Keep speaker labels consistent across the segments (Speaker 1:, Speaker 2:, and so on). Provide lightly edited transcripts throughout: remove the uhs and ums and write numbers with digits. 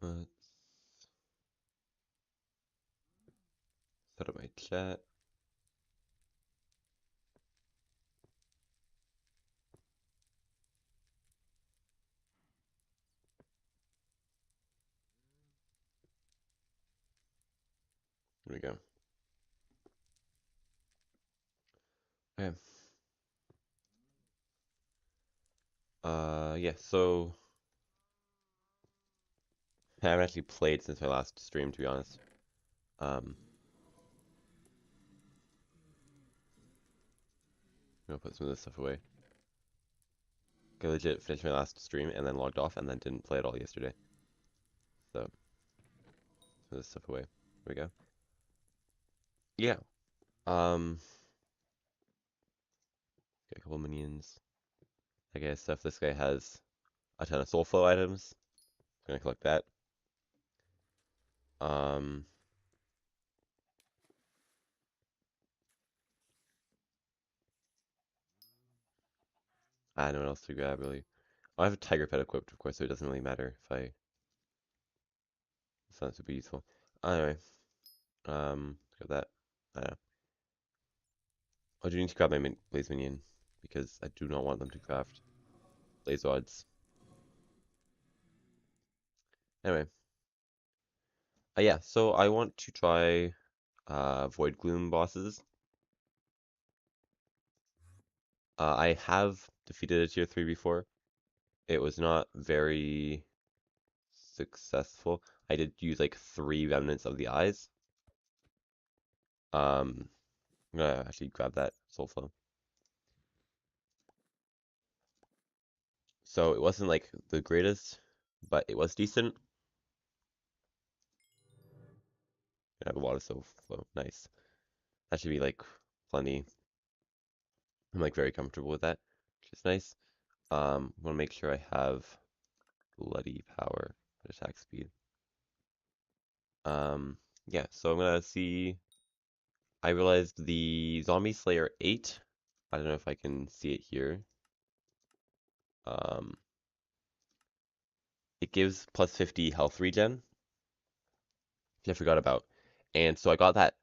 Speaker 1: Let's set up my chat. There we go. Okay. Yeah, so I haven't actually played since my last stream, to be honest. I'm gonna put some of this stuff away. I legit finished my last stream and then logged off and then didn't play at all yesterday. So, put this stuff away. There we go. Yeah. Get a couple minions. I guess stuff. This guy has a ton of soul flow items. I'm gonna collect that. Um, I don't know what else to grab really. I have a tiger pet equipped, of course, so it doesn't really matter if I. It's not super useful. Anyway, grab that. I don't know. I do need to grab my blaze minion because I do not want them to craft blaze rods. Anyway, yeah. So I want to try Voidgloom bosses. I have defeated a tier 3 before. It was not very successful. I did use like 3 remnants of the eyes. I'm gonna actually grab that soul flow. So it wasn't like the greatest, but it was decent. I have a lot of soul flow. Nice. That should be like plenty. I'm like very comfortable with that, which is nice. Want to make sure I have bloody power attack speed. Yeah, so I'm gonna see. I realized the Zombie Slayer 8. I don't know if I can see it here. Um, it gives plus 50 health regen, which I forgot about. And so I got that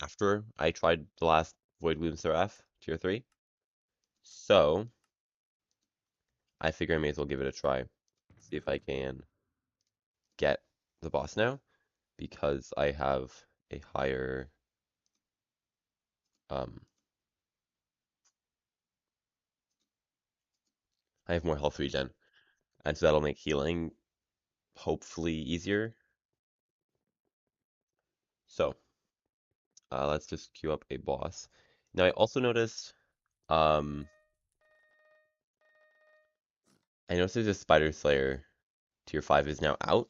Speaker 1: after I tried the last Voidgloom Seraph, tier 3. So I figure I may as well give it a try. See if I can get the boss now, because I have a higher um I have more health regen. And so that'll make healing hopefully easier. So let's just queue up a boss. Now I also noticed um I noticed there's a Spider Slayer tier 5 is now out.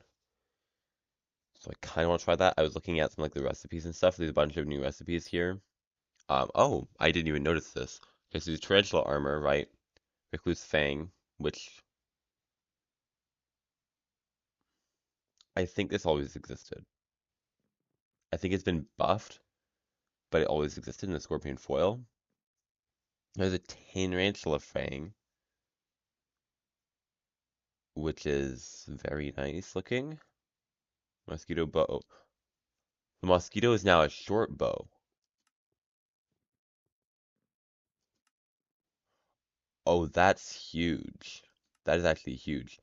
Speaker 1: So I kind of want to try that. I was looking at some like the recipes and stuff. There's a bunch of new recipes here. Oh, I didn't even notice this. Okay, so there's tarantula armor, right? Recluse Fang, which I think this always existed. I think it's been buffed, but it always existed in the Scorpion foil. There's a tarantula Fang, which is very nice looking. Mosquito bow. The mosquito is now a short bow. Oh, that's huge. That is actually huge.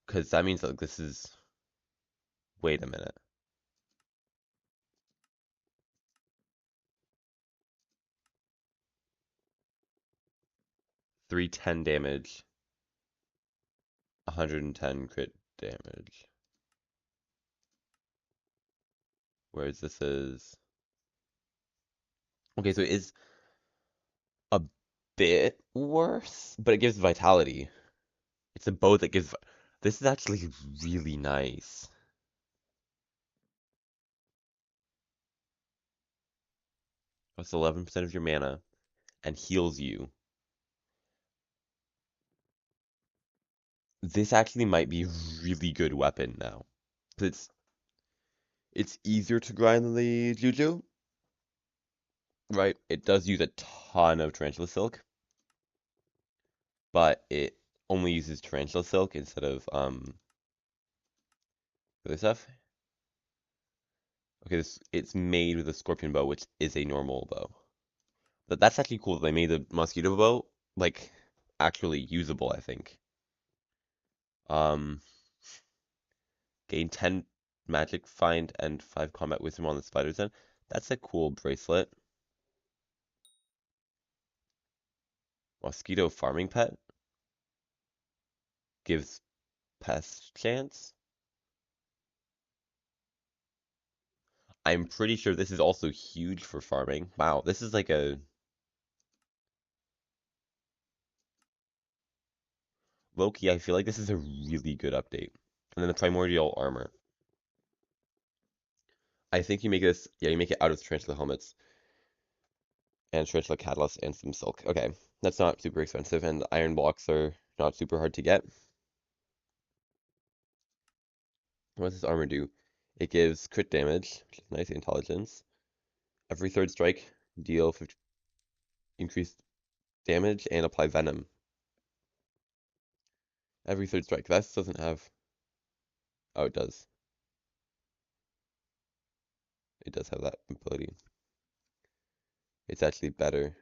Speaker 1: Because that means like this is. Wait a minute. 310 damage. 110 crit damage. Whereas this is. Okay, so it is a bit worse, but it gives vitality. It's a bow that gives. This is actually really nice. Plus 11% of your mana and heals you. This actually might be a really good weapon now. 'Cause it's easier to grind than the Juju, right? It does use a ton of Tarantula Silk, but it only uses Tarantula Silk instead of for this stuff. Okay, it's made with a scorpion bow, which is a normal bow. But that's actually cool. They made the mosquito bow like actually usable, I think. Um, gain 10 magic find and 5 combat wisdom on the spider's end. That's a cool bracelet. Mosquito farming pet gives pest chance. I'm pretty sure this is also huge for farming. Wow, this is like a low-key, I feel like this is a really good update. And then the primordial armor. I think you make this, yeah, you make it out of tarantula helmets and tarantula catalyst and some silk. Okay, that's not super expensive, and iron blocks are not super hard to get. What does this armor do? It gives crit damage, which is nice intelligence. Every third strike, deal 50 increased damage and apply venom. Every third strike. That doesn't have. Oh, it does. It does have that ability. It's actually better.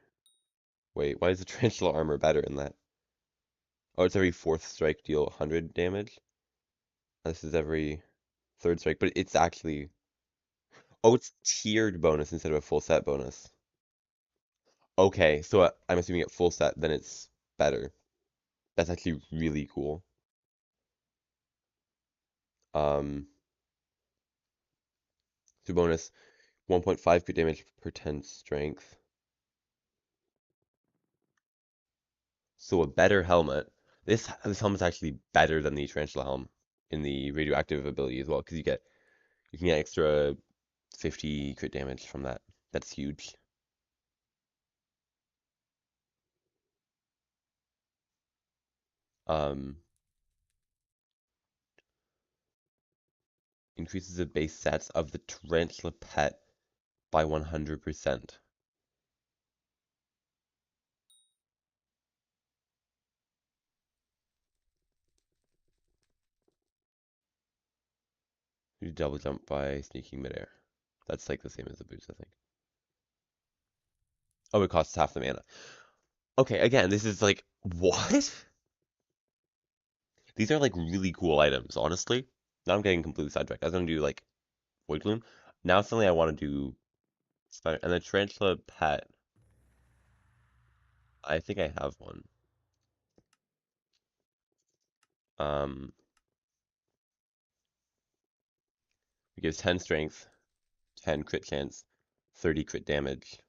Speaker 1: Wait, why is the tarantula armor better in that? Oh, it's every fourth strike, deal 100 damage. This is every third strike, but it's actually. Oh, it's tiered bonus instead of a full set bonus. Okay, so I'm assuming at full set, then it's better. That's actually really cool. Um, so bonus 1.5 crit damage per 10 strength. So a better helmet. This helmet's actually better than the tarantula helm in the radioactive ability as well, because you can get extra 50 crit damage from that. That's huge. Um, increases the base stats of the tarantula pet by 100%. You double jump by sneaking midair. That's like the same as the boots, I think. Oh, it costs half the mana. Okay, again, this is like, what? These are like really cool items, honestly. Now I'm getting completely sidetracked. I was gonna do like Voidgloom. Now suddenly I want to do Spider and the Tarantula pet. I think I have one. Um, it gives 10 strength, 10 crit chance, 30 crit damage,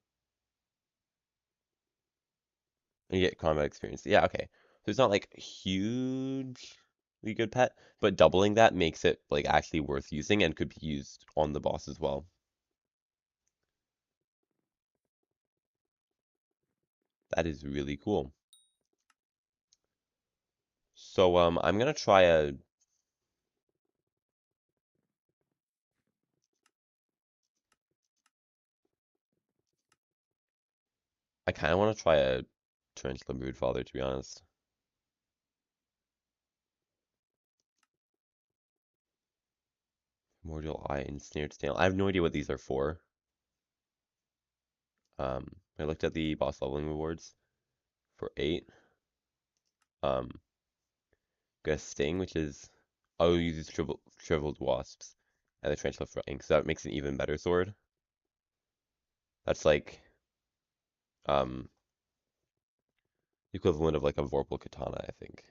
Speaker 1: and you get combat experience. Yeah, okay. So it's not like hugely good pet, but doubling that makes it like actually worth using and could be used on the boss as well. That is really cool. So I'm gonna try a I kind of want to try a Tarantula Broodfather, to be honest. Primordial Eye, Ensnared Snail. I have no idea what these are for. I looked at the boss leveling rewards for 8. Um, got a Sting, which is oh, uses shriveled wasps, and the Tarantula for ink, so that makes an even better sword. That's like um the equivalent of like a Vorpal Katana, I think.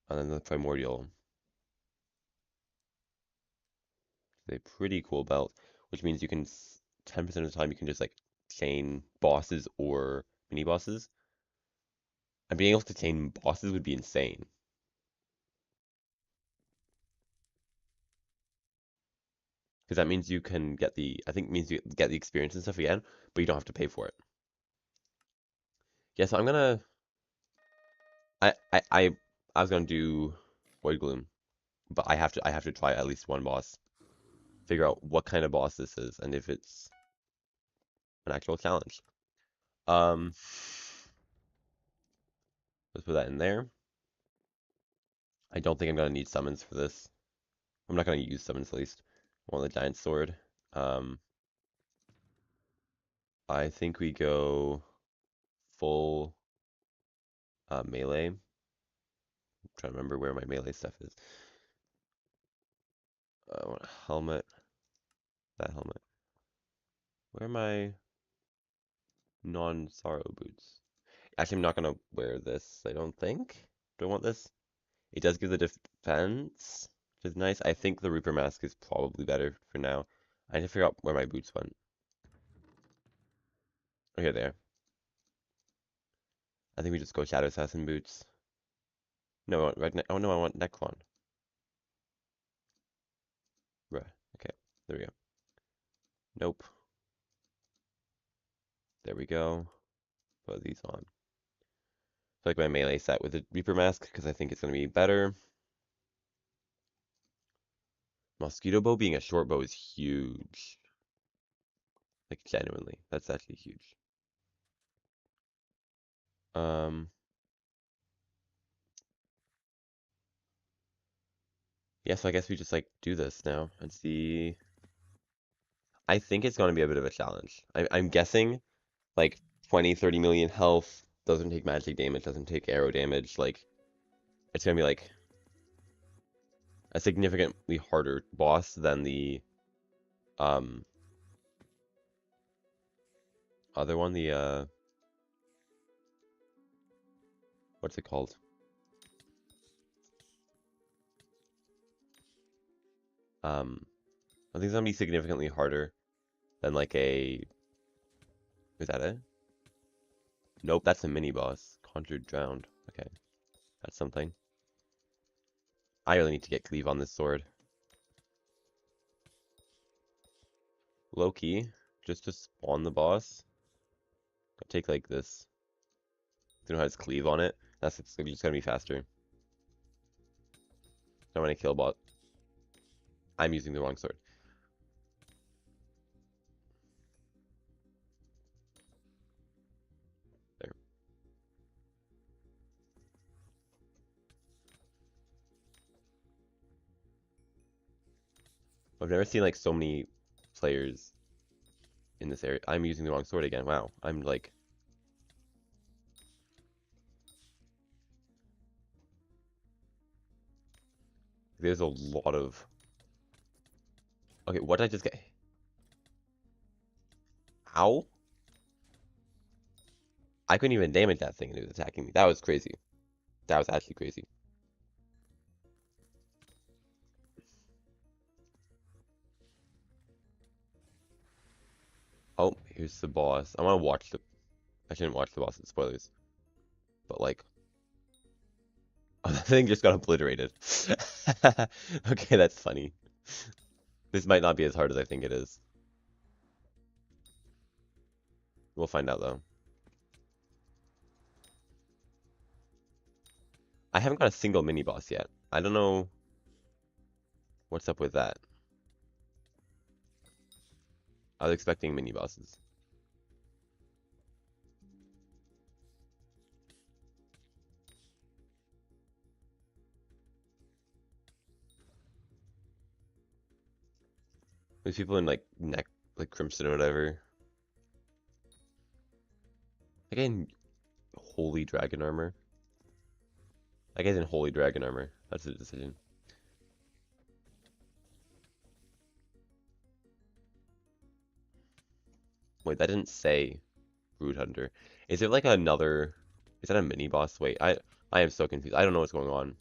Speaker 1: And then the Primordial, is a pretty cool belt, which means you can 10% of the time you can just like chain bosses or mini bosses. And being able to chain bosses would be insane. Because that means you can get I think it means you get the experience and stuff again, but you don't have to pay for it. Yeah, so I'm gonna, I, I, I, I was gonna do Void Gloom, but I have to try at least one boss, figure out what kind of boss this is, and if it's an actual challenge. Um, let's put that in there. I don't think I'm gonna need summons for this. I'm not gonna use summons at least. I want the giant sword. Um, I think we go full melee. I'm trying to remember where my melee stuff is. I want a helmet. That helmet. Where are my non-sorrow boots? Actually, I'm not gonna wear this, I don't think. Do I want this? It does give the defense, which is nice. I think the Reaper mask is probably better for now. I need to figure out where my boots went. Oh, here they are. I think we just go Shadow Assassin boots. No, I want red ne oh no, I want Necron. Right. Okay, there we go. Nope. There we go. Put these on. I like my melee set with the Reaper mask because I think it's going to be better. Mosquito bow being a short bow is huge. Like, genuinely. That's actually huge. Um, yeah, so I guess we just, like, do this now and see. I think it's going to be a bit of a challenge. I'm guessing, like, 20, 30 million health, doesn't take magic damage, doesn't take arrow damage. Like, it's going to be, like, a significantly harder boss than the, um, other one, the, what's it called? I think it's gonna be significantly harder than like a. Is that it? Nope, that's a mini boss. Conjured Drowned. Okay, that's something. I really need to get cleave on this sword. Low key, just to spawn the boss. I'll take like this. You know how it's cleave on it? That's it's just gonna be faster. I want to kill bot. I'm using the wrong sword. There. I've never seen like so many players in this area. I'm using the wrong sword again. Wow. I'm like. There's a lot of. Okay, what did I just get? Ow? I couldn't even damage that thing and it was attacking me. That was crazy. That was actually crazy. Oh, here's the boss. I want to watch the. I shouldn't watch the boss. Spoilers. But like, oh, that thing just got obliterated. Okay, that's funny. This might not be as hard as I think it is. We'll find out though. I haven't got a single mini boss yet. I don't know what's up with that. I was expecting mini bosses. There's people in like neck, like Crimson or whatever. Again, Holy Dragon Armor. I guess in Holy Dragon Armor. That's a decision. Wait, that didn't say Brood Hunter. Is it like another? Is that a mini boss? Wait, I am so confused. I don't know what's going on.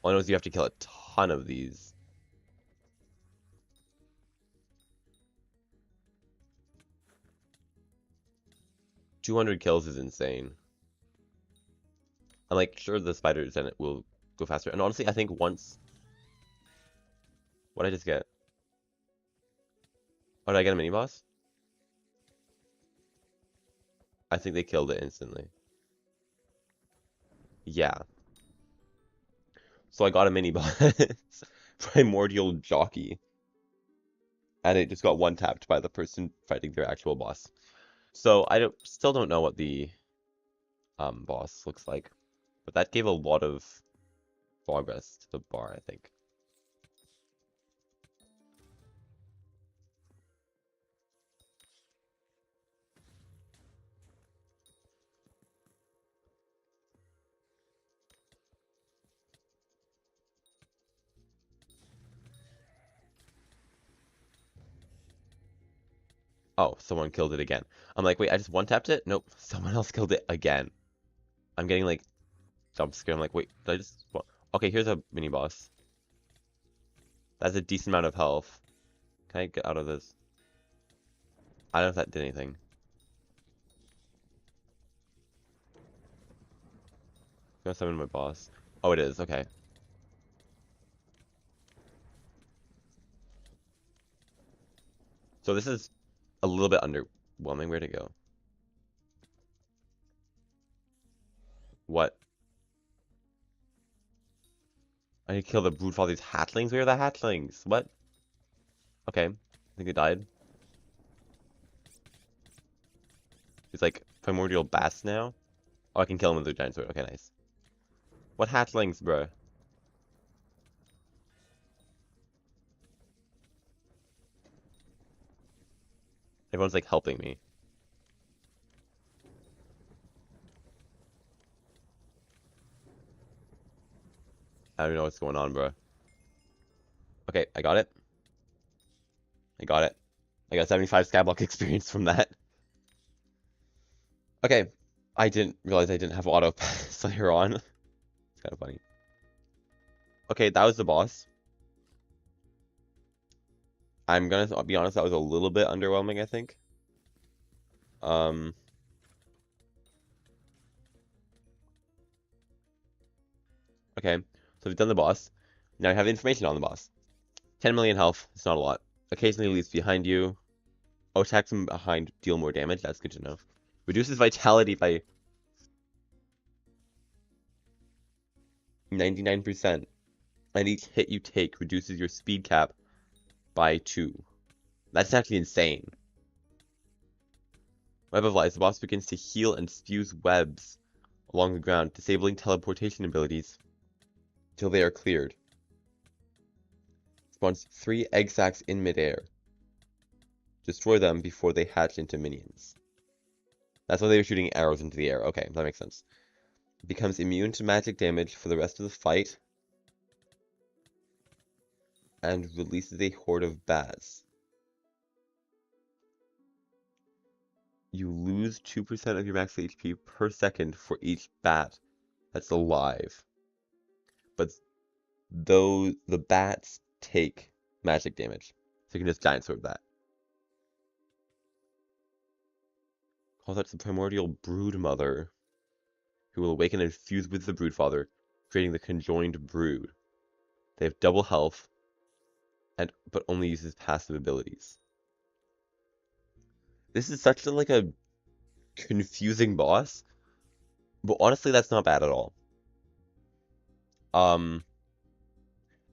Speaker 1: All I know is you have to kill a ton of these. "200 kills is insane. I'm like sure the spiders and it will go faster. And honestly, I think once. What did I just get? Oh, did I get a mini boss? I think they killed it instantly. Yeah. So I got a mini boss. Primordial Jockey. And it just got one tapped by the person fighting their actual boss. So I still don't know what the boss looks like. But that gave a lot of progress to the bar, I think. Oh, someone killed it again. I'm like, wait, I just one-tapped it? Nope, someone else killed it again. I'm getting like jump scared. I'm like, wait, did I just... Okay, here's a mini boss. That's a decent amount of health. Can I get out of this? I don't know if that did anything. I'm gonna summon my boss. Oh, it is, okay. So this is a little bit underwhelming. Where'd it go? What? I need to kill the brute for all these hatchlings? Where are the hatchlings? What? Okay. I think they died. He's like primordial bass now. Oh, I can kill him with the giant sword. Okay, nice. What hatchlings, bro? Everyone's like helping me. I don't know what's going on, bro. Okay, I got it. I got it. I got 75 Skyblock experience from that. Okay, I didn't realize I didn't have auto slayer on. It's kind of funny. Okay, that was the boss. I'm gonna be honest, that was a little bit underwhelming, I think. Okay, so we've done the boss. Now we have information on the boss. 10 million health, it's not a lot. Occasionally leaves behind you. Oh, attacks from behind deal more damage, that's good to know. Reduces vitality by 99%. And each hit you take reduces your speed cap by 2. That's actually insane. Web of Lies. The boss begins to heal and spews webs along the ground, disabling teleportation abilities till they are cleared. Spawns 3 egg sacs in midair. Destroy them before they hatch into minions. That's why they were shooting arrows into the air. Okay, that makes sense. Becomes immune to magic damage for the rest of the fight. And releases a horde of bats. You lose 2% of your max HP per second for each bat that's alive. But though the bats take magic damage. So you can just giant sword that. Calls out the primordial brood mother, who will awaken and fuse with the brood father, creating the conjoined brood. They have double health, but only uses passive abilities. This is such a confusing boss, but honestly, that's not bad at all.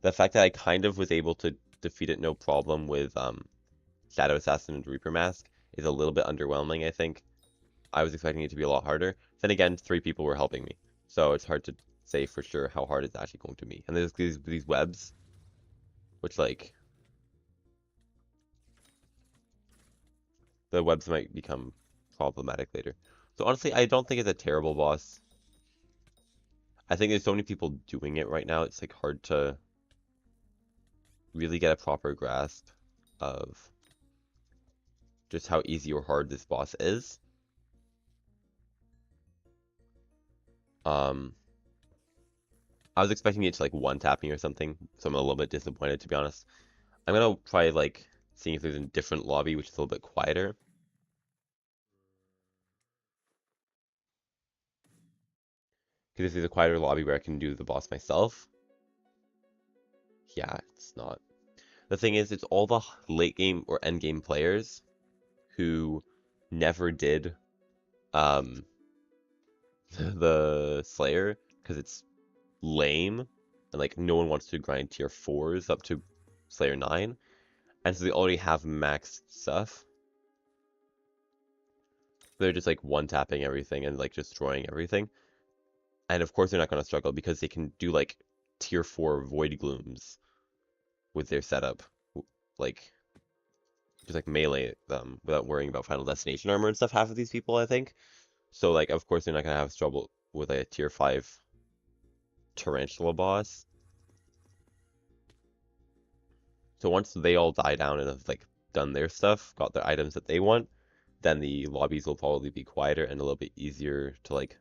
Speaker 1: The fact that I kind of was able to defeat it no problem with Shadow Assassin and Reaper Mask is a little bit underwhelming, I think. I was expecting it to be a lot harder. Then again, 3 people were helping me, so it's hard to say for sure how hard it's actually going to be. And there's these webs, which like the webs might become problematic later. So honestly, I don't think it's a terrible boss. I think there's so many people doing it right now, it's like hard to really get a proper grasp of just how easy or hard this boss is. I was expecting it to like one-tap me or something, so I'm a little bit disappointed, to be honest. I'm gonna try like seeing if there's a different lobby which is a little bit quieter. Because if there's a quieter lobby where I can do the boss myself, yeah, it's not. The thing is, it's all the late game or end game players who never did the Slayer because it's lame and like no one wants to grind tier 4s up to Slayer 9, and so they already have maxed stuff. They're just like one-tapping everything and like destroying everything. And of course they're not going to struggle because they can do like tier 4 Voidglooms with their setup. Like, just like melee them without worrying about Final Destination armor and stuff, half of these people, I think. So, like, of course, they're not going to have trouble with a tier 5 tarantula boss. So once they all die down and have, like, done their stuff, got their items that they want, then the lobbies will probably be quieter and a little bit easier to, like,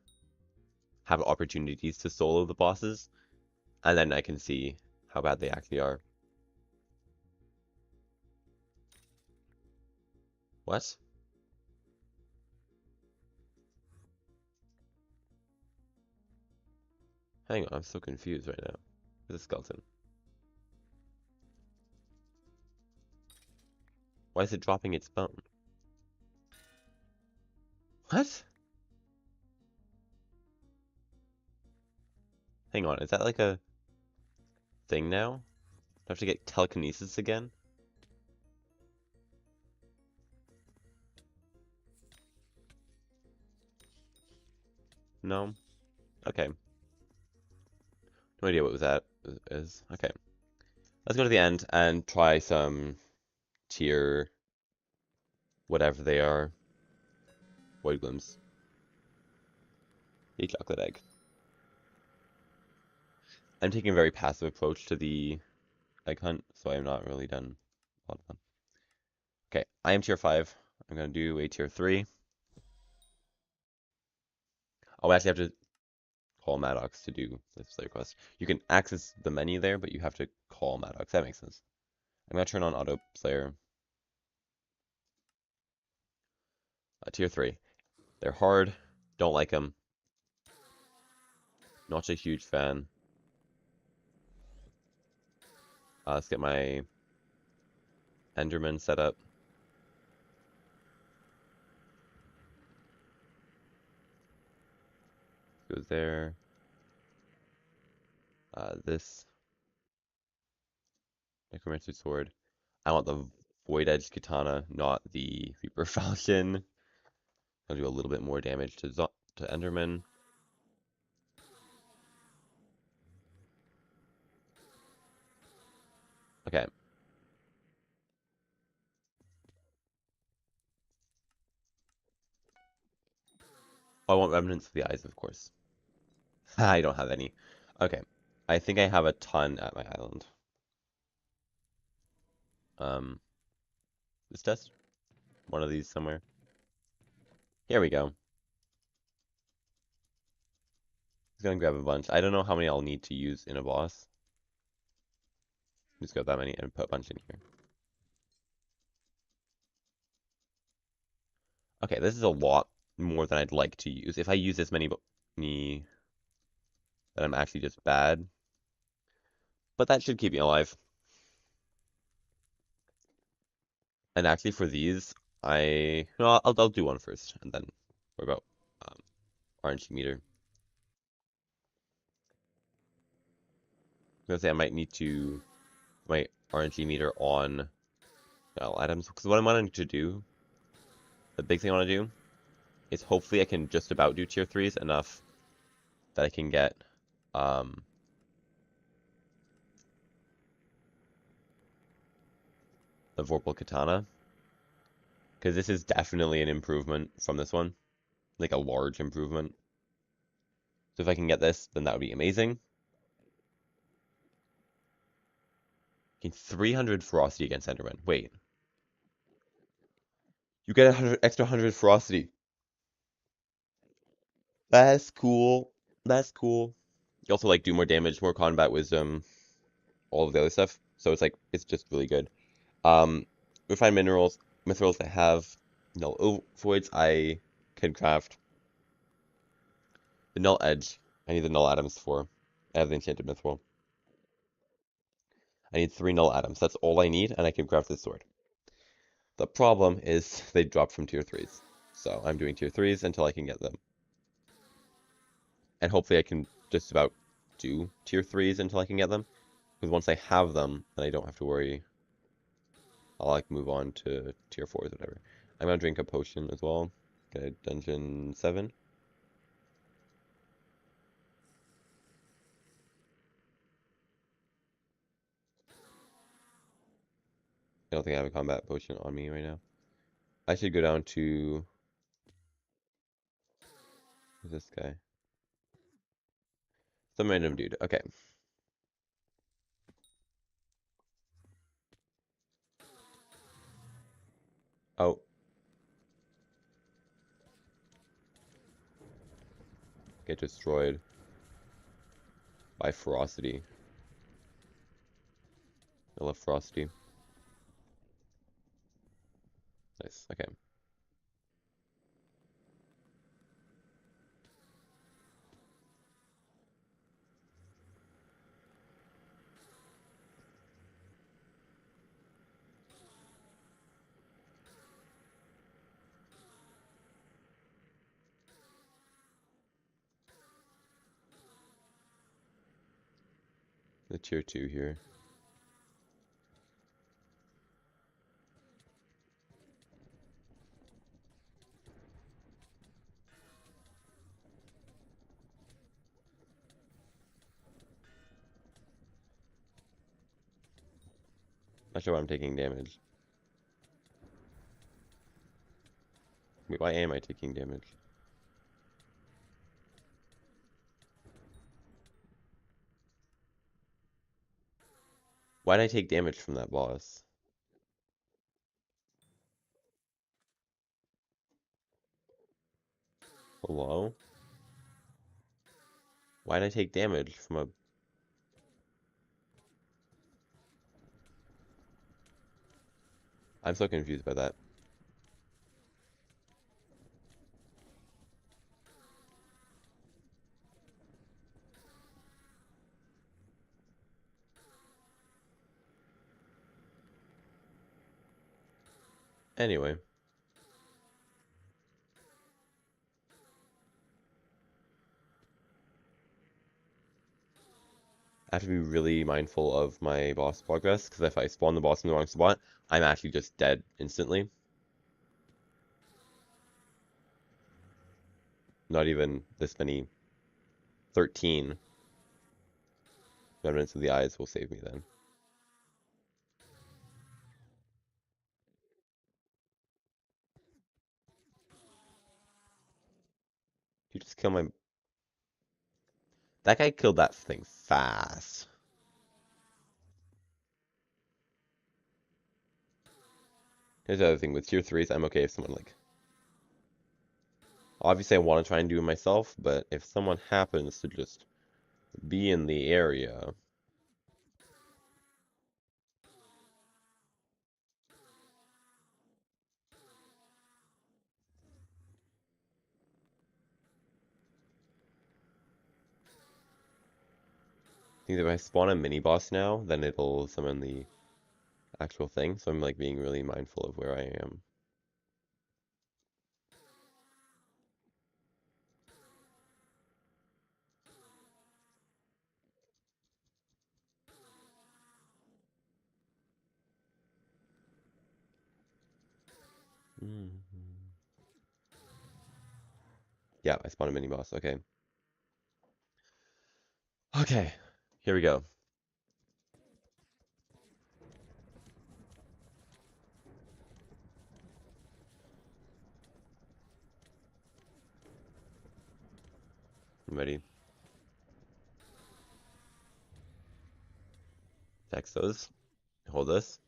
Speaker 1: have opportunities to solo the bosses. And then I can see how bad they actually are. What? Hang on, I'm so confused right now. There's a skeleton. Why is it dropping its bone? What? Hang on, is that like a thing now? Do I have to get telekinesis again? No? Okay. No idea what was that is. Okay. Let's go to the end and try some tier whatever they are. Voidglooms. Eat chocolate egg. I'm taking a very passive approach to the egg hunt, so I'm not really done a lot of fun. Okay, I am tier 5. I'm gonna do a tier 3. Oh, I actually have to call Maddox to do the Slayer quest. You can access the menu there, but you have to call Maddox. That makes sense. I'm gonna turn on Auto Slayer. Tier 3. They're hard. Don't like them. Not a huge fan. Let's get my Enderman set up. Goes there. This Necromancer Sword. I want the Void Edge Katana, not the Reaper Falcon. I'll do a little bit more damage to Enderman. Okay. I want Remnants of the Eyes, of course. I don't have any. Okay. I think I have a ton at my island. Let's test one of these somewhere. Here we go. Just gonna grab a bunch. I don't know how many I'll need to use in a boss. Just grab that many and put a bunch in here. Okay, this is a lot more than I'd like to use. If I use this many, then I'm actually just bad. But that should keep me alive. And actually, for these, I'll do one first, and then worry about RNG meter. I'm gonna say I might need to my RNG meter on items because what I'm wanting to do, the big thing I want to do, is hopefully I can just about do tier 3s enough that I can get the Vorpal Katana. Because this is definitely an improvement from this one. Like a large improvement. So if I can get this, then that would be amazing. Gain 300 ferocity against Enderman. Wait. You get 100 extra 100 ferocity. That's cool. That's cool. You also like do more damage, more combat wisdom, all of the other stuff. So it's like it's just really good. Refined minerals, mithrils I have, null voids I can craft. The null edge, I need the null atoms for. I have the enchanted mithril. I need 3 null atoms. That's all I need, and I can craft this sword. The problem is they drop from tier 3s. So I'm doing tier 3s until I can get them. And hopefully I can just about do tier 3s until I can get them. Because once I have them, then I don't have to worry. I'll like move on to tier 4s or whatever. I'm gonna drink a potion as well. Okay, dungeon 7. don't think I have a combat potion on me right now. I should go down to... Who's this guy? Some random dude. Okay. Oh. Get destroyed by ferocity. I love ferocity. Nice. Okay. The tier 2 here. Not sure why I'm taking damage. Wait, why am I taking damage? Why did I take damage from that boss? Hello? Why did I take damage from a... I'm so confused by that. Anyway. I have to be really mindful of my boss progress, because if I spawn the boss in the wrong spot, I'm actually just dead instantly. Not even this many. 13 remnants of the eyes will save me then. You just kill my... That guy killed that thing fast. Here's the other thing, with tier 3s, I'm okay if someone, like... Obviously, I want to try and do it myself, but if someone happens to just be in the area... I think if I spawn a mini-boss now, then it'll summon the actual thing, so I'm, like, being really mindful of where I am. Yeah, I spawned a mini-boss, okay. Okay, here we go. I'm ready. Text those. Hold this.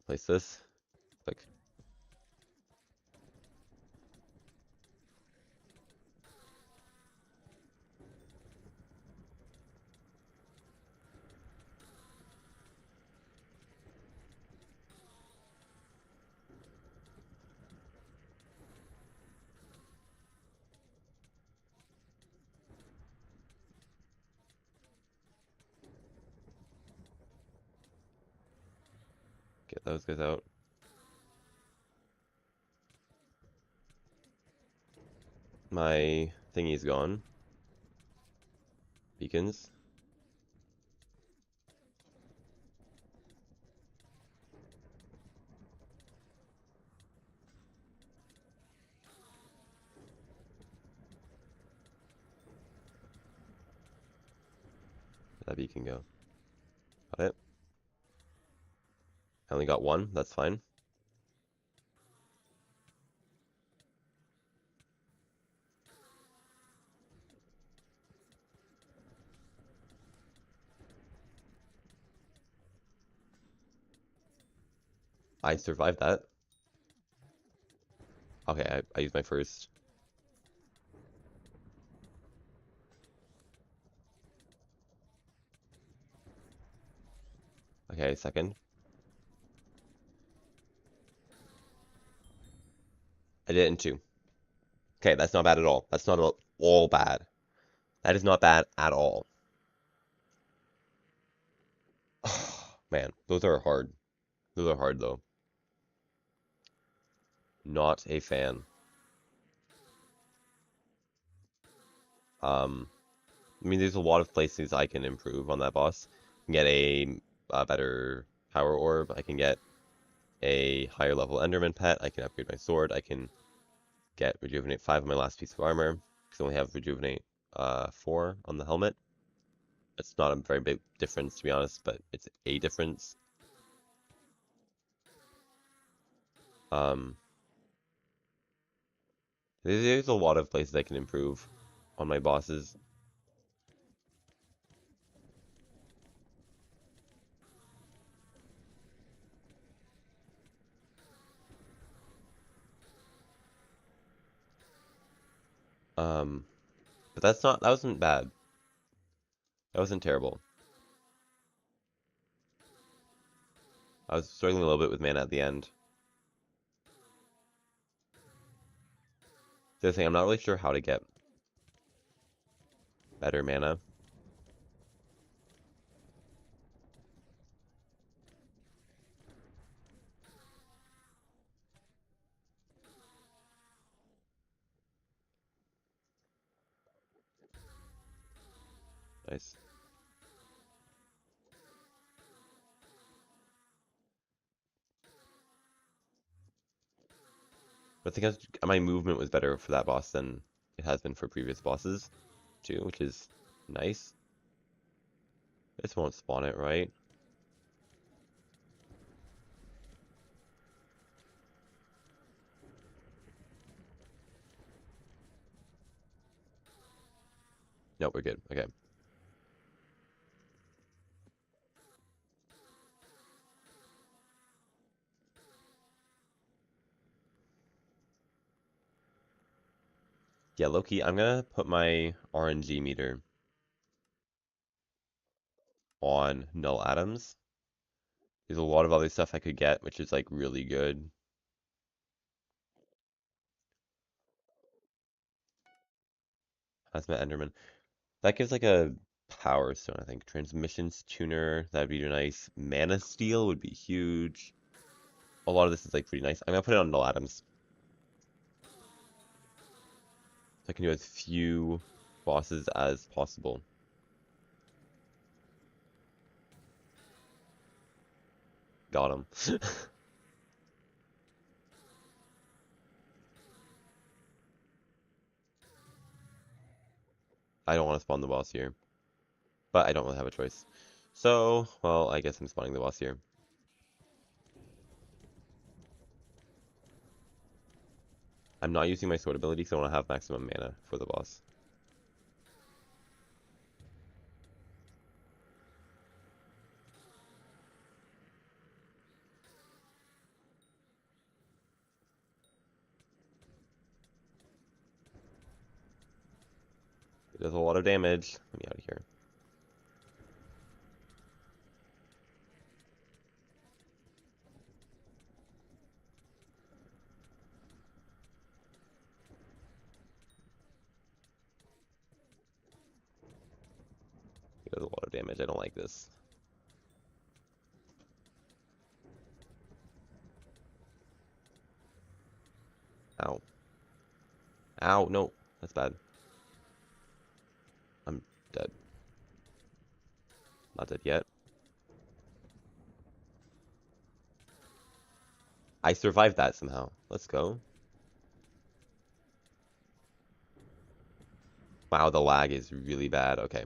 Speaker 1: Place this. Click. Get those guys out. My thingy's gone. Beacons. That beacon go. Got it. I only got one, that's fine. I survived that. Okay, I used my first. Okay, second. I did it in two. Okay, that's not bad at all. That's not at all bad. That is not bad at all. Man, those are hard. Those are hard though. Not a fan. Um, I mean, there's a lot of places I can improve on that boss. I can get a better power orb. I can get a higher level Enderman pet. I can upgrade my sword. I can get rejuvenate 5 on my last piece of armor. Because I only have rejuvenate 4 on the helmet. It's not a very big difference to be honest, but it's a difference. Um, there's a lot of places I can improve on my bosses. Um, but that wasn't bad. That wasn't terrible. I was struggling a little bit with mana at the end. The other thing, I'm not really sure how to get better mana. Nice. But I think my movement was better for that boss than it has been for previous bosses, too, which is nice. This won't spawn it, right? No, we're good. Okay. Yeah, Loki, I'm gonna put my RNG meter on null atoms. There's a lot of other stuff I could get, which is like really good. That's my Enderman. That gives like a power stone, I think. Transmissions tuner, that'd be nice. Mana steal would be huge. A lot of this is like pretty nice. I'm gonna put it on null atoms. So I can do as few bosses as possible. Got him. I don't want to spawn the boss here, but I don't really have a choice. So, well, I guess I'm spawning the boss here. I'm not using my sword ability, so I want to have maximum mana for the boss. It does a lot of damage. Let me out of here. It does a lot of damage. I don't like this. Ow. Ow, no. That's bad. I'm dead. Not dead yet. I survived that somehow. Let's go. Wow, the lag is really bad. Okay.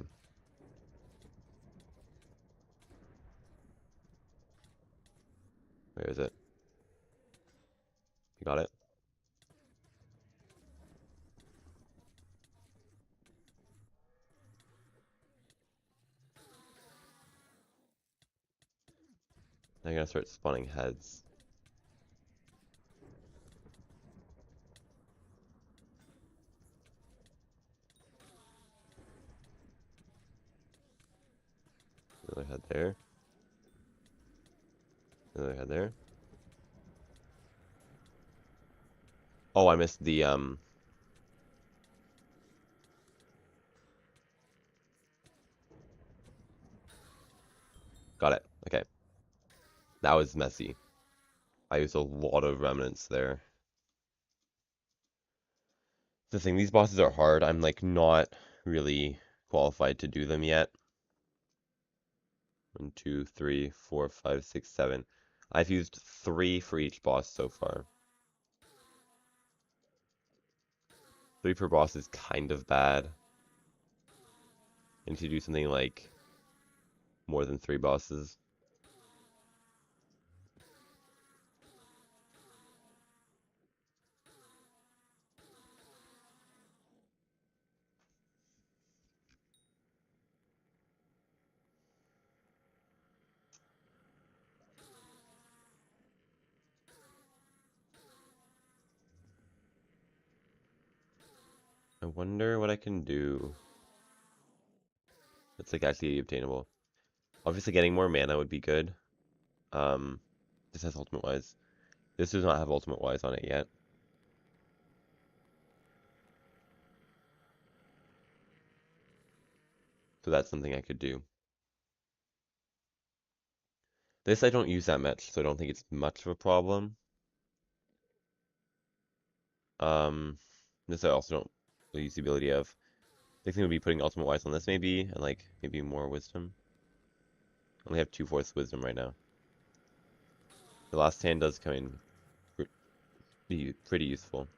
Speaker 1: Where is it? You got it? I'm gonna start spawning heads. Another head there. Another head there. Oh, I missed the Got it. Okay. That was messy. I used a lot of remnants there. The thing, these bosses are hard. I'm like not really qualified to do them yet. 1, 2, 3, 4, 5, 6, 7. I've used 3 for each boss so far. 3 per boss is kind of bad. I need to do something like more than 3 bosses. I wonder what I can do that's like actually obtainable. Obviously getting more mana would be good. This has ultimate wise. This does not have ultimate wise on it yet. So that's something I could do. This I don't use that much, so I don't think it's much of a problem. This I also don't really use the ability of. I think would be putting ultimate wise on this maybe, and like maybe more wisdom. I only have 2/4 wisdom right now. The last hand does come in pretty useful.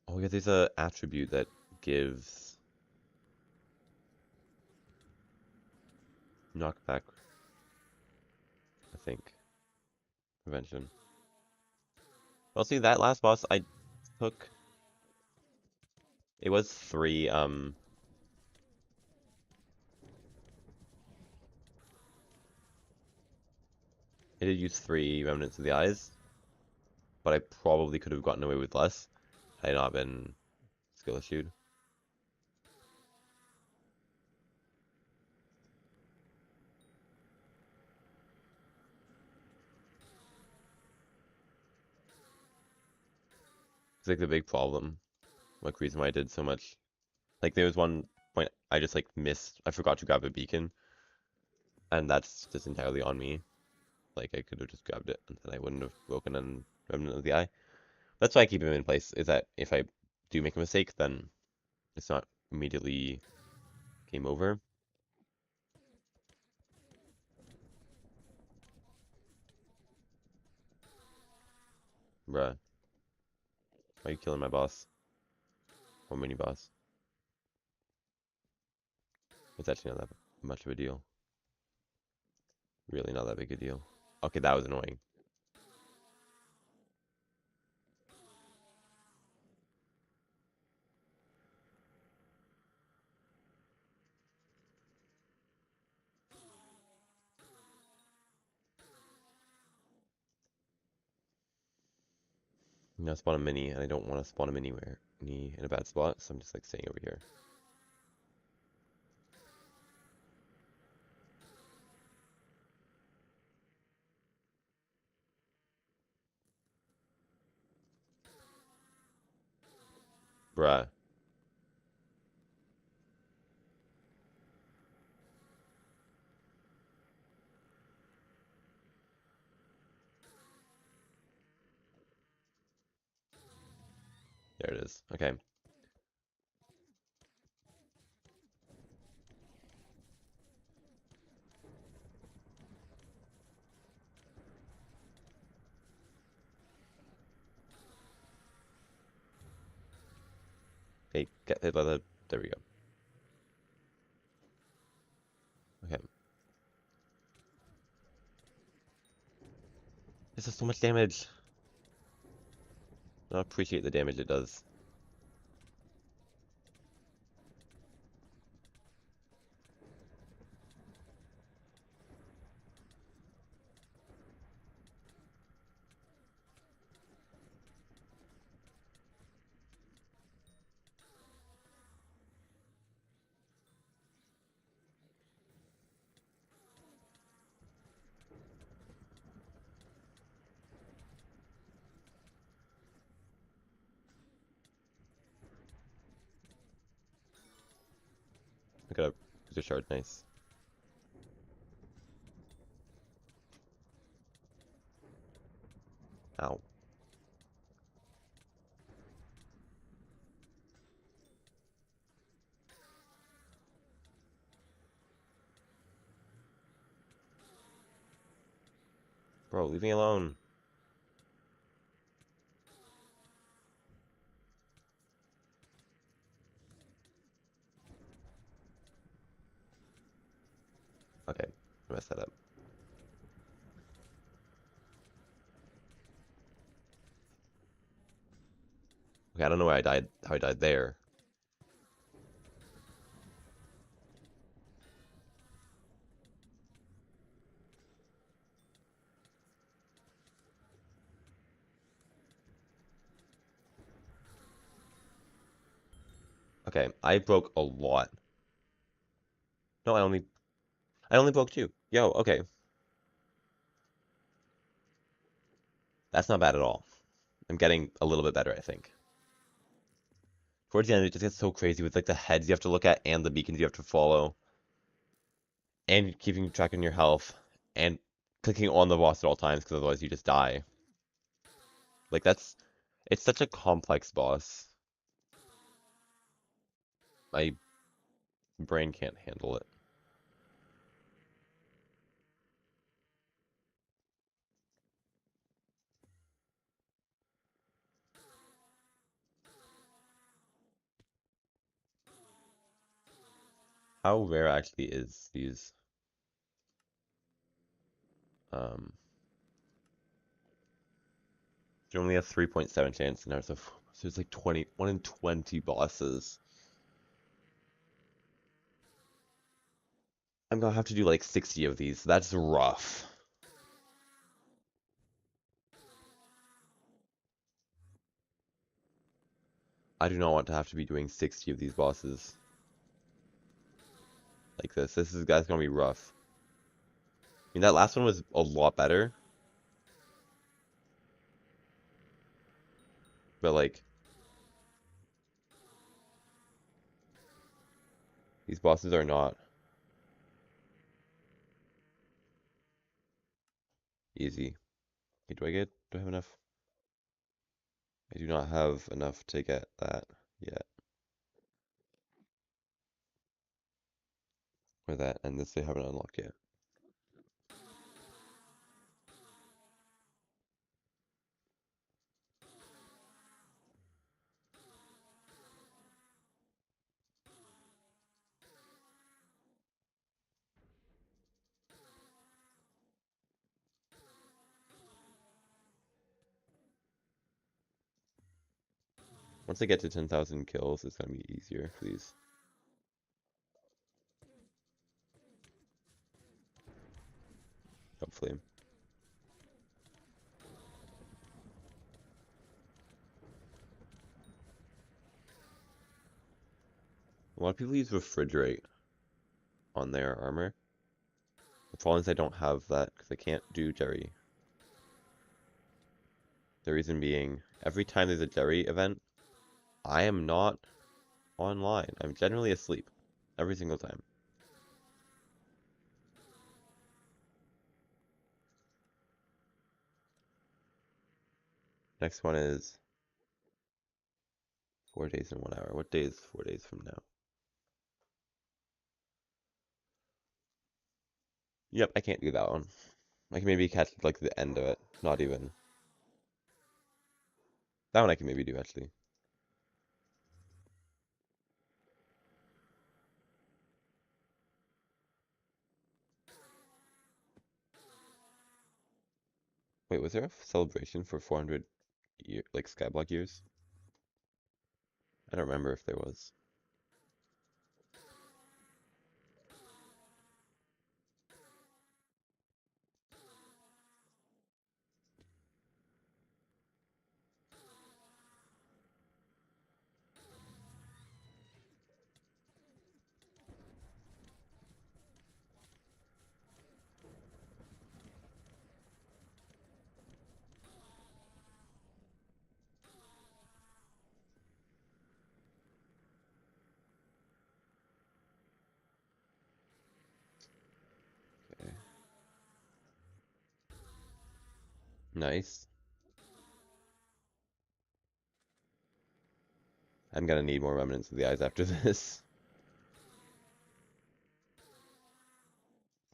Speaker 1: Oh yeah, there's a attribute that gives knockback, I think. Prevention. Well, see, that last boss I took, it was 3, it did use 3 remnants of the eyes, but I probably could have gotten away with less had I not been skill issued. It's like the big problem, like reason why I did so much. Like there was one point I just like missed, I forgot to grab a beacon, and that's just entirely on me. Like I could have just grabbed it, and then I wouldn't have broken a remnant of the eye. That's why I keep him in place, is that if I do make a mistake, then it's not immediately game over. Bruh, why are you killing my boss? Or mini boss? It's actually not that much of a deal. Really not that big a deal. Okay, that was annoying. I'm gonna spawn a mini, and I don't want to spawn him anywhere in a bad spot, so I'm just like staying over here. Bruh. There it is. Okay. Hey, get hit by the. There we go. Okay. This does so much damage. I don't appreciate the damage it does. I got a booster shard. Nice. Ow. Bro, leave me alone. Okay, I messed that up. Okay, I don't know where I died, how I died there. Okay, I broke a lot. No, I only broke 2. Yo, okay. That's not bad at all. I'm getting a little bit better, I think. Towards the end, it just gets so crazy with like the heads you have to look at and the beacons you have to follow. And keeping track on your health. And clicking on the boss at all times, because otherwise you just die. Like it's such a complex boss. My brain can't handle it. How rare actually is these um you only have 3.7 chance and there's like 1 in 20 bosses. I'm gonna have to do like 60 of these. That's rough. I do not want to have to be doing 60 of these bosses like this. That's gonna be rough. I mean, that last one was a lot better, but like these bosses are not easy. Okay, do I have enough? I do not have enough to get that yet. Or that, and this they haven't unlocked yet. Once I get to 10,000 kills, it's gonna be easier for these. Hopefully. A lot of people use refrigerate on their armor. The problem is I don't have that because I can't do Jerry. The reason being, every time there's a Jerry event, I am not online. I'm generally asleep. Every single time. Next one is 4 days and 1 hour. What day is 4 days from now? Yep, I can't do that one. I can maybe catch like the end of it. Not even. That one I can maybe do actually. Wait, was there a celebration for 400 like Skyblock years? I don't remember if there was. Okay. Nice. I'm gonna need more remnants of the eyes after this.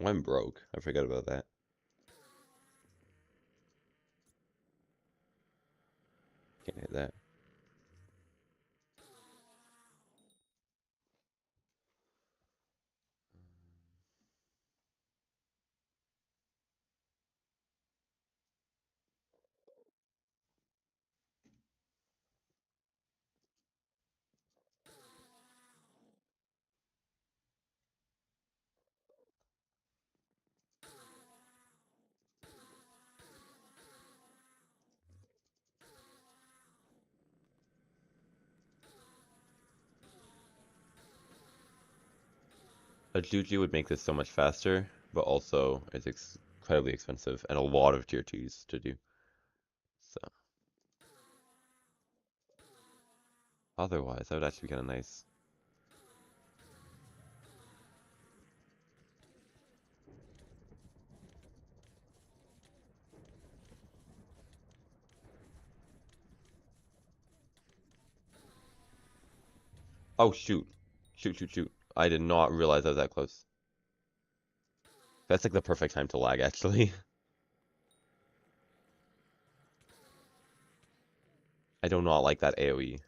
Speaker 1: Oh, I'm broke. I forgot about that. Can't hit that. A Juju would make this so much faster, but also it's incredibly expensive and a lot of tier 2s to do. So otherwise, that would actually be kind of nice. Oh shoot. Shoot, shoot, shoot. I did not realize I was that close. That's like the perfect time to lag, actually. I do not like that AoE.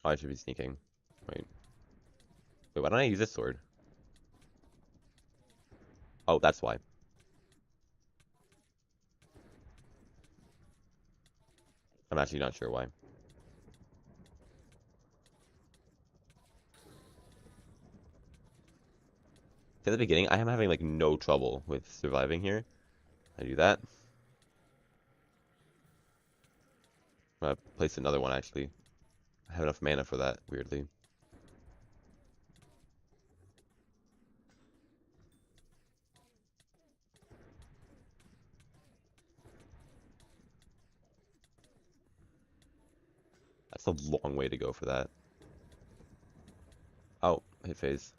Speaker 1: Oh, I should be sneaking. Wait. Wait, why don't I use this sword? Oh, that's why. I'm actually not sure why. At the beginning, I am having like no trouble with surviving here. I do that. I'm gonna place another one actually. I have enough mana for that, weirdly. That's a long way to go for that. Oh, hit phase.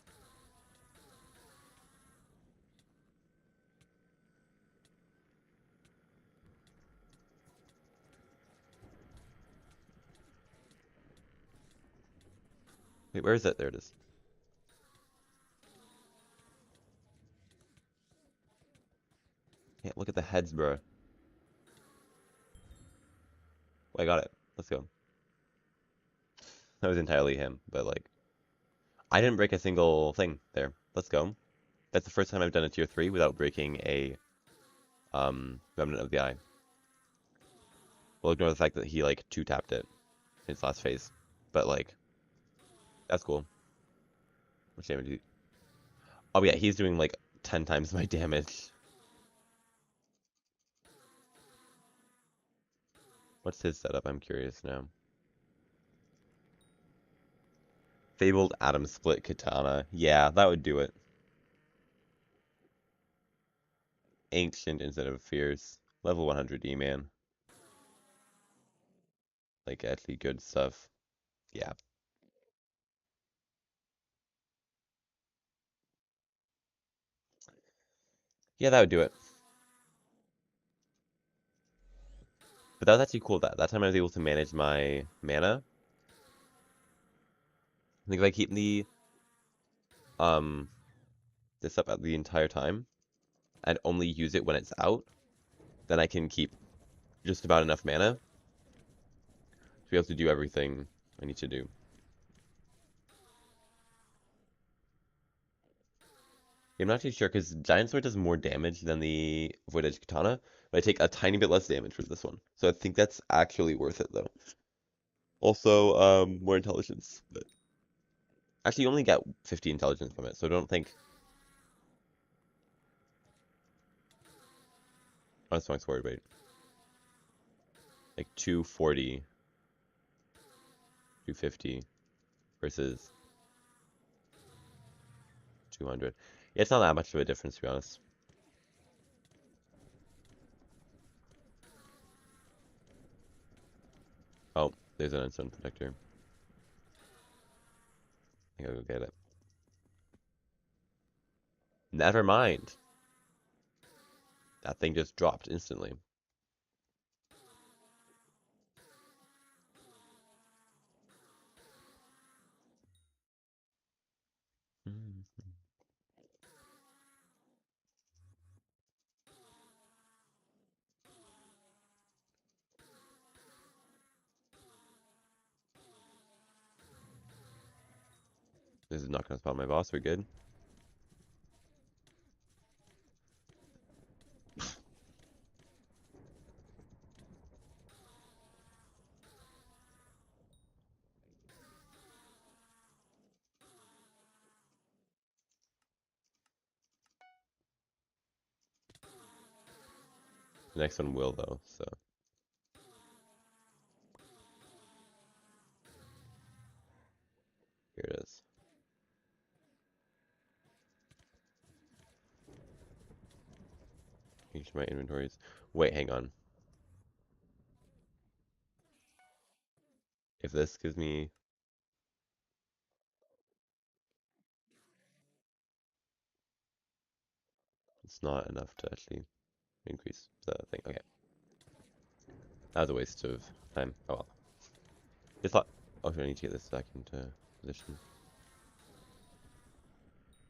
Speaker 1: Wait, where is it? There it is. Yeah, look at the heads, bro. Oh, I got it. Let's go. That was entirely him, but like, I didn't break a single thing there. Let's go. That's the first time I've done a tier 3 without breaking a Remnant of the Eye. We'll ignore the fact that he like 2-tapped it in his last phase. But like, that's cool. Which damage do you... Oh yeah, he's doing like 10 times my damage. What's his setup? I'm curious now. Fabled Atom Split Katana. Yeah, that would do it. Ancient instead of Fierce. Level 100 E-Man. Like, actually good stuff. Yeah. Yeah, that would do it. But that was actually cool. That time I was able to manage my mana. I think if I keep um this up the entire time and only use it when it's out, then I can keep just about enough mana to be able to do everything I need to do. I'm not too sure because Giant Sword does more damage than the Void Edge Katana, but I take a tiny bit less damage with this one. So I think that's actually worth it though. Also, more intelligence, but actually you only get 50 intelligence from it, so I don't think on Strong Sword, wait. Like 240, 250 versus 200. Yeah, it's not that much of a difference to be honest. Oh, there's an Unstone Protector. I gotta go get it. Never mind. That thing just dropped instantly. Mm. This is not gonna spot my boss, we're good. The next one will though, so here it is. Change my inventories. Wait, hang on. If this gives me it's not enough to actually increase the thing. Okay. That was a waste of time. Oh well. Just thought oh I need to get this back into position.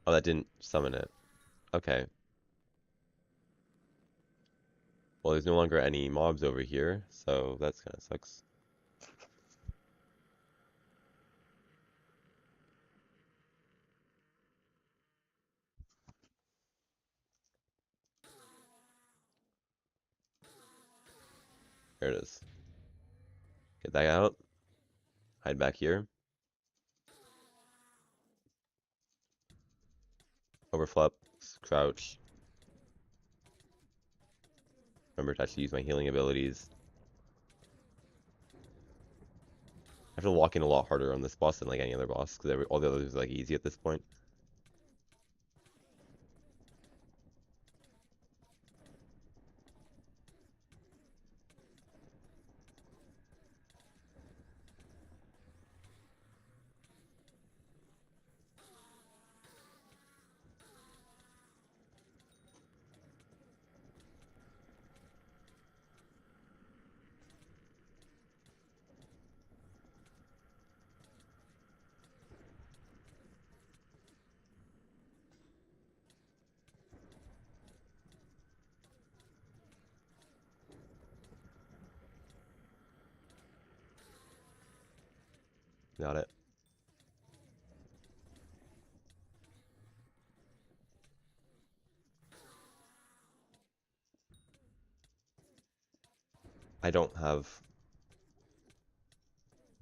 Speaker 1: Oh that didn't summon it. Okay. Well there's no longer any mobs over here, so that's kinda sucks. There it is. Get that out. Hide back here. Overflop. Crouch. Remember to actually use my healing abilities. I have to walk in a lot harder on this boss than like any other boss, because all the others are like easy at this point. Got it. I don't have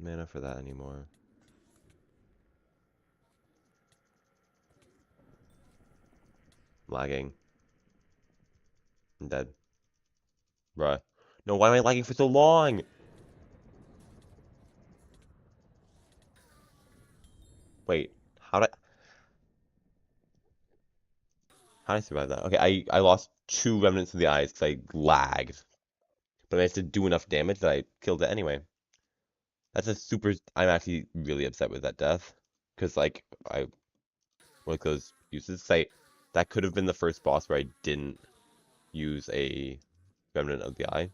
Speaker 1: mana for that anymore. Lagging. I'm dead. Bruh. No, why am I lagging for so long? Wait, how did I survive that? Okay, I lost 2 remnants of the eyes because I lagged. But I managed to do enough damage that I killed it anyway. That's a super... I'm actually really upset with that death. Because, like, like those uses. That could have been the first boss where I didn't use a remnant of the eye.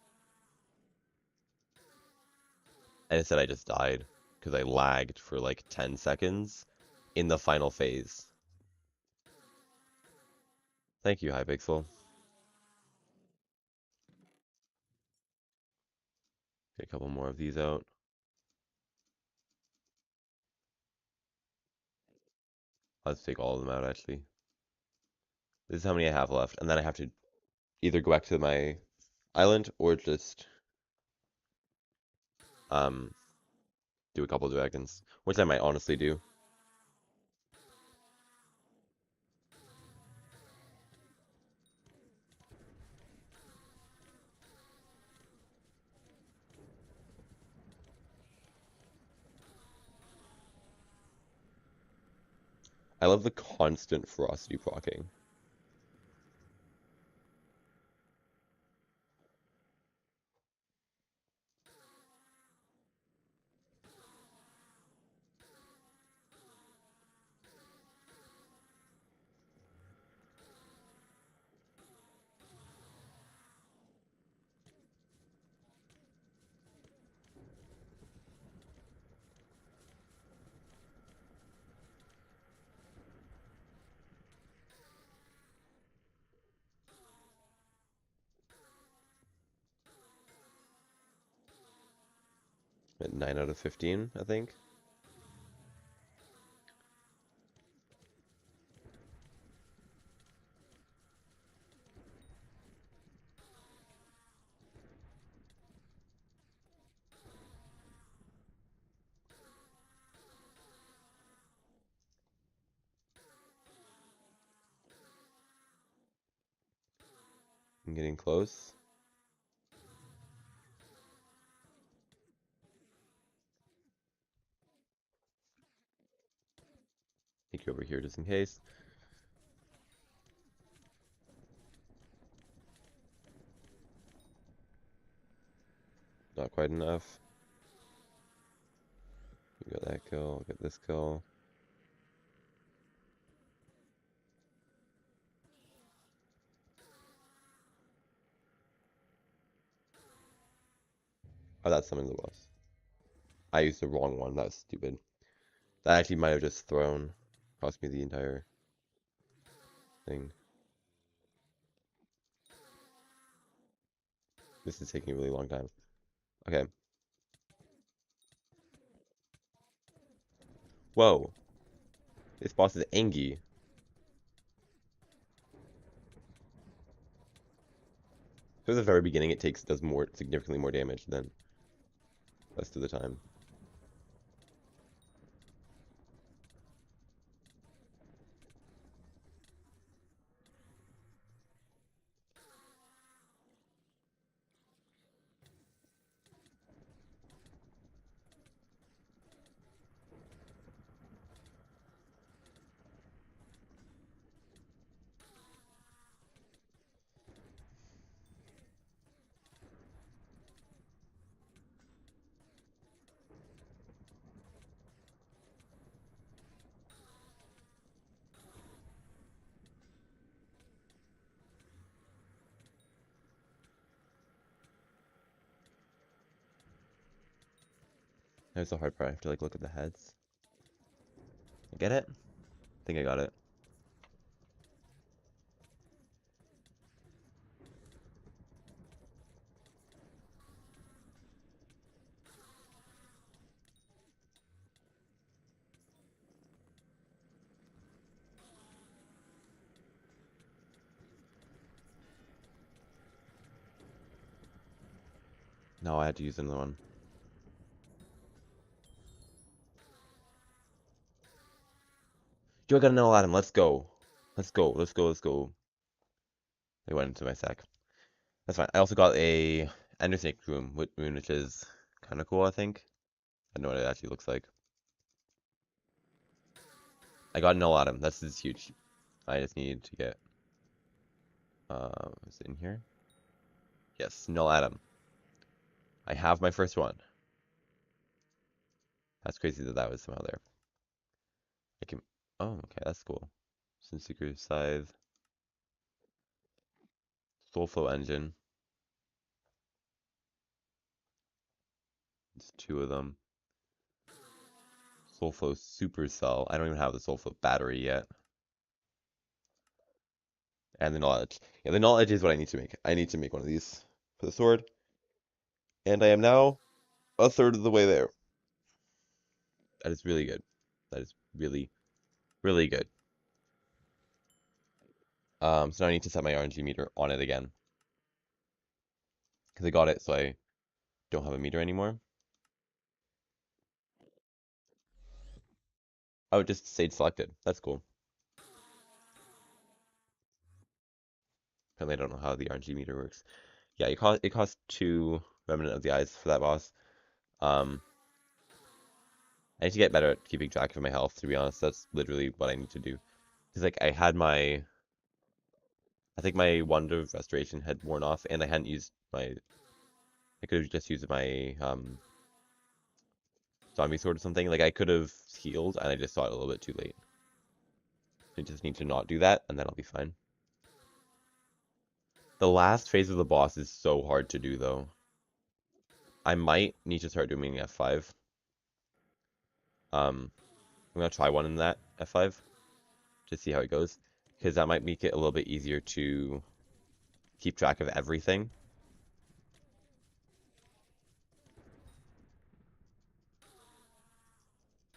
Speaker 1: And instead I just died because I lagged for like 10 seconds in the final phase. Thank you, Hypixel. Get a couple more of these out. Let's take all of them out, actually. This is how many I have left, and then I have to either go back to my island or just um do a couple dragons, which I might honestly do. I love the constant ferocity proccing. At 9 out of 15, I think. I'm getting close. Take you over here just in case. Not quite enough. You got that kill, get this kill. Oh, that summoned the boss. I used the wrong one, that was stupid. That actually might have just cost me the entire thing. This is taking a really long time. Okay. Whoa. This boss is Angie. So at the very beginning, it does significantly more damage than the rest of the time. There's the hard part. I have to like look at the heads. I get it? I think I got it. No, I had to use another one. Yo, I got another Adam. Let's go. Let's go. Let's go. Let's go. They went into my sack. That's fine. I also got a Ender Snake room, which is kind of cool, I think. I don't know what it actually looks like. I got Null Atom. This is huge. I just need to get... is it in here? Yes, Null Atom. I have my first one. That's crazy that that was somehow there. I can... Oh, okay, that's cool. Sunseeker Scythe. Soulflow Engine. There's two of them. Soulflow Supercell. I don't even have the Soulflow battery yet. And the knowledge. Yeah, the knowledge is what I need to make. I need to make one of these for the sword. And I am now a third of the way there. That is really good. That is really, really good. So now I need to set my RNG meter on it again. Because I got it, so I don't have a meter anymore. Oh, it just stayed selected. That's cool. Apparently I don't know how the RNG meter works. Yeah, it costs 2 Remnant of the Eyes for that boss. I need to get better at keeping track of my health, to be honest. That's literally what I need to do. Because, like, I think my Wand of Restoration had worn off, and I hadn't used I could have just used my, zombie sword or something. Like, I could have healed, and I just saw it a little bit too late. I just need to not do that, and then I'll be fine. The last phase of the boss is so hard to do, though. I might need to start doing F5. I'm gonna try one in that F5 to see how it goes, because that might make it a little bit easier to keep track of everything.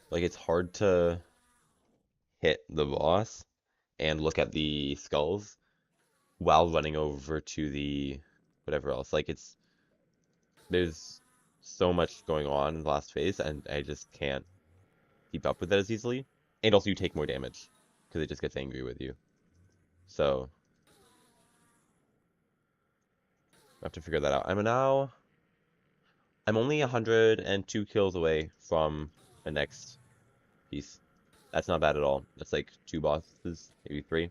Speaker 1: Like, it's hard to hit the boss and look at the skulls while running over to the whatever else. Like, there's so much going on in the last phase, and I just can't keep up with it as easily. And also, you take more damage because it just gets angry with you. So I have to figure that out. I'm only 102 kills away from the next piece. That's not bad at all. That's like 2 bosses, maybe 3.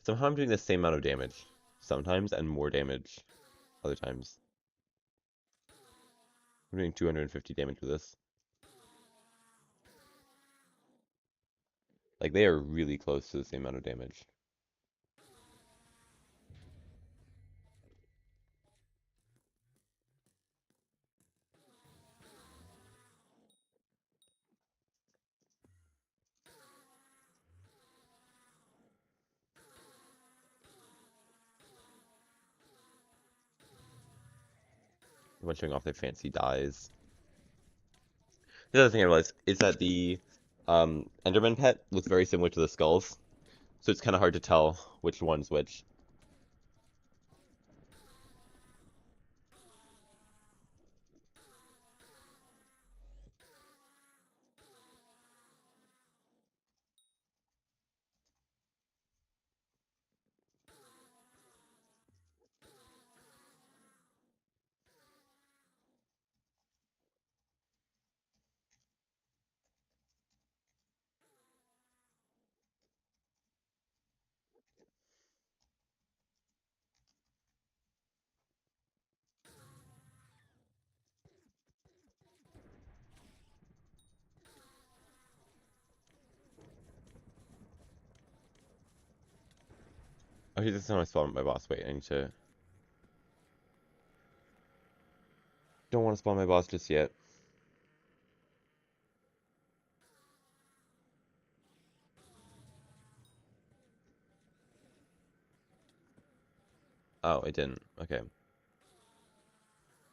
Speaker 1: Somehow I'm doing the same amount of damage sometimes and more damage other times. I'm doing 250 damage with this. Like, they are really close to the same amount of damage. Everyone's showing off their fancy dyes. The other thing I realized is that the Enderman pet looks very similar to the skulls, so it's kind of hard to tell which one's which. Okay, this is how I spawn my boss. Wait, I need to... Don't want to spawn my boss just yet. Oh, it didn't. Okay.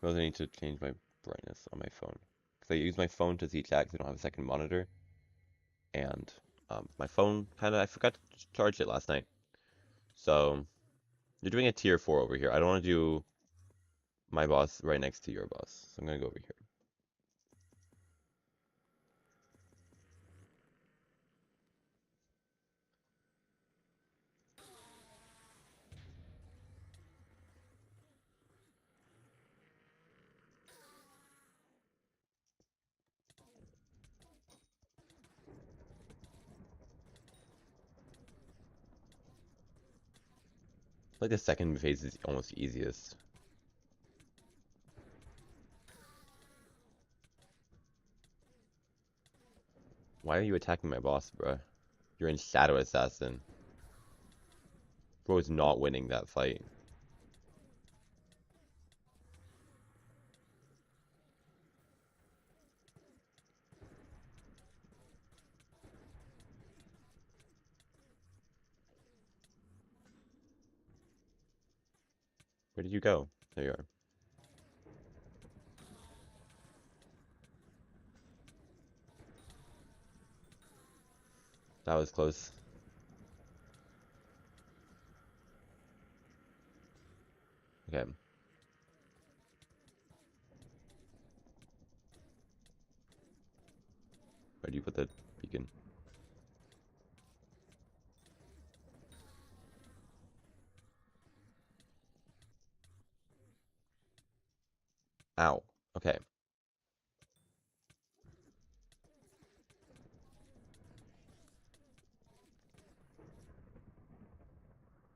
Speaker 1: I need to change my brightness on my phone. Because I use my phone to see chat because I don't have a second monitor. And my phone I forgot to charge it last night. So, you're doing a tier 4 over here. I don't want to do my boss right next to your boss. So I'm going to go over here. Like the second phase is almost easiest. Why are you attacking my boss, bruh? You're in Shadow Assassin. Bro is not winning that fight. Where did you go? There you are. That was close. Okay. Where do you put the beacon? Ow. Okay.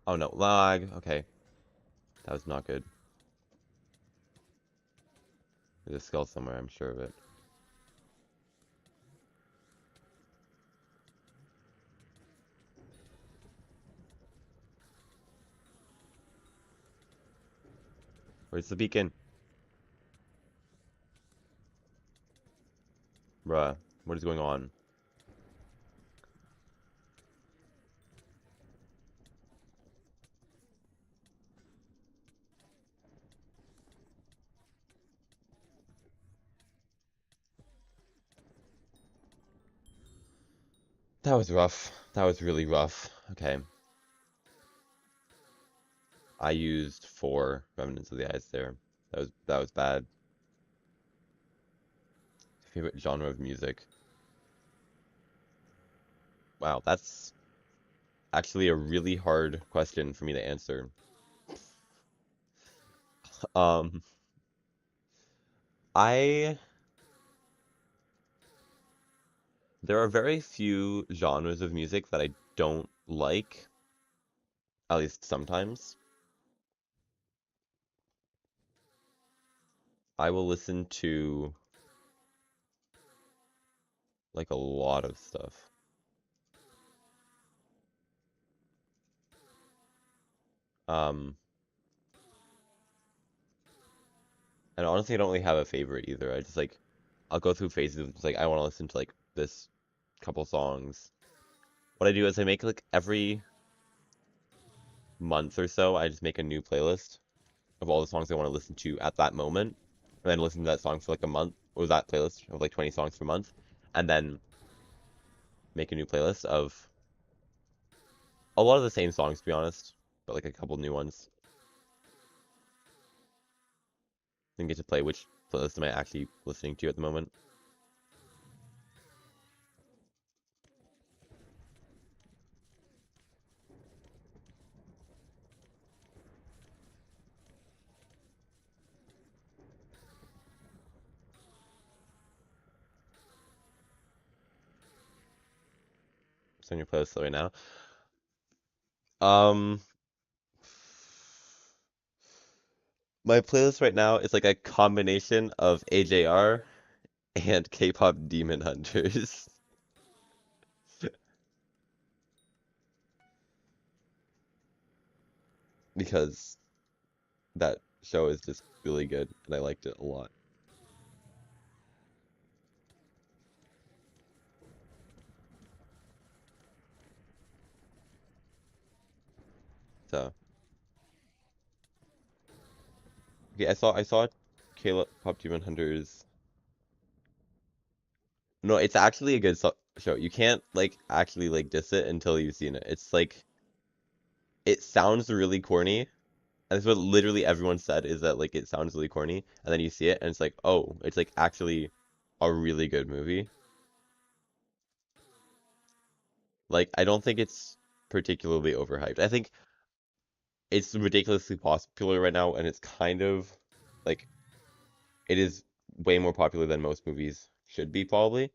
Speaker 1: Oh no, lag. Okay. That was not good. There's a skull somewhere, I'm sure of it. Where's the beacon? Bruh, what is going on? That was rough. That was really rough. Okay. I used 4 Remnants of the Eyes there. That was bad. Favorite genre of music? Wow, that's actually a really hard question for me to answer. Um, I There are very few genres of music that I don't like, at least sometimes. I will listen to like a lot of stuff. Um, and honestly, I don't really have a favorite either. I just like I'll go through phases of just like I want to listen to like this couple songs. What I do is I make like every month or so, I just make a new playlist of all the songs I want to listen to at that moment, and then listen to that song for like a month, or that playlist of like 20 songs per month, and then make a new playlist of a lot of the same songs, to be honest, but like a couple new ones. And get to play which playlist am I actually listening to at the moment. What's on your playlist right now? Um, my playlist right now is like a combination of AJR and K-pop Demon Hunters because that show is just really good and I liked it a lot. So, okay, I saw K-pop Demon Hunters. No, it's actually a good show. You can't like actually like diss it until you've seen it. It's like it sounds really corny. And that's what literally everyone said is that like it sounds really corny, and then you see it and it's like, oh, it's like actually a really good movie. Like I don't think it's particularly overhyped. I think it's ridiculously popular right now, and it's kind of like it is way more popular than most movies should be probably.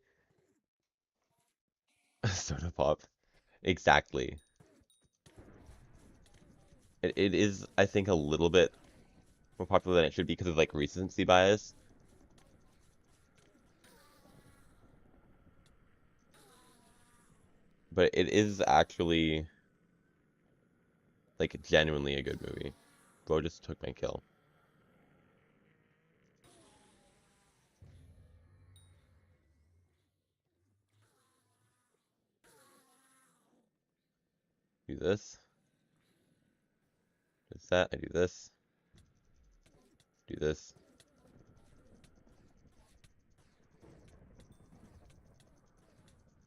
Speaker 1: Soda pop. Exactly. It is, I think, a little bit more popular than it should be because of like recency bias. but it is actually like genuinely a good movie. Bro just took my kill. Do this. Do that. I do this. Do this.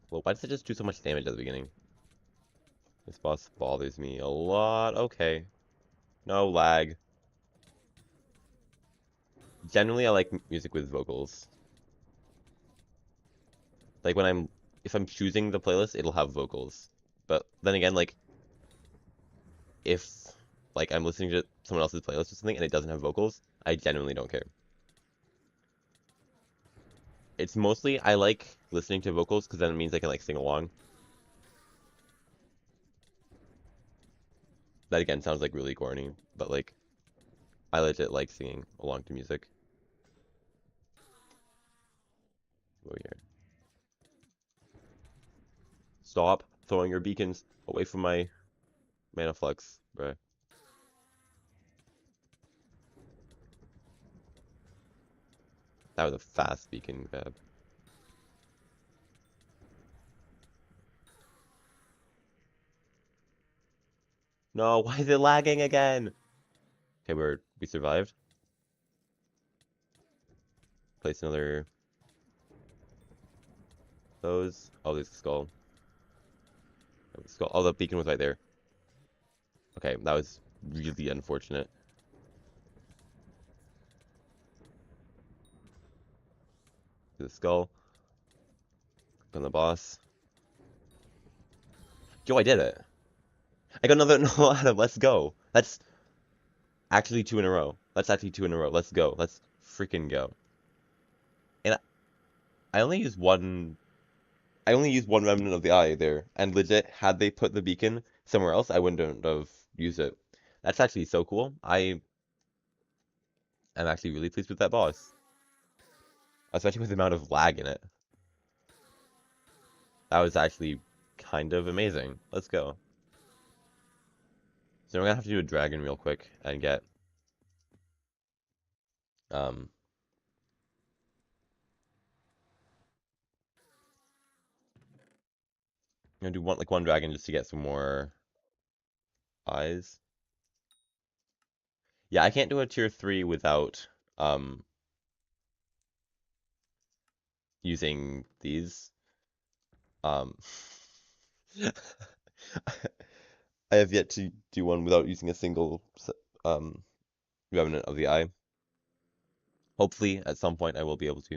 Speaker 1: Well, why does it just do so much damage at the beginning? This boss bothers me a lot. Okay. No lag. Generally, I like music with vocals. Like when if I'm choosing the playlist, it'll have vocals. But then again, like if like I'm listening to someone else's playlist or something and it doesn't have vocals, I genuinely don't care. It's mostly I like listening to vocals because then it means I can like sing along. That again sounds like really corny, but like I legit like singing along to music. Go here. Stop throwing your beacons away from my mana flux, bruh. That was a fast beacon grab. No, why is it lagging again? Okay, we survived. Place another those. Oh, there's a skull. Skull. Oh, the beacon was right there. Okay, that was really unfortunate. To the skull. On the boss. Yo, I did it. I got another no out of. Let's go. That's actually two in a row. That's actually two in a row. Let's go. Let's freaking go. And I only used one. I only used one remnant of the eye there, and legit, had they put the beacon somewhere else, I wouldn't have used it. That's actually so cool. I am actually really pleased with that boss, especially with the amount of lag in it. That was actually kind of amazing. Let's go. So we're gonna have to do a dragon real quick and get um. I'm gonna do one dragon just to get some more eyes. Yeah, I can't do a tier 3 without using these. Um I have yet to do one without using a single um remnant of the eye. Hopefully at some point I will be able to.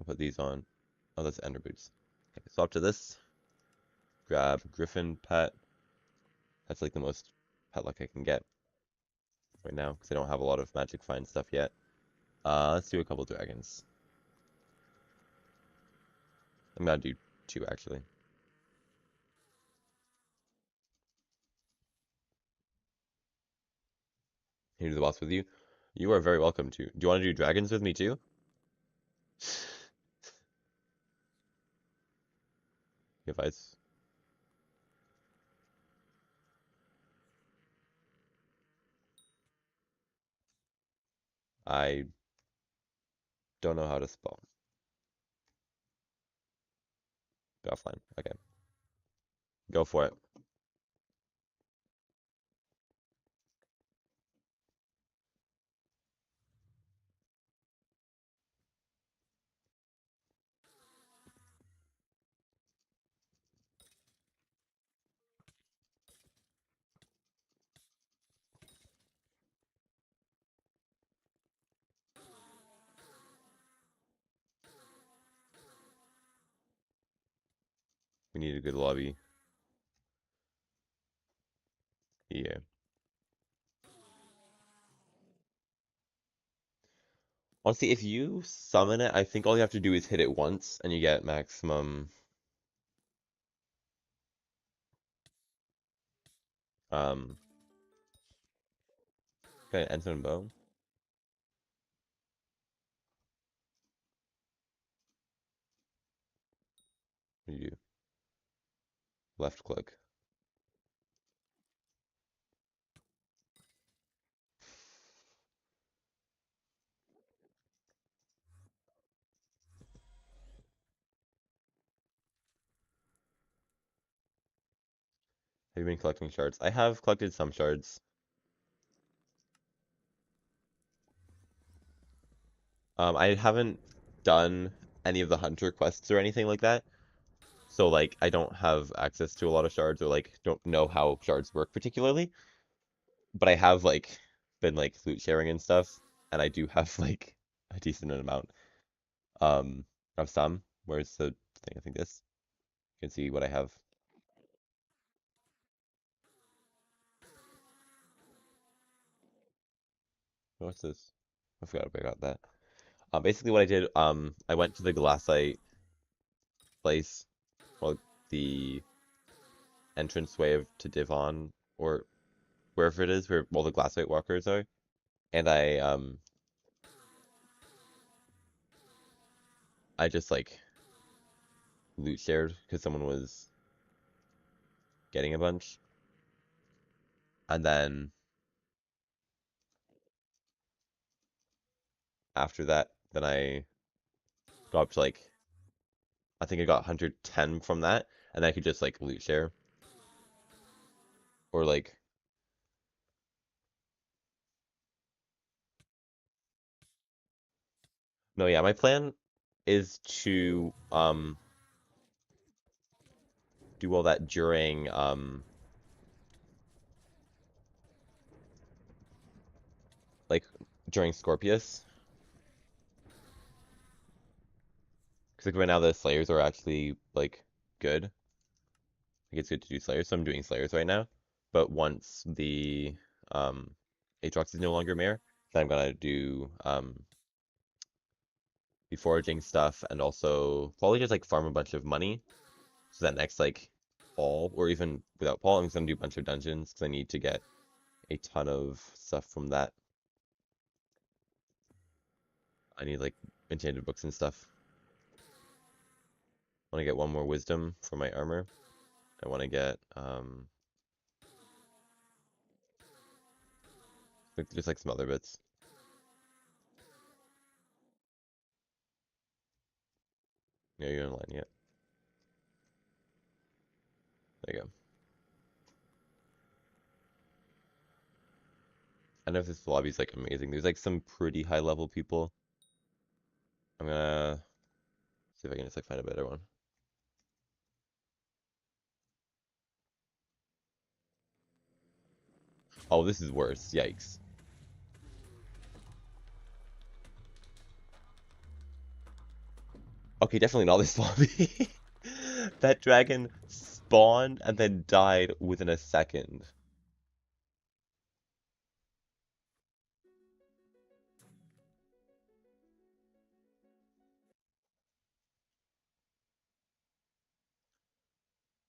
Speaker 1: I'll put these on. Oh, that's ender boots. Okay, so up to this. Grab Griffin pet. That's like the most pet luck I can get right now because I don't have a lot of magic find stuff yet. Let's do a couple dragons. I'm gonna do two actually. Can you do the boss with you? You are very welcome to. Do you want to do dragons with me too? If I don't know how to spell. Go offline. Okay. Go for it. We need a good lobby. Yeah. Honestly, if you summon it, I think all you have to do is hit it once and you get maximum um okay, Ensign Bow. What do you do? left click. Have you been collecting shards? I have collected some shards. I haven't done any of the hunter quests or anything like that. So like I don't have access to a lot of shards or like don't know how shards work particularly. But I have like been like loot sharing and stuff, and I do have like a decent amount um of some. Where's the thing? I think this. You can see what I have. What's this? I forgot about that. Basically what I did, I went to the glassite place, or the entranceway to Divon, or wherever it is, where all the glassite walkers are, and I just like loot shared because someone was getting a bunch, and then after that, then I got up to like I think I got 110 from that, and I could just like loot share or like no, yeah, my plan is to do all that during like during Scorpius. Because like right now the Slayers are actually like good. Like it's good to do Slayers, so I'm doing Slayers right now. But once the Aatrox is no longer mayor, then I'm gonna do the foraging stuff and also probably just like farm a bunch of money. So that next like Paul, or even without Paul, I'm just gonna do a bunch of dungeons because I need to get a ton of stuff from that. I need like enchanted books and stuff. I want to get one more wisdom for my armor. I want to get like just like some other bits. Yeah, you're in line yet. There you go. I know if this lobby's like amazing. There's like some pretty high level people. I'm gonna see if I can just like find a better one. Oh, this is worse. Yikes. Okay, definitely not this lobby. That dragon spawned and then died within a second.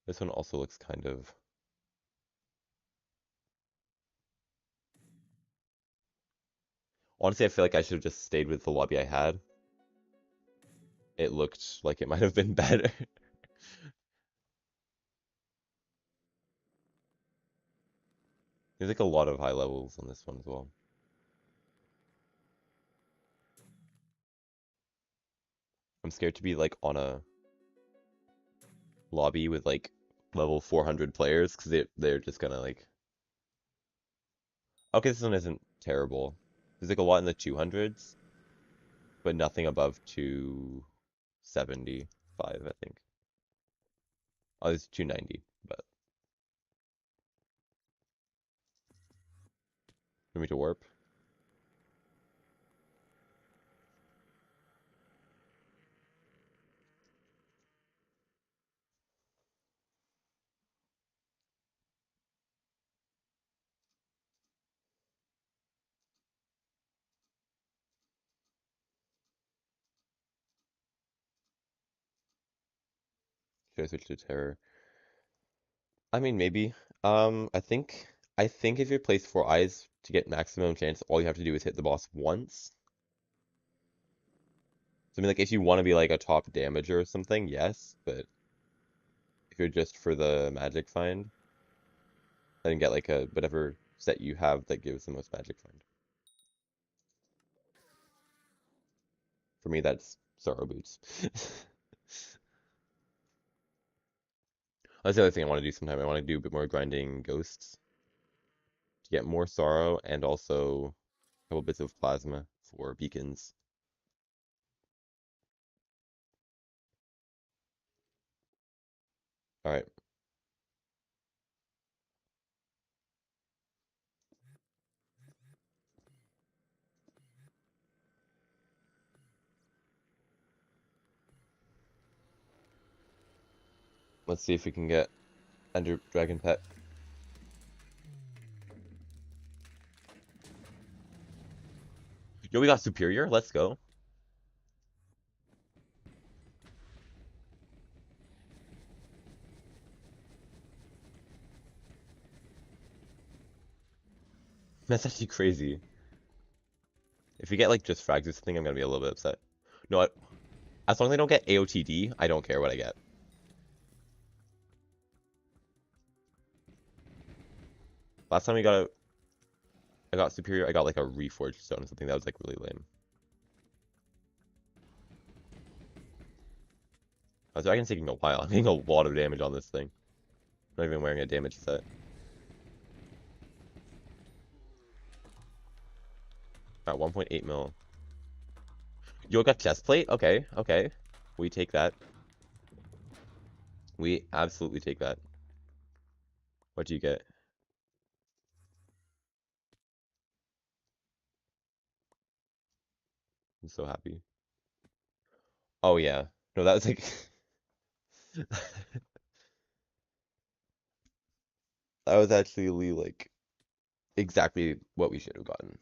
Speaker 1: This one also looks kind of... Honestly, I feel like I should have just stayed with the lobby I had. It looked like it might have been better. There's like a lot of high levels on this one as well. I'm scared to be like on a lobby with like level 400 players because they're just gonna like... Okay, this one isn't terrible. There's like a lot in the 200s, but nothing above 275, I think. Oh, it's 290, but for me to warp. Should I switch to terror? I mean, maybe. I think if you place four eyes to get maximum chance, all you have to do is hit the boss once. So I mean, like if you want to be like a top damager or something, yes, but if you're just for the magic find, then get like a whatever set you have that gives the most magic find. For me, that's Sorrow Boots. That's the other thing I want to do sometime. I want to do a bit more grinding ghosts to get more sorrow and also a couple bits of plasma for beacons. All right. Let's see if we can get Ender Dragon Pet. Yo, we got Superior. Let's go. That's actually crazy. If we get like just frags this thing, I'm gonna be a little bit upset. No, what? As long as I don't get AOTD, I don't care what I get. Last time I got Superior, I got like a Reforged Stone or something that was like really lame. Dragon's taking a while. I'm getting a lot of damage on this thing. I'm not even wearing a damage set. At 1.8 mil. Yo, got chest plate? Okay, okay. We take that. We absolutely take that. What do you get? I'm so happy. Oh yeah. No, that was like that was actually like exactly what we should have gotten.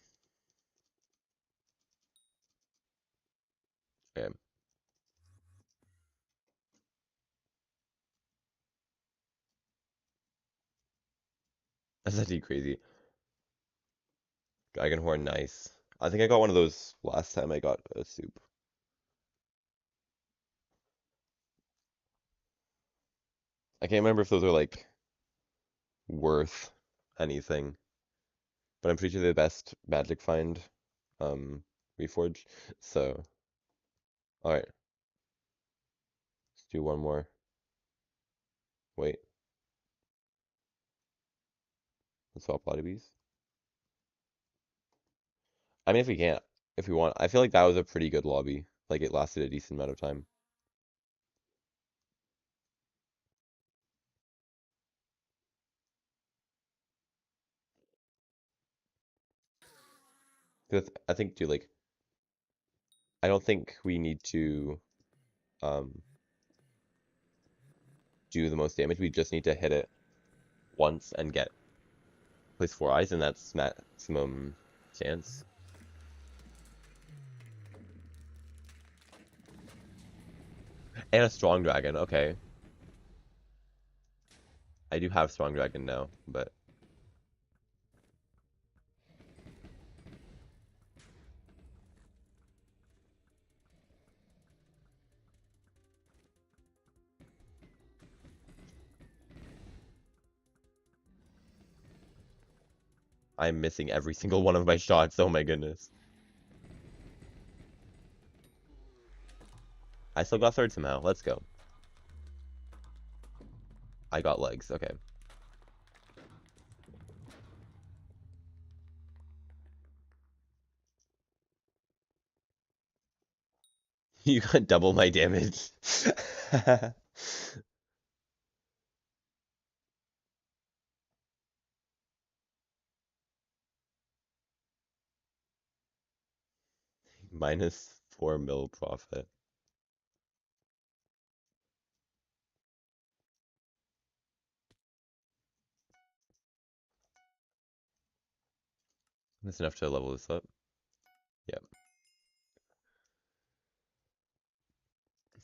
Speaker 1: Okay. That's actually crazy. Dragon Horn, nice. I think I got one of those last time I got a soup. I can't remember if those are like worth anything, but I'm pretty sure they're the best magic find, Reforge. So, all right, let's do one more. Wait, let's swap body bees. I mean, if we can't, if we want, I feel like that was a pretty good lobby. Like it lasted a decent amount of time. 'Cause I think, dude, like, I don't think we need to um do the most damage. We just need to hit it once and get place 4 eyes, and that's maximum chance. And a strong dragon. Okay, I do have strong dragon now, but I'm missing every single one of my shots. Oh my goodness. I still got third somehow. Let's go. I got legs. Okay. You got double my damage. Minus 4 mil profit. That's enough to level this up. Yep.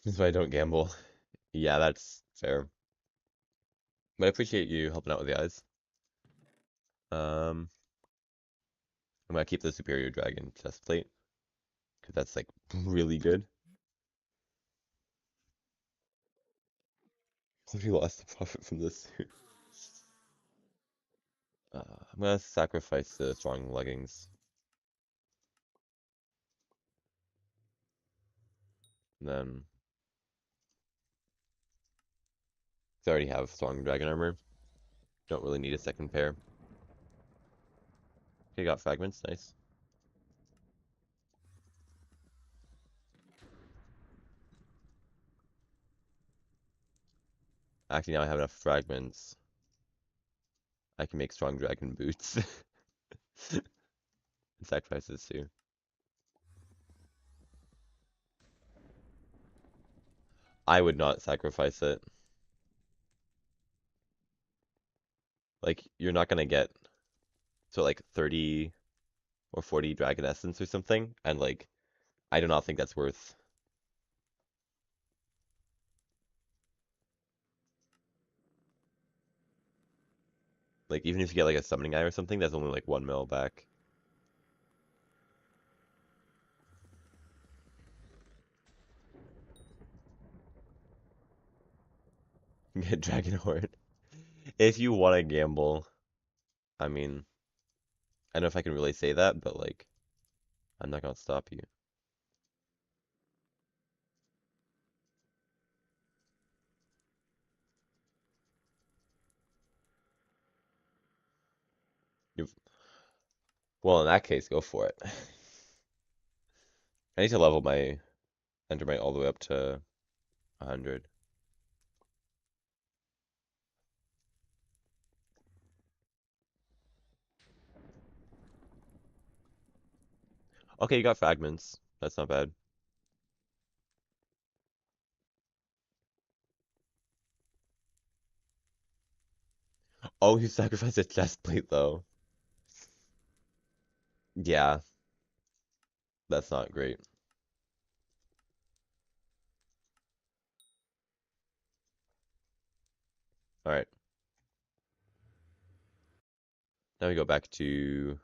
Speaker 1: That's why I don't gamble. Yeah, that's fair. But I appreciate you helping out with the eyes. Um, I'm gonna keep the Superior Dragon chest plate because that's like really good. We lost the profit from this. I'm gonna sacrifice the strong leggings. And then I already have strong dragon armor. Don't really need a second pair. Okay, got fragments, nice. Actually, now I have enough fragments. I can make strong dragon boots. And sacrifice this too. I would not sacrifice it. Like, you're not gonna get, so like 30 or 40 dragon essence or something, and like, I do not think that's worth. Like, even if you get like a summoning eye or something, that's only like 1 mil back. Get dragon horde. If you want to gamble, I mean, I don't know if I can really say that, but like, I'm not gonna stop you. You've, well, in that case, go for it. I need to level my Endermite all the way up to 100. Okay, you got fragments. That's not bad. Oh, you sacrificed a chest plate though. Yeah, that's not great. All right, now we go back to.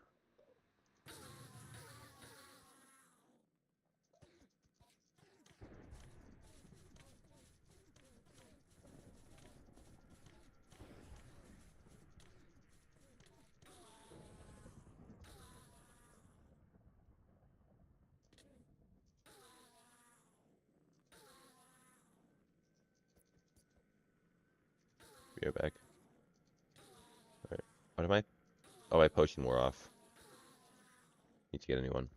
Speaker 1: We go back. All right, what am I? Oh, my potion wore off. Need to get a new one.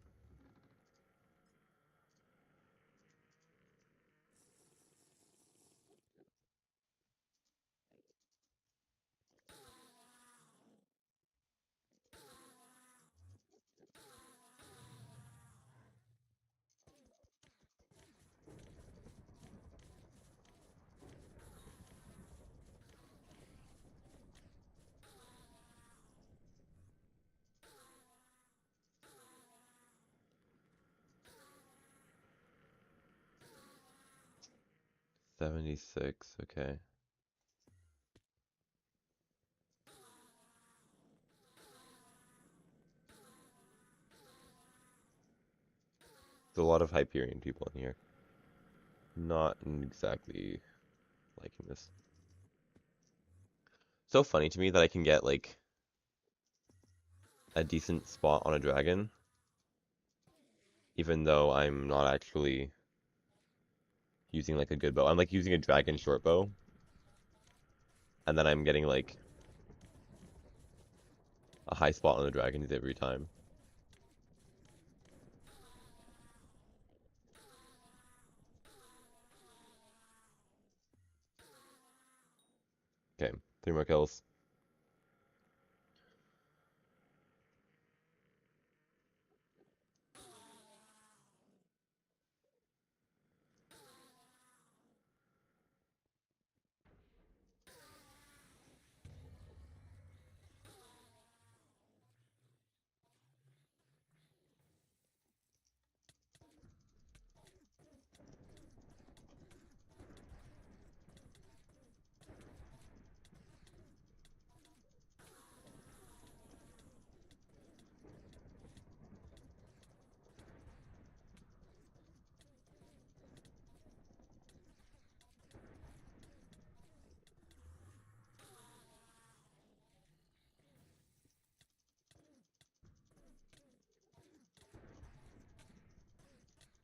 Speaker 1: $76. Okay. There's a lot of Hyperion people in here. Not exactly liking this. So funny to me that I can get like a decent spot on a dragon, even though I'm not actually using like a good bow. I'm like using a dragon short bow, and then I'm getting like a high spot on the dragons every time. Okay, 3 more kills.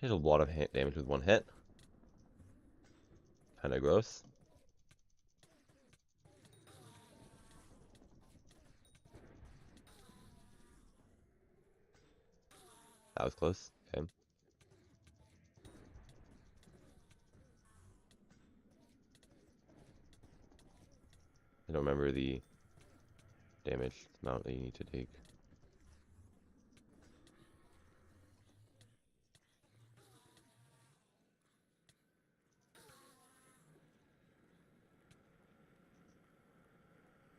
Speaker 1: Did a lot of hit damage with one hit. Kinda gross. That was close. Okay. I don't remember the damage amount that you need to take.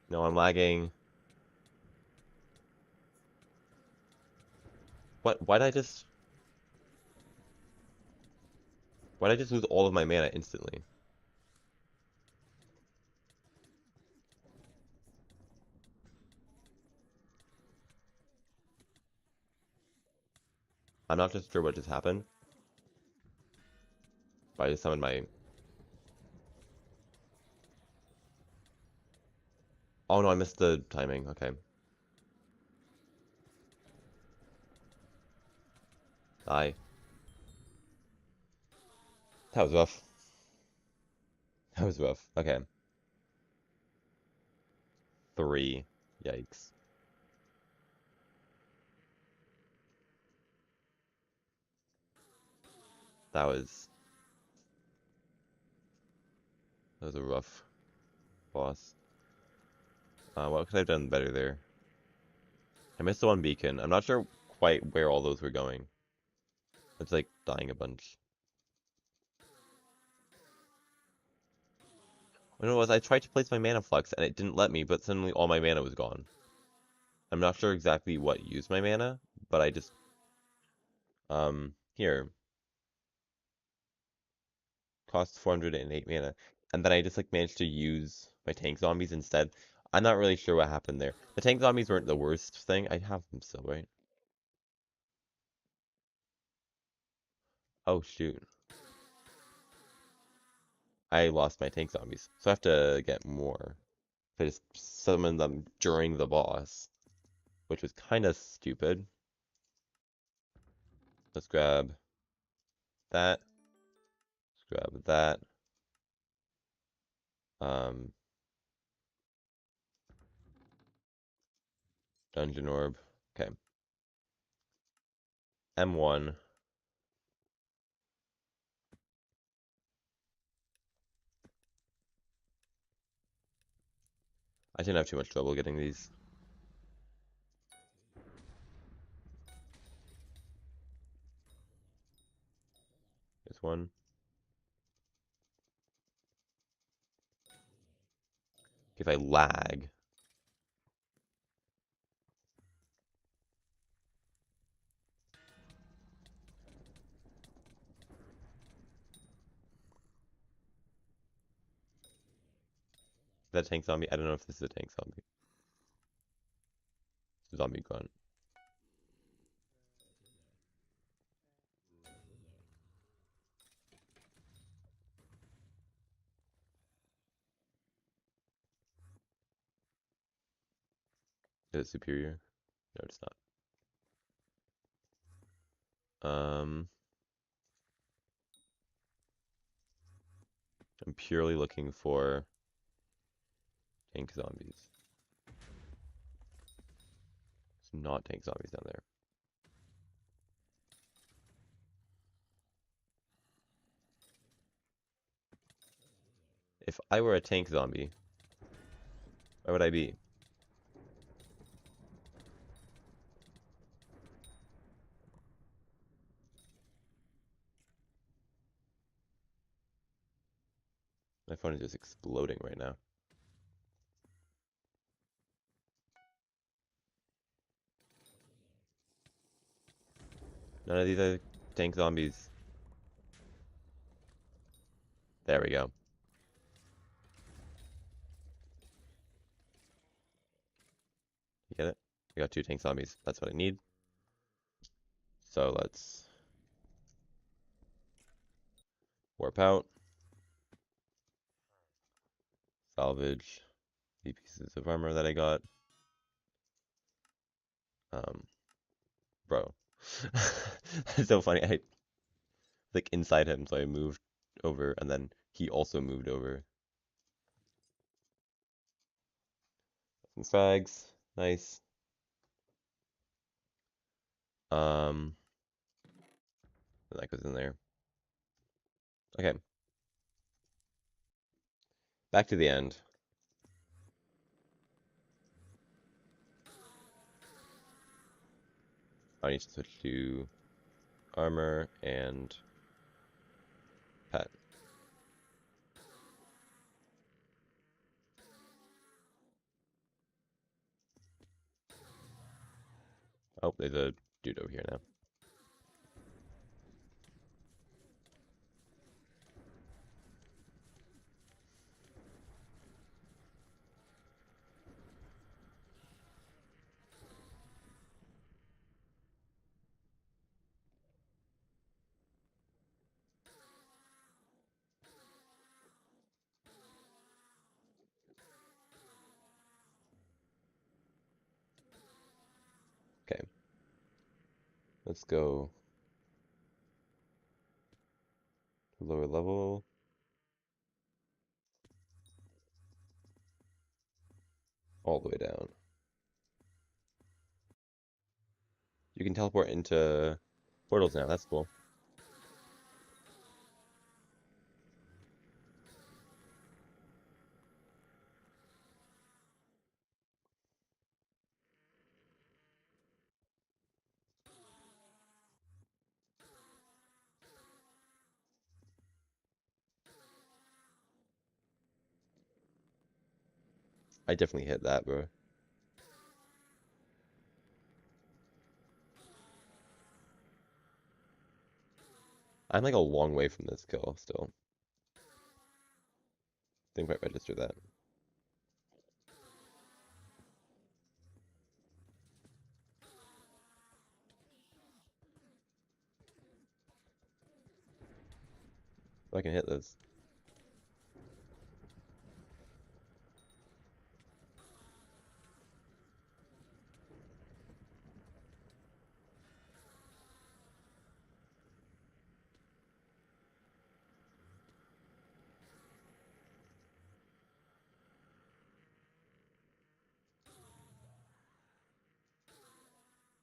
Speaker 1: No, I'm lagging. What? Why'd I just lose all of my mana instantly? I'm not just sure what just happened. But I just summoned my... Oh no, I missed the timing. Okay. Die. That was rough. That was rough. Okay. 3. Yikes. That was... That was a rough boss. What could I have done better there? I missed the one beacon. I'm not sure quite where all those were going. It's like dying a bunch. What it was, I tried to place my mana flux and it didn't let me, but suddenly all my mana was gone. I'm not sure exactly what used my mana, but I just... Here. Costs 408 mana. And then I just like managed to use my tank zombies instead. I'm not really sure what happened there. The tank zombies weren't the worst thing. I have them still, right? Oh shoot. I lost my tank zombies. So I have to get more. I just summoned them during the boss, which was kind of stupid. Let's grab that. Let's grab that. Um, Dungeon Orb. Okay. M1. I didn't have too much trouble getting these. This one. If I lag. Is that a tank zombie? I don't know if this is a tank zombie. It's a zombie grunt. Is it superior? No, it's not. I'm purely looking for tank zombies. It's not tank zombies down there. If I were a tank zombie, where would I be? My phone is just exploding right now. None of these are tank zombies. There we go. You get it? I got 2 tank zombies. That's what I need. So let's warp out. Salvage the pieces of armor that I got. Bro. It's so funny. like inside him, so I moved over, and then he also moved over. Some frags, nice. And that goes in there. Okay, back to the end. I need to switch to armor and pet. Oh, there's a dude over here now. Okay, let's go to lower level. All the way down. You can teleport into portals now, that's cool. I definitely hit that, bro. I'm like a long way from this kill still. Didn't quite register that. If I can hit this.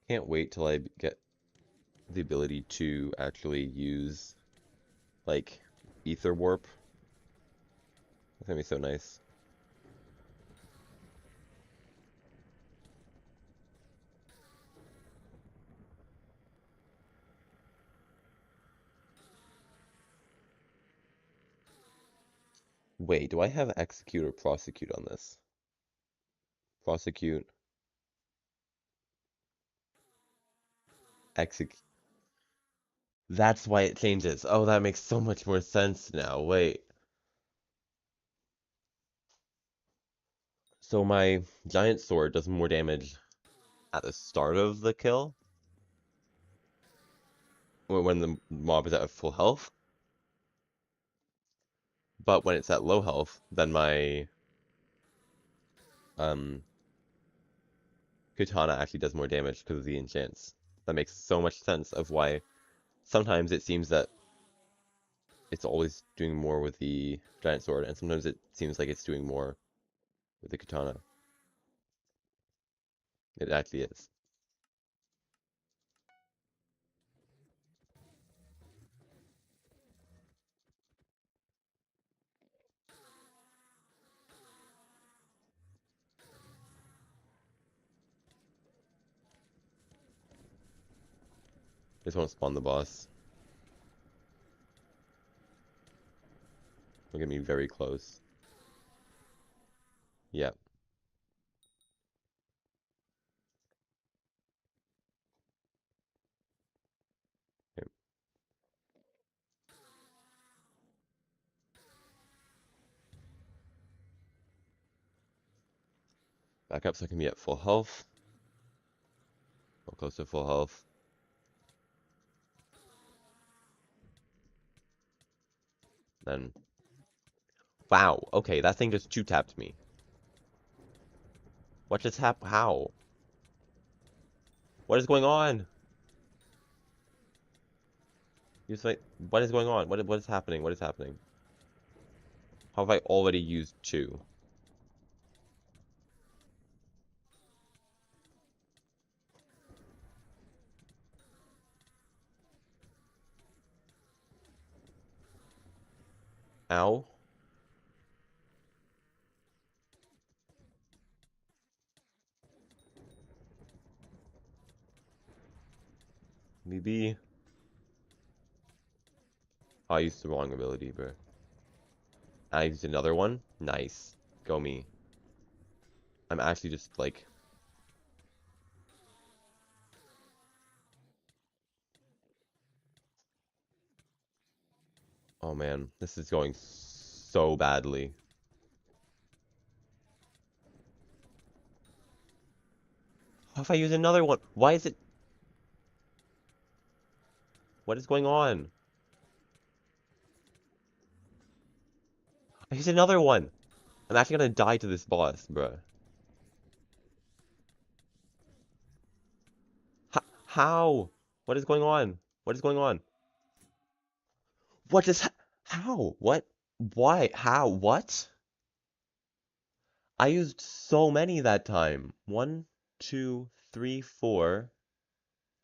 Speaker 1: Can't wait till I get the ability to actually use, like, ether warp. That's gonna be so nice. Wait, do I have execute or prosecute on this? Prosecute. Execute. That's why it changes. Oh, that makes so much more sense now. Wait. So my giant sword does more damage at the start of the kill, when the mob is at full health, but when it's at low health, then my um katana actually does more damage because of the enchants. That makes so much sense of why sometimes it seems that it's always doing more with the giant sword, and sometimes it seems like it's doing more with the katana. It actually is. Just won't spawn the boss. Look at me very close. Yep. Okay. Back up so I can be at full health. Or close to full health. Then. Wow, okay, that thing just two-tapped me. What just happened? How? What is going on? Use like, what is going on? What is happening? What is happening? How have I already used 2? Ow. Maybe. Oh, I used the wrong ability, bro. I used another one? Nice. Go me. I'm actually just like... Oh man, this is going so badly. How if I use another one? Why is it... What is going on? I used another one! I'm actually gonna die to this boss, bruh. How? What is going on? What is going on? What is... How? What? Why? How? What? I used so many that time. 1, 2, 3, 4,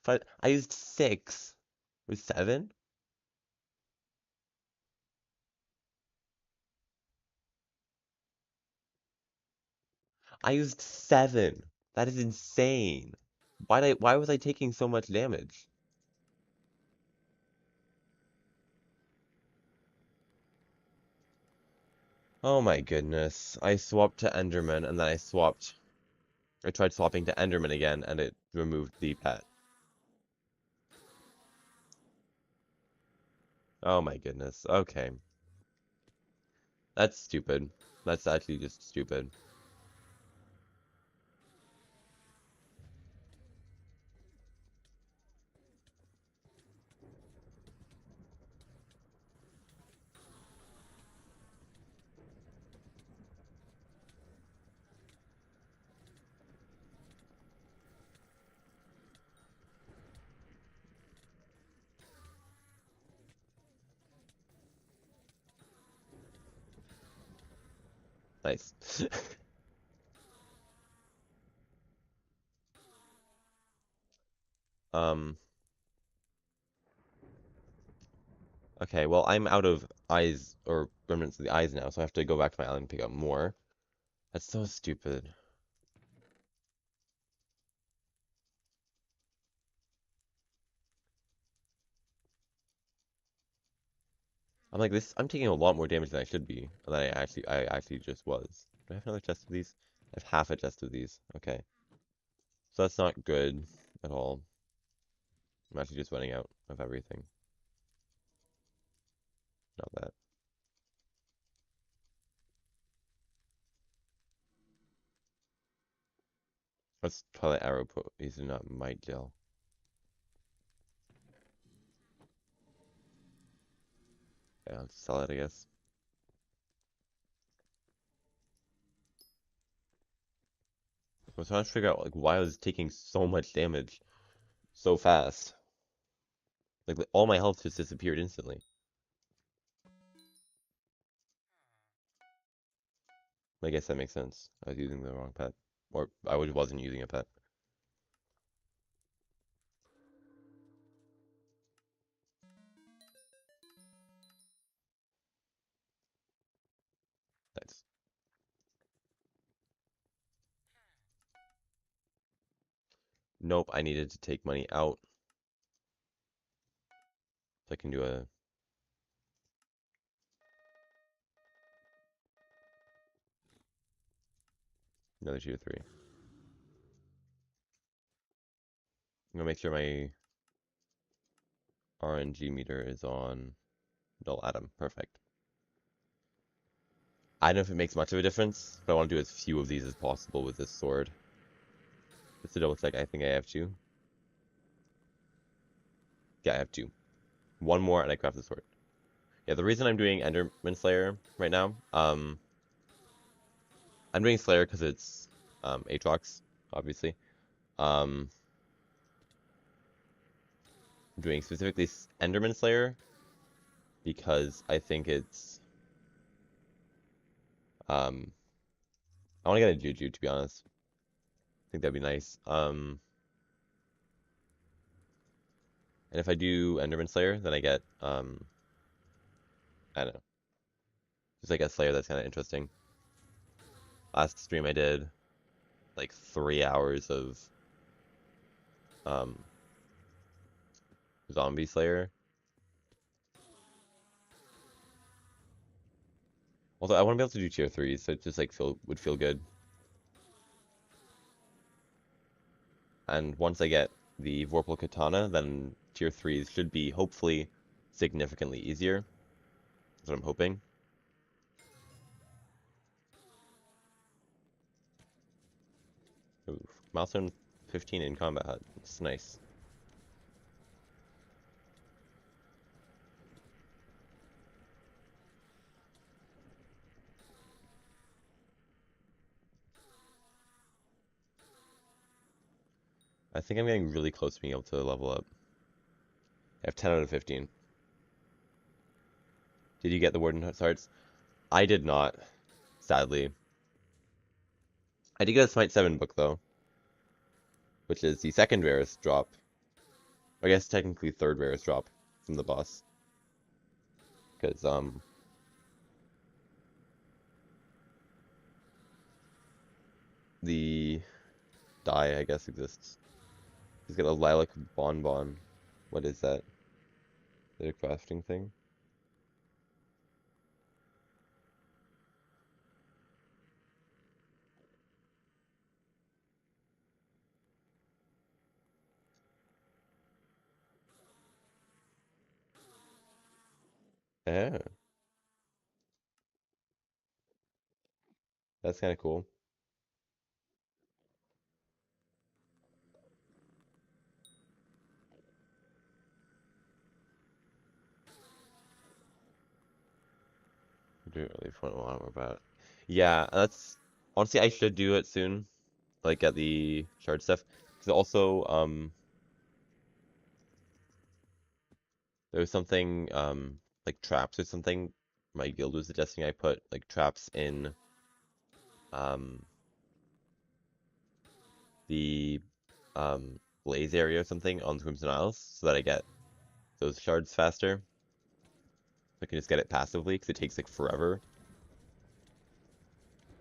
Speaker 1: 5. I used 6. It was 7? I used 7. That is insane. Why was I taking so much damage? Oh my goodness. I swapped to Enderman and then I tried swapping to Enderman again and it removed the pet. Oh my goodness. Okay. That's stupid. That's actually just stupid. Nice. Um, okay, well, I'm out of eyes or remnants of the eyes now, so I have to go back to my island and pick up more. That's so stupid. I'm like this. I'm taking a lot more damage than I should be, than I actually just was. Do I have another chest of these? I have half a chest of these. Okay, so that's not good at all. I'm actually just running out of everything. Not that. Let's Twilight Arrow put. These are not might gel. Yeah, I'll sell it, I guess. I was trying to figure out like why I was taking so much damage so fast. Like all my health just disappeared instantly. I guess that makes sense. I was using the wrong pet. Or wasn't using a pet. Nice. Nope, I needed to take money out so I can do another tier 3. I'm gonna make sure my RNG meter is on dull atom. Perfect. I don't know if it makes much of a difference, but I want to do as few of these as possible with this sword. Just to double check, I think I have 2. Yeah, I have 2. One more and I craft the sword. Yeah, the reason I'm doing Enderman Slayer right now, I'm doing Slayer because it's Aatrox, obviously. Um, I'm doing specifically Enderman Slayer because I think it's I want to get a Juju, to be honest. I think that'd be nice. And if I do Enderman Slayer, then I get I don't know, just like a Slayer that's kind of interesting. Last stream I did like 3 hours of um Zombie Slayer. Although I want to be able to do tier 3s, so it just like would feel good. And once I get the Vorpal Katana, then tier 3s should be hopefully significantly easier. That's what I'm hoping. Ooh, milestone 15 in Combat Hut. It's nice. I think I'm getting really close to being able to level up. I have 10 out of 15. Did you get the Warden Hearts? I did not, sadly. I did get a Smite 7 book, though, which is the second rarest drop. I guess technically third rarest drop from the boss. Because, the die, I guess, exists. He's got a lilac bonbon. What is that? Is it a crafting thing? Yeah, that's kind of cool. I do really want to know more about it. Yeah, that's honestly I should do it soon, like get the shard stuff. Because also, there was something like traps or something. My guild was suggesting I put like traps in um the blaze area or something on the Crimson Isles so that I get those shards faster. I can just get it passively because it takes like forever.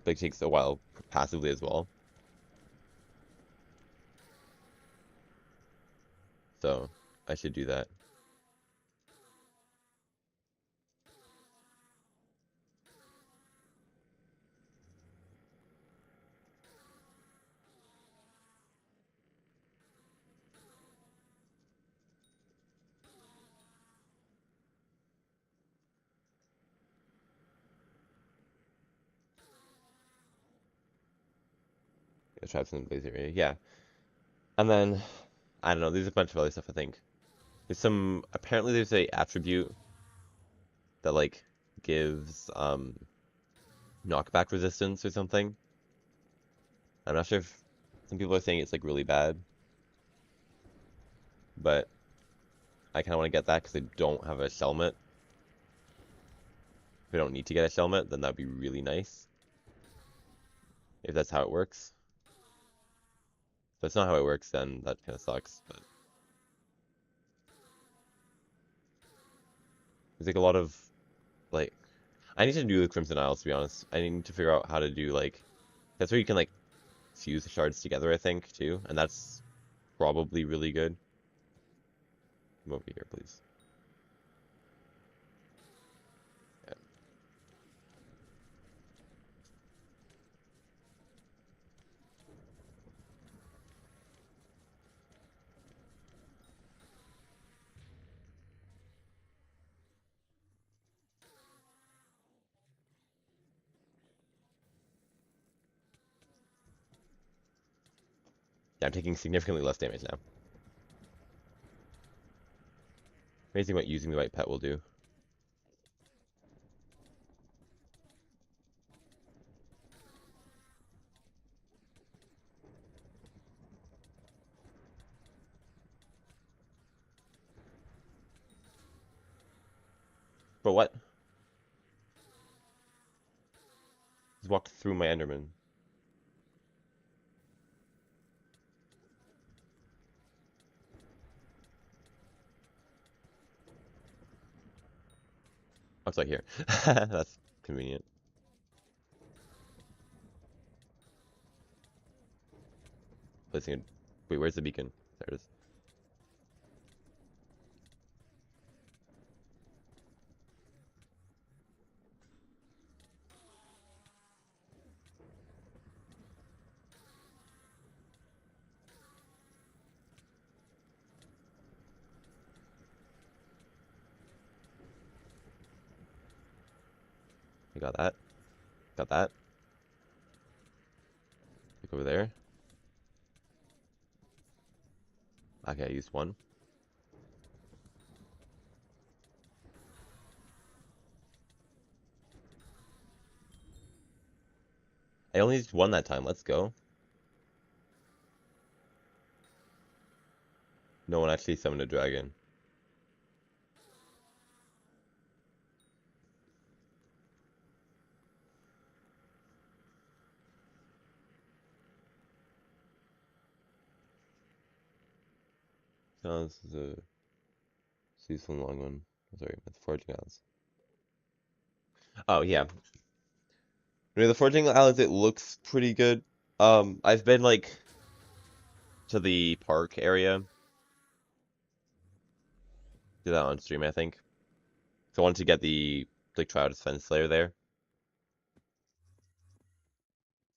Speaker 1: But it takes a while passively as well. So I should do that. Get traps in the blaze area. Yeah. And then I don't know, there's a bunch of other stuff I think. There's some apparently there's a attribute that like gives knockback resistance or something. I'm not sure if some people are saying it's like really bad, but I kind of want to get that because I don't have a Shelmet. If I don't need to get a Shelmet, then that'd be really nice. If that's how it works. If that's not how it works, then that kind of sucks. But there's like a lot of like I need to do the Crimson Isles to be honest. I need to figure out how to do like that's where you can like fuse the shards together, I think, too, and that's probably really good. Come over here, please. Yeah. Yeah, I'm taking significantly less damage now. Amazing what using the white pet will do. Just walked through my Enderman. Oh, it's like here. That's convenient. Placing it. Wait, where's the beacon? There it is. I got that. Got that. Look over there. Okay, I used one. I only used one that time. Let's go. No one actually summoned a dragon. No, this is a seasonal long one. Sorry, with foraging islands. Oh yeah. I mean, the foraging islands, it looks pretty good. I've been like to the park area. Do that on stream, I think. So I wanted to get the like try out as Fence Slayer there,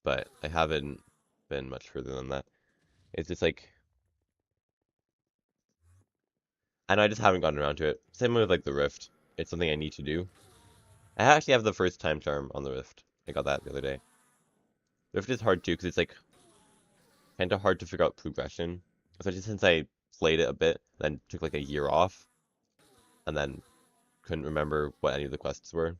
Speaker 1: but I haven't been much further than that. It's just like I know I just haven't gotten around to it. Same with like the Rift. It's something I need to do. I actually have the first time charm on the Rift. I got that the other day. Rift is hard too because it's like kind of hard to figure out progression, especially since I played it a bit, then took like a year off, and then couldn't remember what any of the quests were.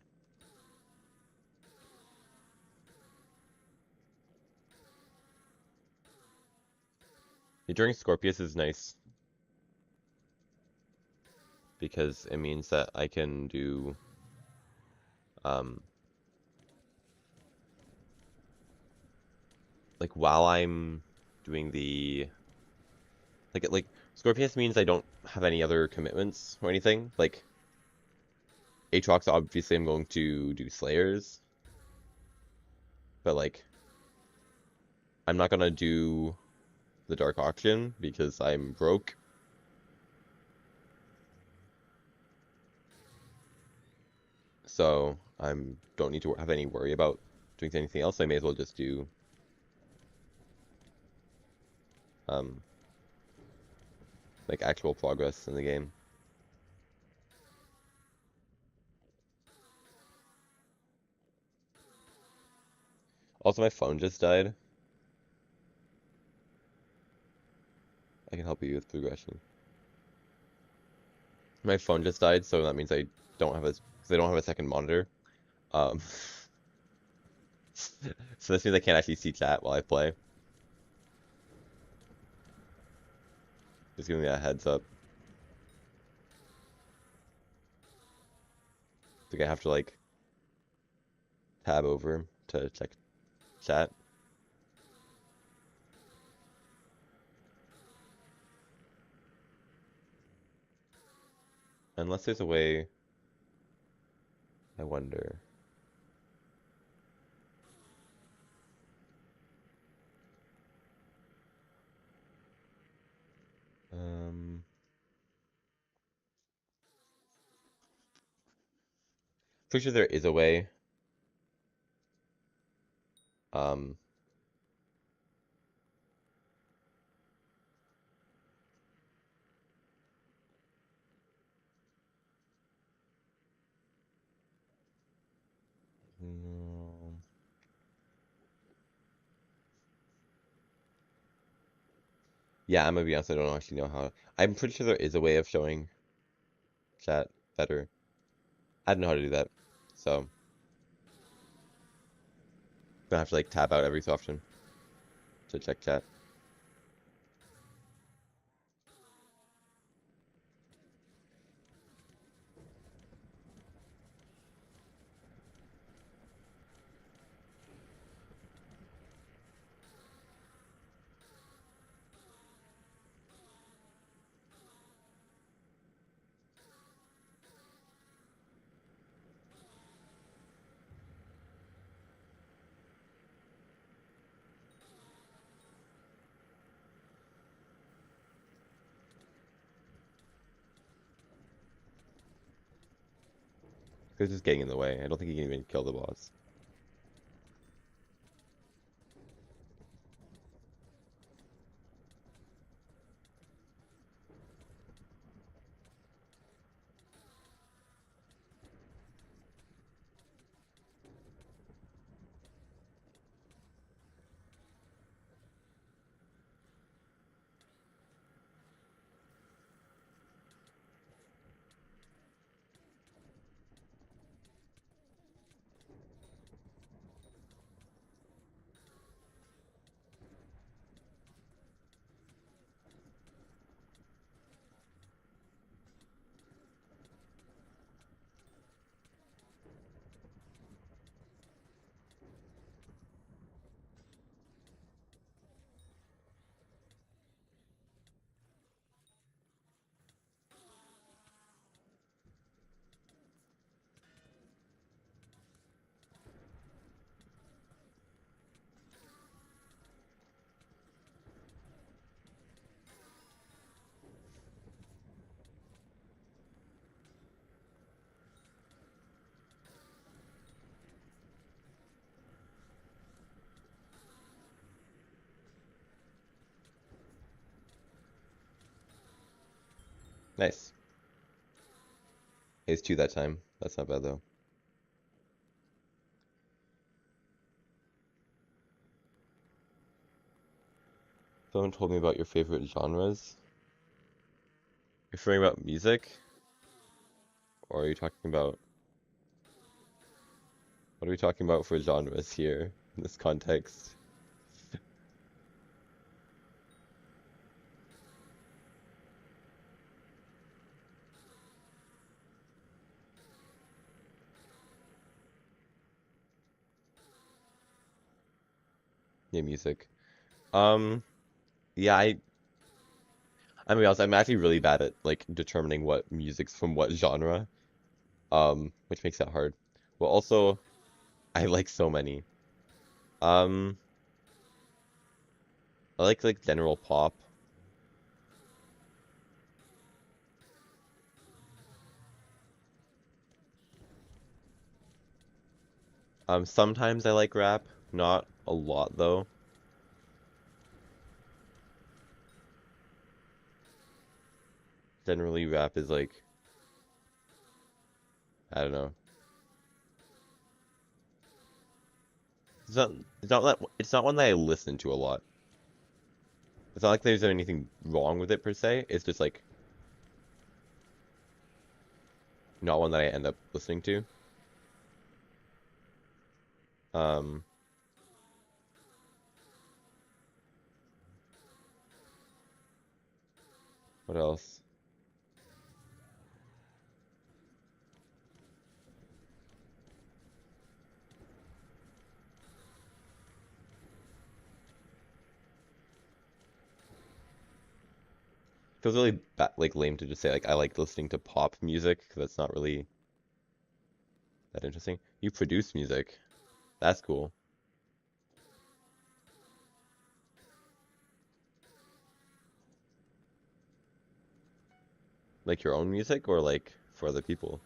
Speaker 1: During Scorpius is nice because it means that I can do um like while I'm doing the like Scorpius means I don't have any other commitments or anything. Like Aatrox, obviously I'm going to do Slayers, but like I'm not gonna do the Dark Auction because I'm broke. So I'm don't need to have any worry about doing anything else. I may as well just do um like actual progress in the game. Also, my phone just died. I can help you with progression. My phone just died, so that means I don't have because I don't have a second monitor. Um, so this means I can't actually see chat while I play. Just giving me a heads up. I think I have to like tab over to check chat. Unless there's a way, I wonder. Pretty sure there is a way. Um, no. Yeah, I'm gonna be honest, I don't actually know how. I'm pretty sure there is a way of showing chat better. I don't know how to do that, so I'm gonna have to like tab out every so often to check chat. It's just getting in the way. I don't think he can even kill the boss. Nice. Ace 2 that time. That's not bad though. Someone told me about your favorite genres. You're referring about music? Or are you talking about... What are we talking about for genres here in this context? Yeah, music. Um, yeah, I'm gonna be honest, I'm actually really bad at like determining what music's from what genre. Which makes it hard. Well, also, I like so many. Um, I like general pop. Sometimes I like rap, not a lot though. Generally, rap is like, I don't know. It's not, it's not one that I listen to a lot. It's not like there's anything wrong with it per se. It's just like not one that I end up listening to. Um, what else? Feels really like lame to just say like I like listening to pop music because that's not really that interesting. You produce music. That's cool. Like your own music or like for other people?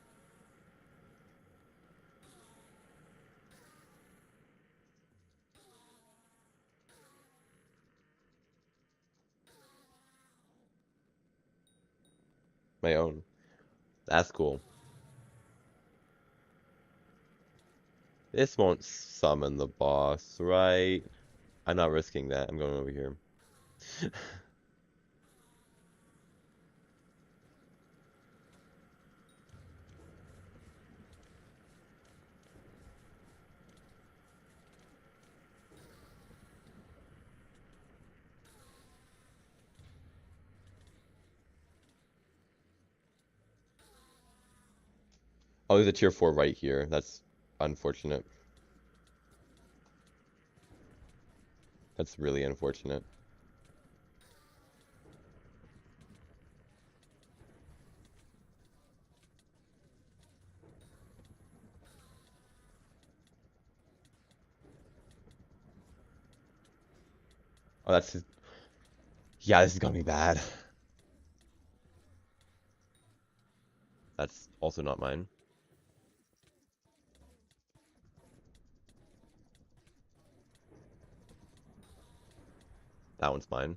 Speaker 1: My own. That's cool. This won't summon the boss, right? I'm not risking that. I'm going over here. Oh, there's a tier 4 right here. That's unfortunate. That's really unfortunate. Oh, that's just... Yeah, this is gonna be bad. That's also not mine. That one's mine.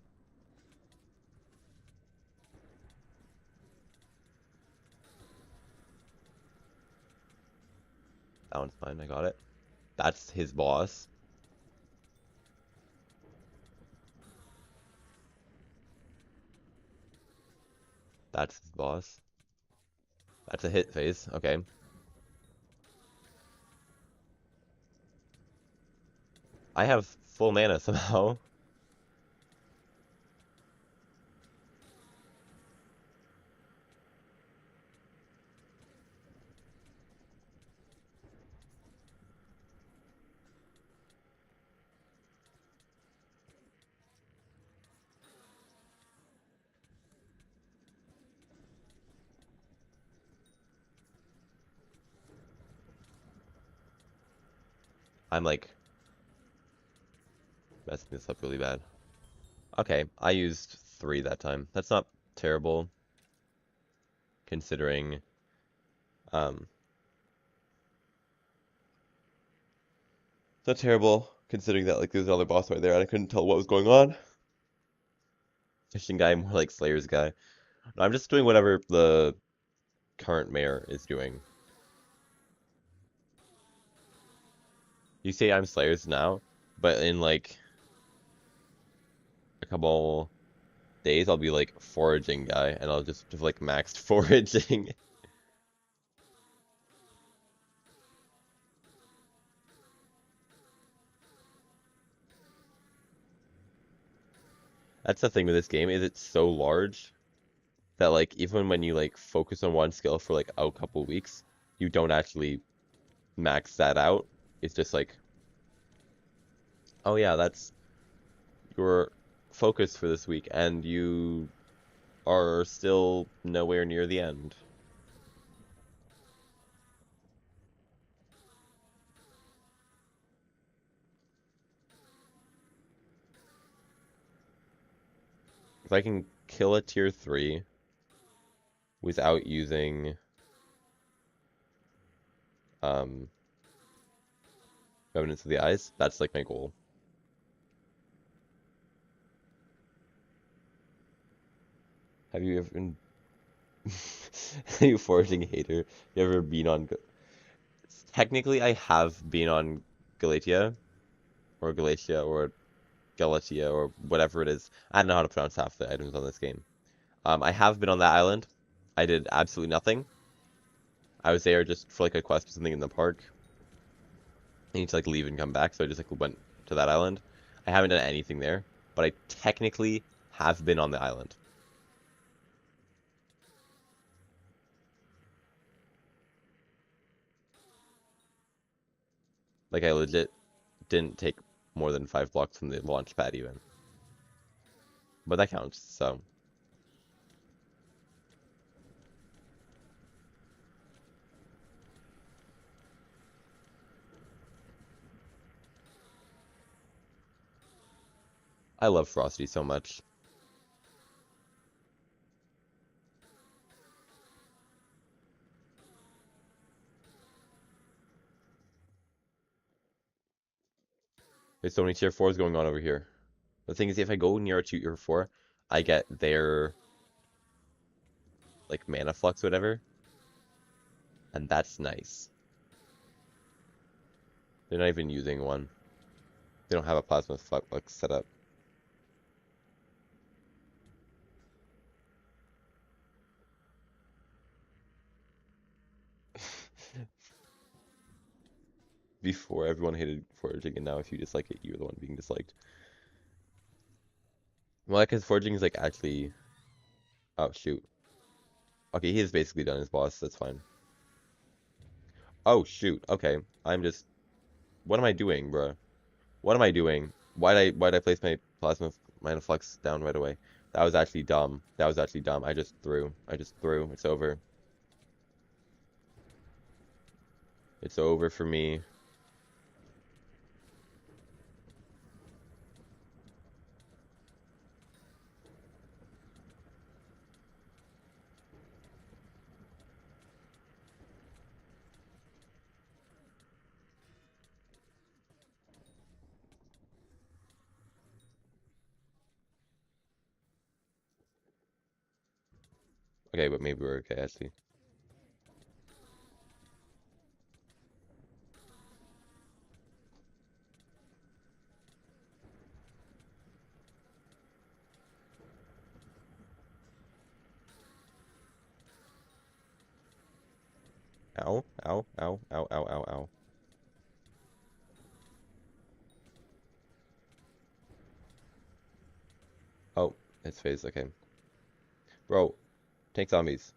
Speaker 1: That one's mine. I got it. That's his boss. That's his boss. That's a hit phase. Okay. I have full mana somehow. I'm like messing this up really bad. Okay, I used 3 that time. That's not terrible, considering, um, it's not terrible considering that like there's another boss right there and I couldn't tell what was going on. Fishing guy, more like Slayer's guy. No, I'm just doing whatever the current mayor is doing. You say I'm Slayer's now, but in like a couple days I'll be like foraging guy and I'll just have like maxed foraging. That's the thing with this game, is it's so large that like even when you like focus on one skill for like a couple weeks, you don't actually max that out. It's just like, oh yeah, that's your focus for this week, and you are still nowhere near the end. If I can kill a tier 3 without using um Evidence of the Eyes, that's like my goal. Have you ever been you foraging hater? You ever been on Technically I have been on Galatia or Galatia or Galatia or whatever it is. I don't know how to pronounce half the items on this game. I have been on that island. I did absolutely nothing. I was there just for like a quest or something in the park. I need to like leave and come back, so I just like went to that island. I haven't done anything there, but I technically have been on the island. Like I legit didn't take more than 5 blocks from the launch pad even. But that counts, so. I love Frosty so much. There's so many tier 4s going on over here. The thing is, if I go near a tier 4, I get their like mana flux, whatever, and that's nice. They're not even using one. They don't have a plasma flux set up. Before everyone hated foraging, and now if you dislike it, you're the one being disliked. Well, because foraging is like actually. Oh shoot. Okay, he has basically done his boss. That's fine. Oh shoot. Okay, I'm just. What am I doing, bro? What am I doing? Why'd I place my plasma mana flux down right away? That was actually dumb. That was actually dumb. I just threw. I just threw. It's over. It's over for me. Okay, but maybe we're okay, actually. Ow, ow, ow, ow, ow, ow, ow. Oh, it's phase, okay. Bro, tank zombies.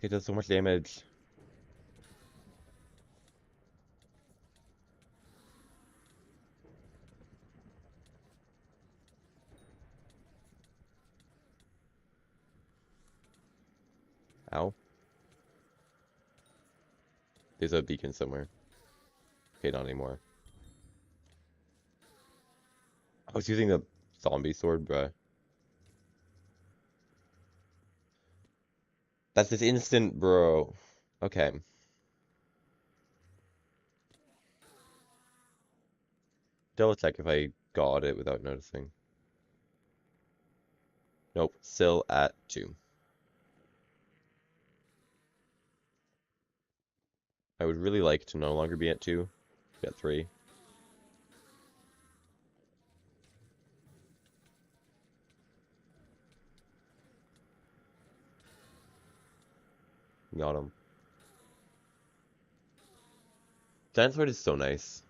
Speaker 1: It does so much damage. Ow. There's a beacon somewhere. Okay, not anymore. I was using the zombie sword, bruh. That's this instant, bro. Okay. Double check if I got it without noticing. Nope, still at 2. I would really like to no longer be at 2. Be at 3. Got him. Giant sword is so nice.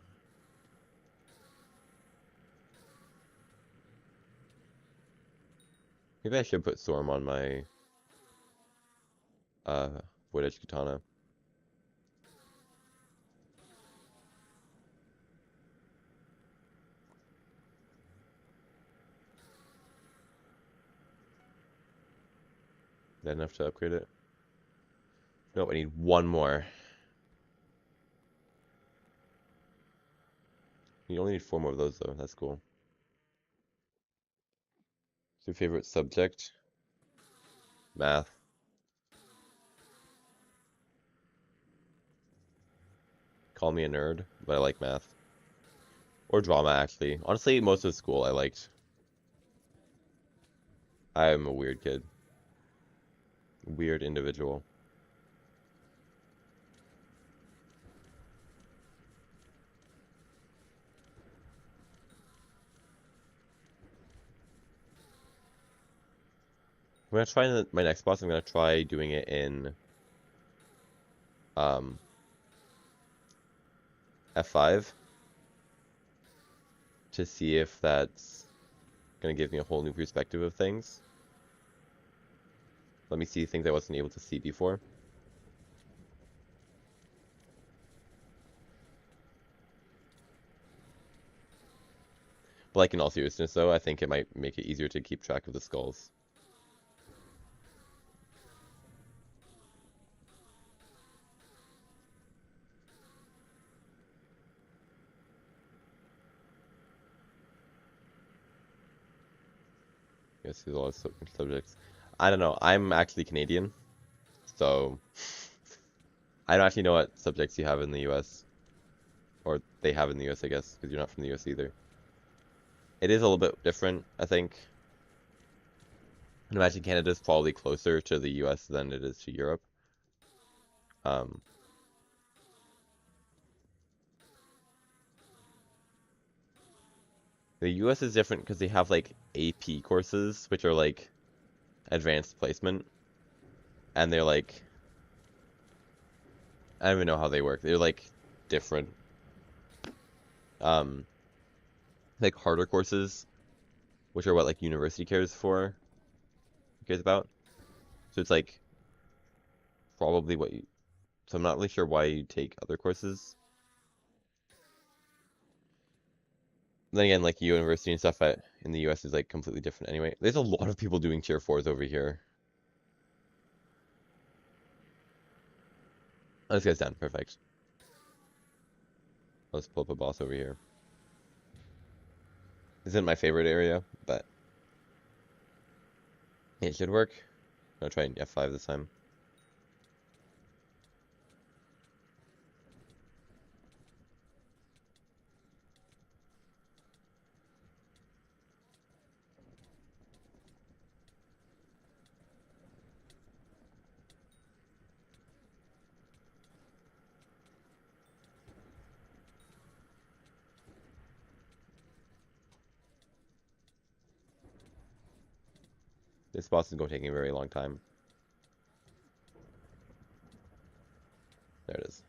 Speaker 1: Maybe I should put Storm on my Void Edge Katana. Is that enough to upgrade it? Nope, I need one more. You only need 4 more of those though, that's cool. What's your favorite subject? Math. Call me a nerd, but I like math. Or drama, actually. Honestly, most of school I liked. I'm a weird kid. Weird individual. I'm gonna try my next boss. I'm gonna try doing it in um, F5 to see if that's gonna give me a whole new perspective of things. Let me see things I wasn't able to see before. But like in all seriousness though, I think it might make it easier to keep track of the skulls. Yes, there's a lot of subjects. I don't know. I'm actually Canadian, so I don't actually know what subjects you have in the US. Or they have in the US, I guess, because you're not from the US either. It is a little bit different, I think. I imagine Canada's probably closer to the US than it is to Europe. Um, the US is different because they have like AP courses, which are like advanced placement, and they're like, I don't even know how they work. They're like different. Um, like harder courses, which are what like university cares about. So it's like probably what you. So I'm not really sure why you take other courses. Then again, like university and stuff in the US is like completely different anyway. There's a lot of people doing tier 4s over here. Oh, this guy's done. Perfect. Let's pull up a boss over here. This isn't my favorite area, but it should work. I'm gonna try F5 this time. This boss is going to take a very long time. There it is.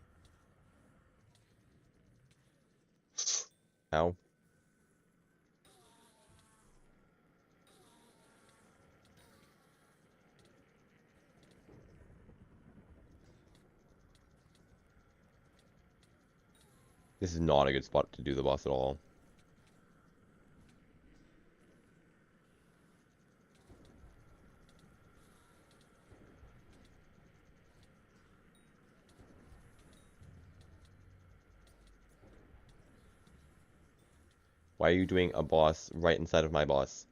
Speaker 1: Ow. This is not a good spot to do the boss at all. Why are you doing a boss right inside of my boss?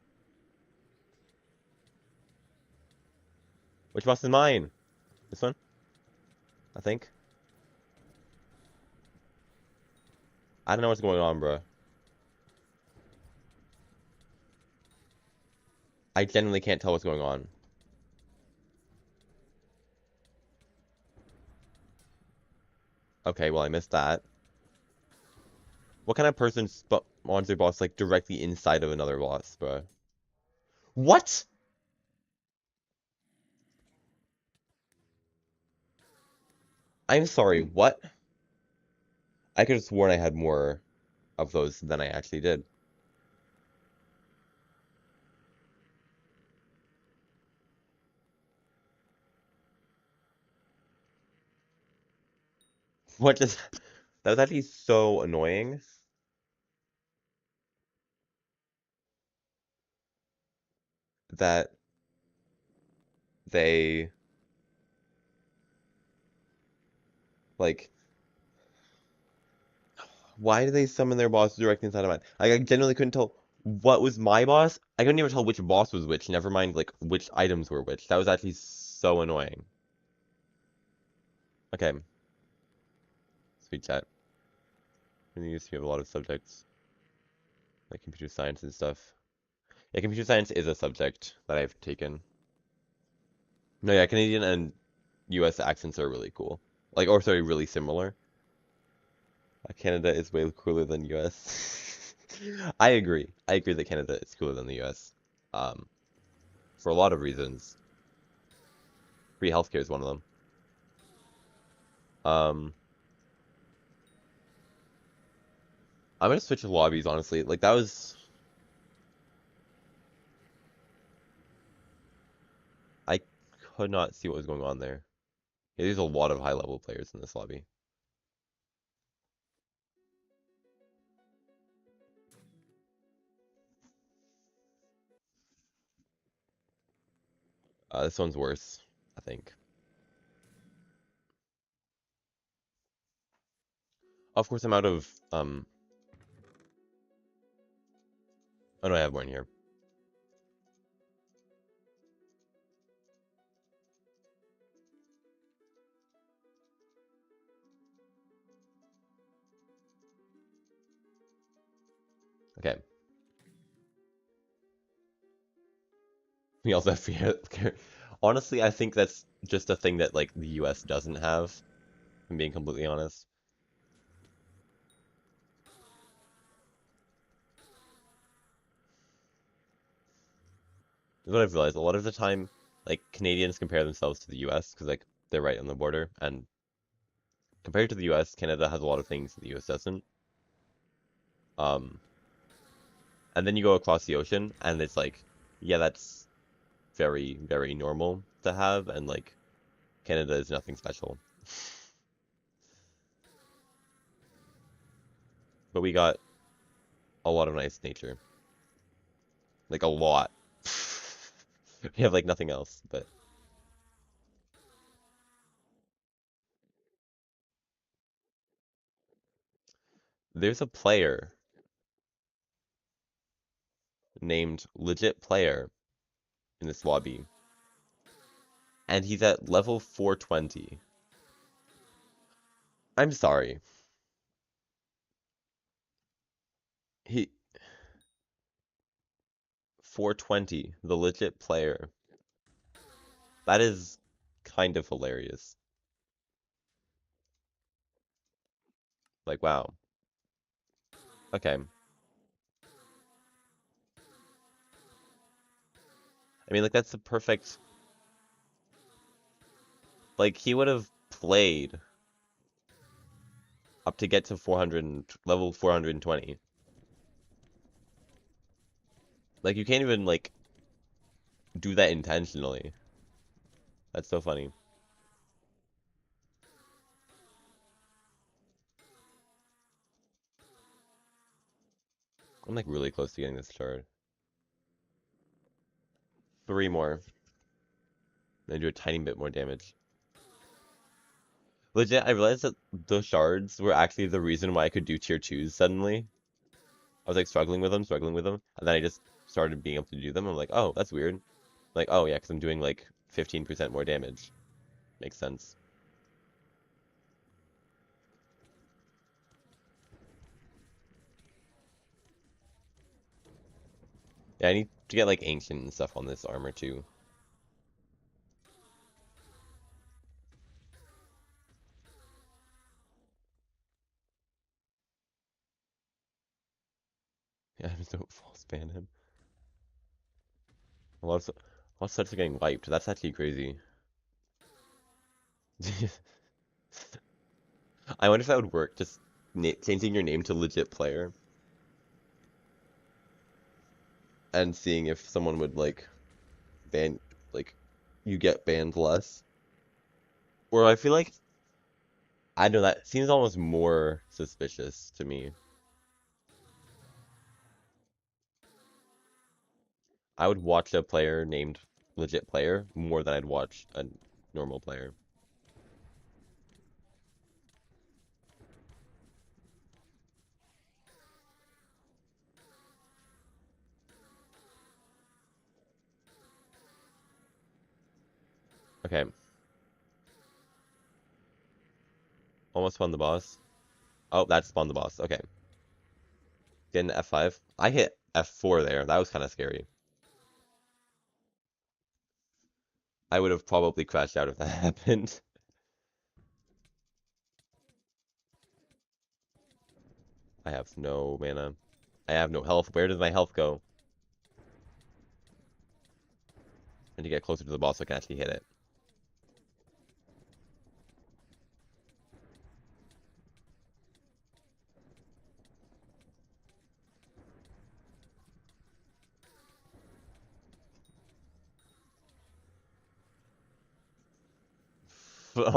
Speaker 1: Which boss is mine? This one? I think. I don't know what's going on, bro. I genuinely can't tell what's going on. Okay, well, I missed that. What kind of person spawns their boss, like, directly inside of another boss, bro? What? I'm sorry, what? I could have sworn I had more of those than I actually did. What just... That was actually so annoying. That they... Like... Why do they summon their boss directly inside of mine? Like, I genuinely couldn't tell what was my boss. I couldn't even tell which boss was which, never mind, like, which items were which. That was actually so annoying. Okay. Sweet chat. We used to have a lot of subjects, like computer science and stuff. Yeah, computer science is a subject that I've taken. No, yeah, Canadian and US accents are really cool. Like, or sorry, really similar. Canada is way cooler than US. I agree. I agree that Canada is cooler than the US. Um, for a lot of reasons. Free healthcare is one of them. Um, I'm gonna switch lobbies, honestly. Like, that was... I could not see what was going on there. Yeah, there's a lot of high-level players in this lobby. This one's worse, I think. Of course, I'm out of, oh no, I have one here. Okay. We also have free healthcare. Honestly, I think that's just a thing that, like, the US doesn't have, if I'm being completely honest. What I've realized, a lot of the time, like, Canadians compare themselves to the US, because, like, they're right on the border, and compared to the US, Canada has a lot of things the US doesn't. Um, and then you go across the ocean, and it's like, yeah, that's very, very normal to have, and, like, Canada is nothing special. But we got a lot of nice nature. Like, a lot. We have, like, nothing else, but... There's a player named Legit Player in this lobby, and he's at level 420. I'm sorry. He 420, the Legit Player. That is kind of hilarious. Like, wow. Okay. I mean, like, that's the perfect... Like, he would have played up to get to 400 level 420. Like, you can't even, like, do that intentionally. That's so funny. I'm, like, really close to getting this shard. 3 more. Then do a tiny bit more damage. Legit, I realized that the shards were actually the reason why I could do tier 2s suddenly. I was like struggling with them, and then I just started being able to do them. I'm like, oh, that's weird. Like, oh yeah, because I'm doing like 15% more damage. Makes sense. Yeah, I need to get like ancient and stuff on this armor too. Yeah, just don't false ban him. A lot of sets are getting wiped. That's actually crazy. I wonder if that would work. Just changing your name to legit player and seeing if someone would like ban, like, you get banned less. Or I feel like, I know that seems almost more suspicious to me. I would watch a player named legit player more than I'd watch a normal player. Okay, almost spawned the boss. Oh, that spawned the boss. Okay, get into F5. I hit F4 there. That was kind of scary. I would have probably crashed out if that happened. I have no mana. I have no health. Where does my health go? I need to get closer to the boss so I can actually hit it.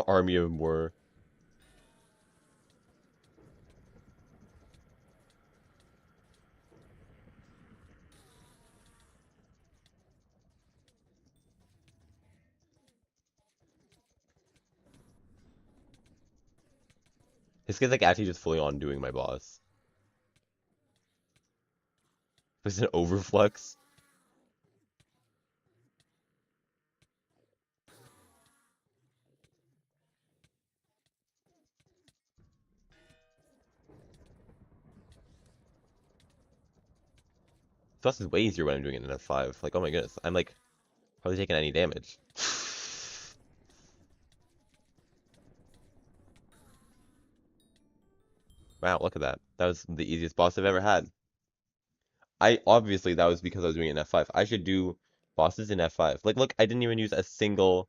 Speaker 1: Army of more. This guy's like actually just fully on doing my boss. This is an overflux. Plus is way easier when I'm doing it in F5. Like, oh my goodness, I'm like hardly taking any damage. Wow, look at that. That was the easiest boss I've ever had. I obviously that was because I was doing it in F5. I should do bosses in F5. Like, look, I didn't even use a single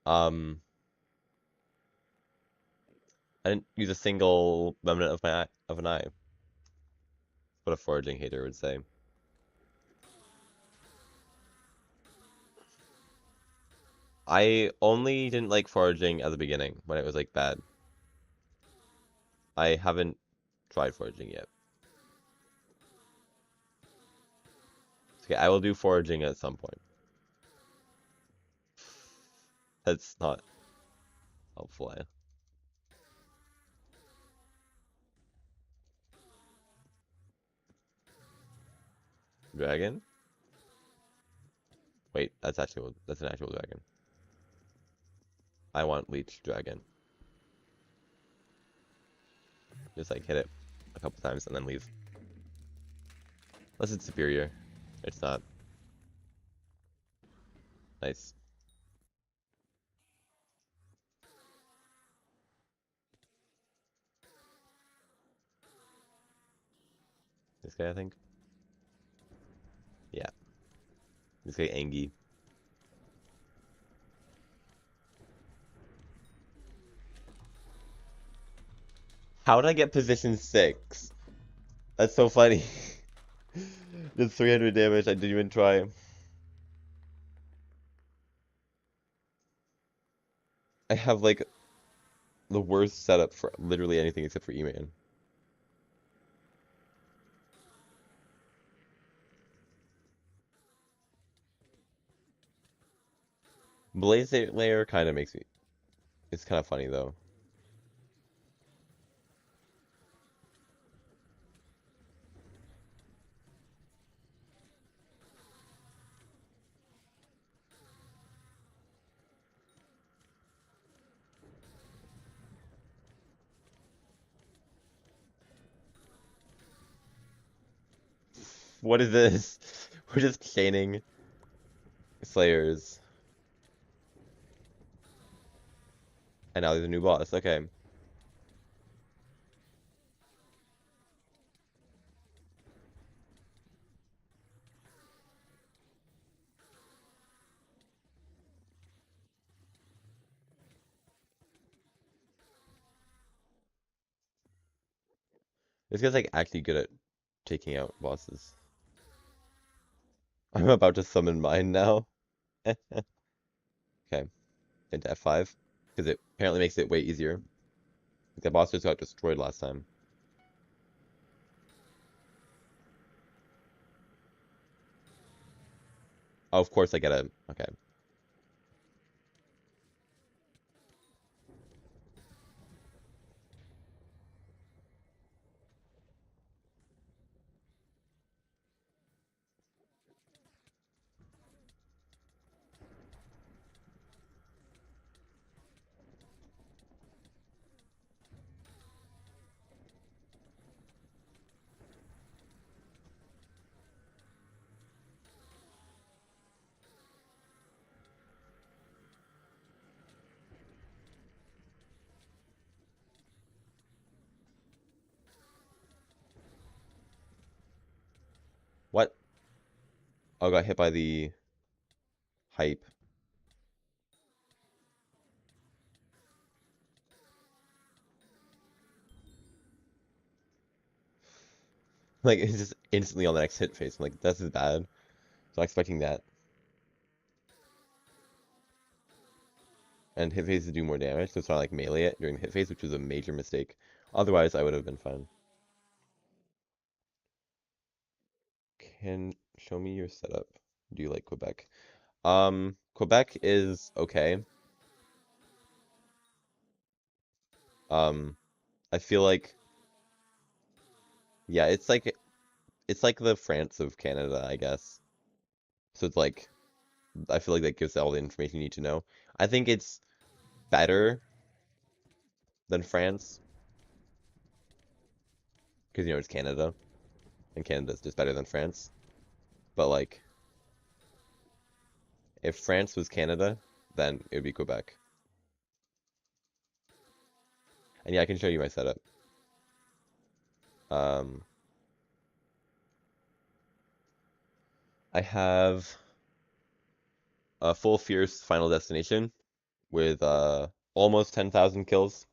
Speaker 1: um I didn't use a single remnant of my eye, of an eye. What a foraging hater would say. I only didn't like foraging at the beginning when it was like bad. I haven't tried foraging yet. Okay, I will do foraging at some point. That's not helpful. Dragon? Wait, that's an actual dragon. I want leech dragon. Just like hit it a couple times and then leave. Unless it's superior. It's not. Nice. This guy, I think. Yeah. Just get Angie. How did I get position 6? That's so funny. Just 300 damage, I didn't even try. I have like the worst setup for literally anything except for E-Man. Blaze layer kind of makes me. It's kind of funny though. What is this? We're just chaining Slayers. And now there's a new boss. Okay. This guy's like actually good at taking out bosses. I'm about to summon mine now. Okay. Into F5. Because it apparently makes it way easier. The boss just got destroyed last time. Oh, of course I get a... Okay. What? Oh, I got hit by the hype. Like, it's just instantly on the next hit phase. I'm like, this is bad. So I'm expecting that. And hit phases do more damage, so it's not like melee it during the hit phase, which was a major mistake. Otherwise, I would have been fine. Can show me your setup. Do you like Quebec? Quebec is okay. Um, I feel like, yeah, it's like the France of Canada, I guess. So it's like, I feel like that gives all the information you need to know. I think it's better than France because you know it's Canada, and Canada's just better than France. But like, if France was Canada, then it would be Quebec. And yeah, I can show you my setup. Um, I have a full fierce Final Destination with almost 10,000 kills.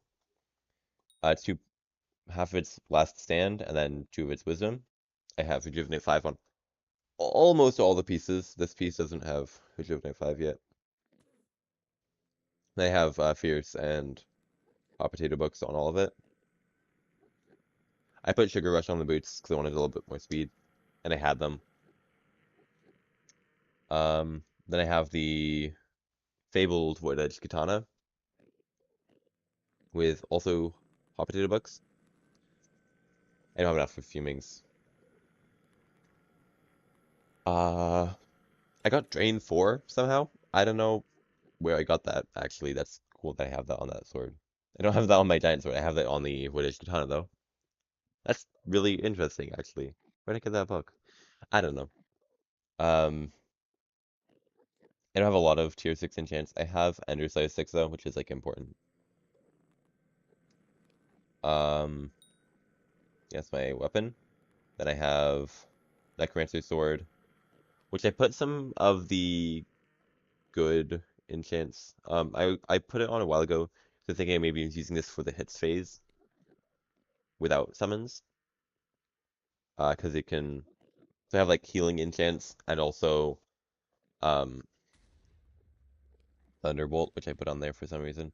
Speaker 1: Two half of its last stand, and then two of its wisdom. I have Rejuvenate 5 on almost all the pieces. This piece doesn't have Rejuvenate 5 yet. I have Fierce and Hot Potato Books on all of it. I put Sugar Rush on the boots because I wanted a little bit more speed, and I had them. Then I have the Fabled Void Edge Katana with also Hot Potato Books. I don't have enough for Fumings. I got Drain 4 somehow. I don't know where I got that, actually. That's cool that I have that on that sword. I don't have that on my giant sword. I have that on the Void Edge Katana, though. That's really interesting, actually. Where did I get that book? I don't know. Um, I don't have a lot of tier 6 enchants. I have Ender Size 6, though, which is, like, important. Um, that's my weapon. Then I have Necromancer Sword, which I put some of the good enchants. I put it on a while ago, so thinking I maybe was using this for the hits phase without summons, because it can so I have like healing enchants and also um Thunderbolt, which I put on there for some reason.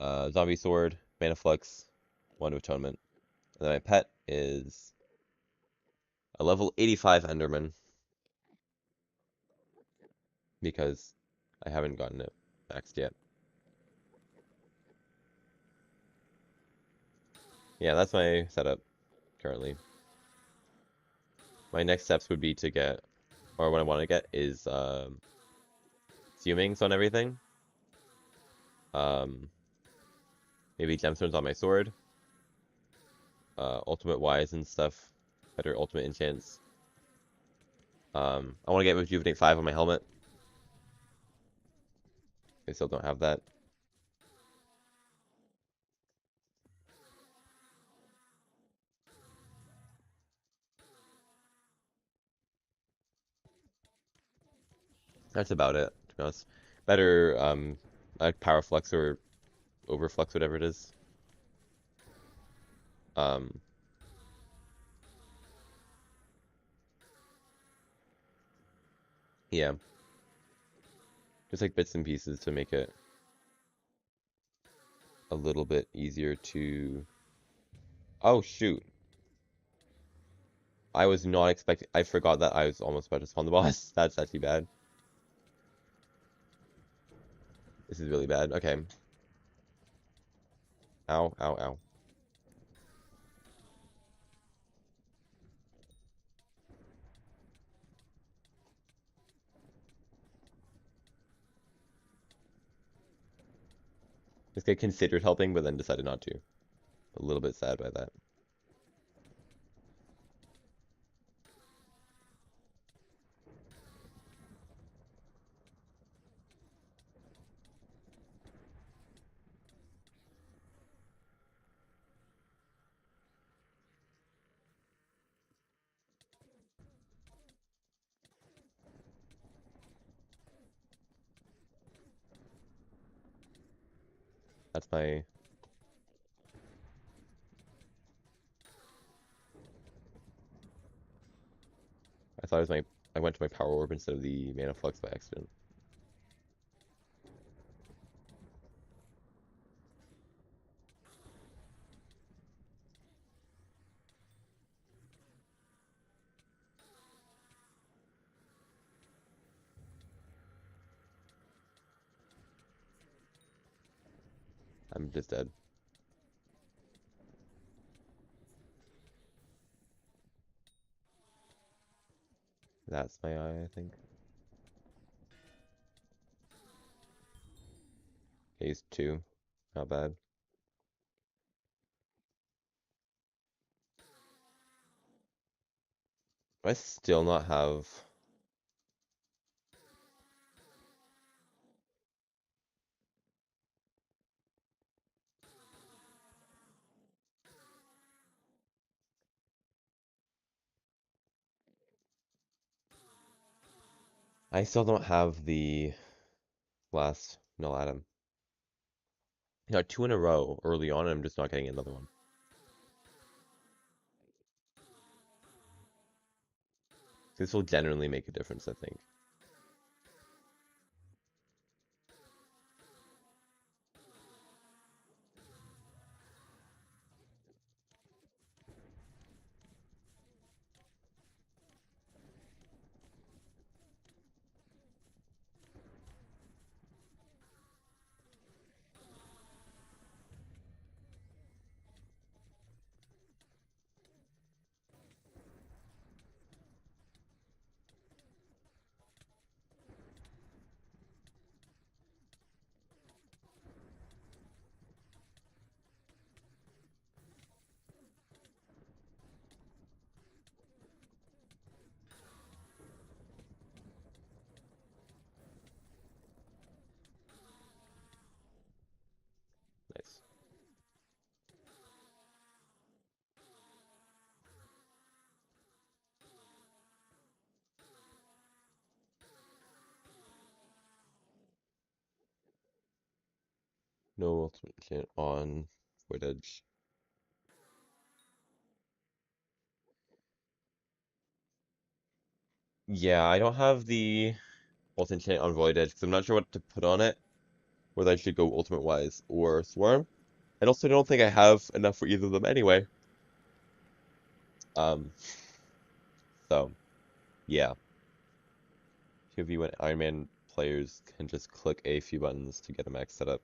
Speaker 1: Zombie Sword, Mana Flux, Wand of Atonement, and then my pet is a level 85 Enderman because I haven't gotten it maxed yet. Yeah, that's my setup currently. My next steps would be to get, or what I want to get is Fumings on everything. Um, maybe gemstones on my sword. Ultimate wise and stuff. Better ultimate enchants. I want to get Rejuvenate 5 on my helmet. I still don't have that. That's about it, to be honest. Better like Power Flux or Overflux, whatever it is. Um, yeah. Just like bits and pieces to make it a little bit easier to... Oh, shoot. I was not expecting... I forgot that I was almost about to spawn the boss. That's actually bad. This is really bad. Okay. Ow, ow, ow. This guy considered helping, but then decided not to. A little bit sad by that. That's my... I thought it was my... I went to my Power Orb instead of the Mana Flux by accident. I'm just dead. That's my eye, I think. Phase 2. Not bad. I still not have... I still don't have the last Null Atom. You know, 2 in a row early on, and I'm just not getting another one. This will generally make a difference, I think. No ultimate enchant on Void Edge. Yeah, I don't have the ultimate enchant on Void Edge because I'm not sure what to put on it. Whether I should go ultimate wise or Swarm. And also I don't think I have enough for either of them anyway. Um, so yeah. 2v when Ironman players can just click a few buttons to get a max setup.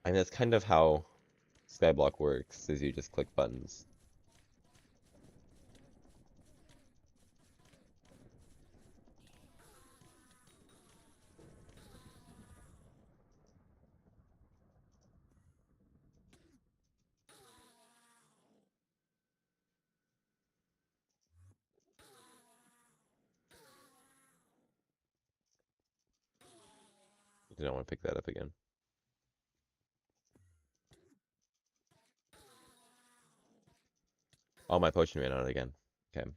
Speaker 1: I mean that's kind of how Skyblock works, is you just click buttons. I didn't want to pick that up again. Oh, my potion ran out again. Okay.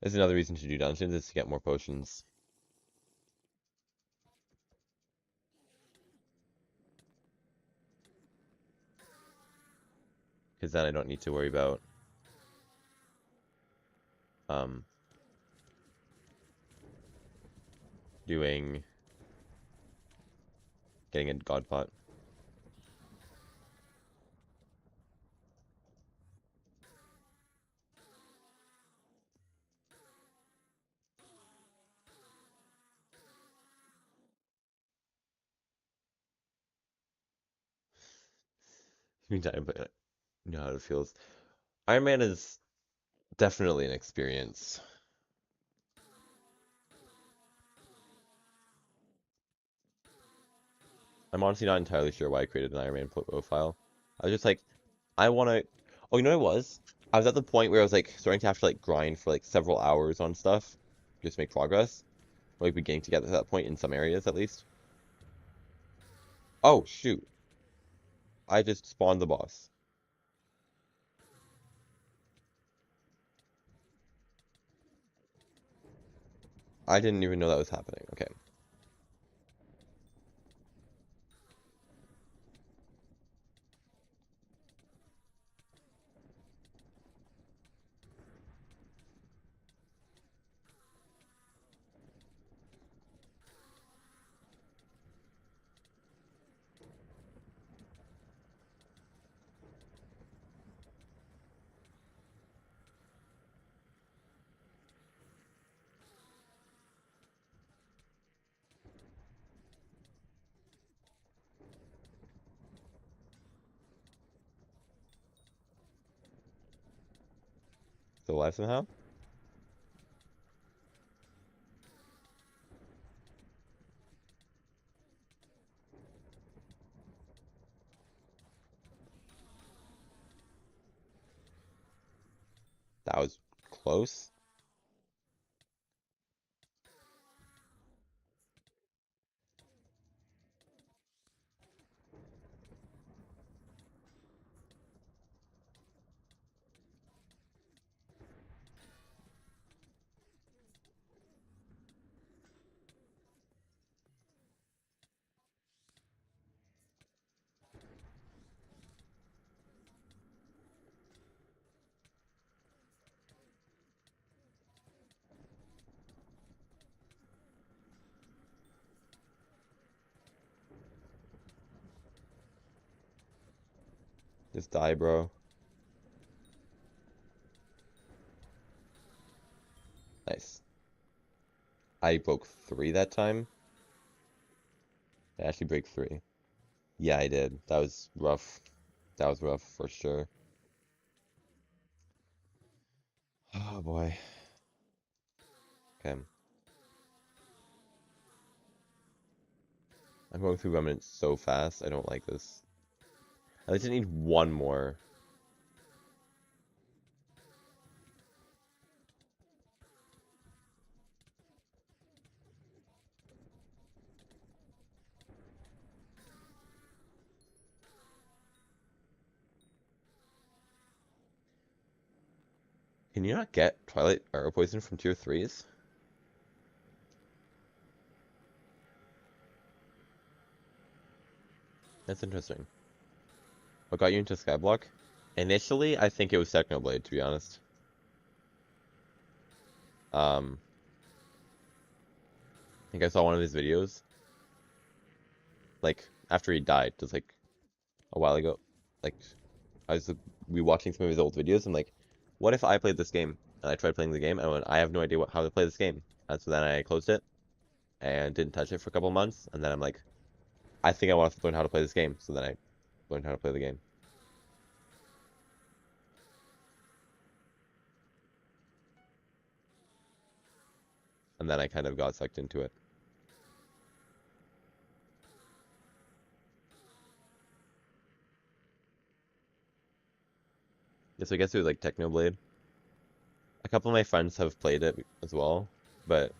Speaker 1: There's another reason to do dungeons, is to get more potions. Because then I don't need to worry about um doing getting a god pot. Meantime, but you know how it feels. Iron Man is definitely an experience. I'm honestly not entirely sure why I created an Iron Man profile. I was just like, I want to. Oh, you know what it was? I was at the point where I was like starting to have to like grind for like several hours on stuff just to make progress. Like beginning to get to that point in some areas at least. Oh shoot! I just spawned the boss. I didn't even know that was happening. Okay. Still alive somehow? That was close. Just die, bro. Nice. I broke 3 that time. I actually break 3. Yeah, I did. That was rough. That was rough for sure. Oh boy. Okay. I'm going through remnants so fast. I don't like this. I just need one more. Can you not get Twilight Arrow Poison from tier 3s? That's interesting. What got you into Skyblock? Initially, I think it was Technoblade, to be honest. I think I saw one of his videos, like, after he died, just like a while ago. Like, I was rewatching some of his old videos. I'm like, what if I played this game? And I tried playing the game, and I went, I have no idea how to play this game. And so then I closed it and didn't touch it for a couple months. And then I'm like, I think I want to learn how to play this game. So then I learned how to play the game. And then I kind of got sucked into it. Yeah, so I guess it was like Technoblade. A couple of my friends have played it as well, but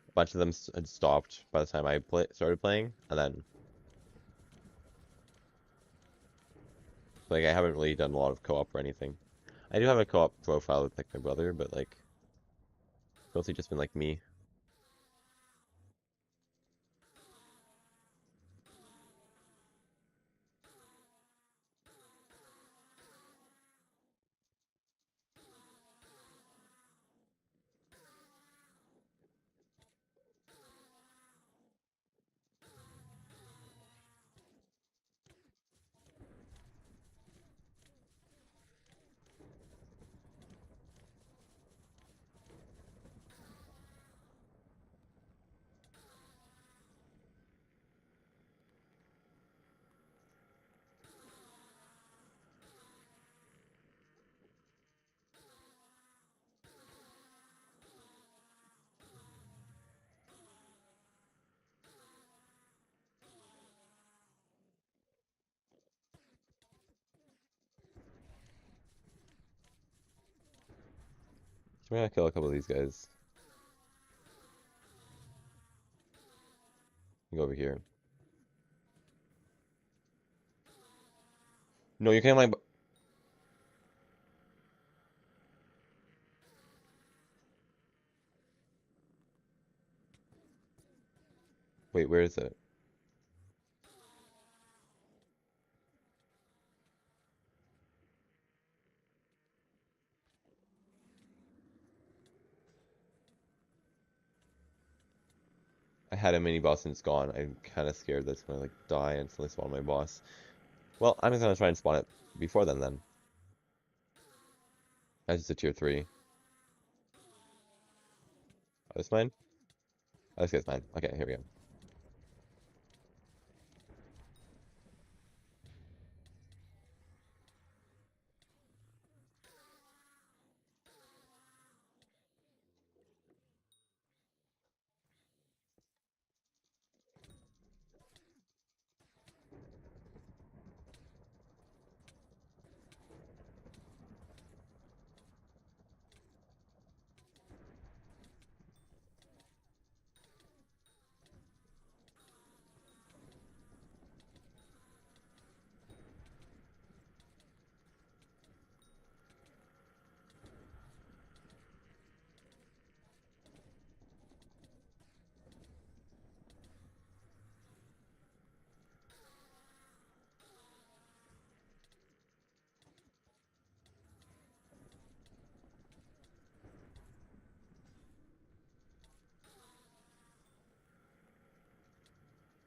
Speaker 1: a bunch of them had stopped by the time I started playing, and then like I haven't really done a lot of co-op or anything. I do have a co-op profile with like my brother, but like mostly just been like me. So I'm gonna kill a couple of these guys. Go over here. No, you can't like. Wait, where is it? I had a mini boss and it's gone. I'm kind of scared that's gonna like die and instantly spawn my boss. Well, I'm just gonna try and spawn it before then. That's just a tier 3. Oh, this mine? Oh, this guy's mine. Okay, here we go.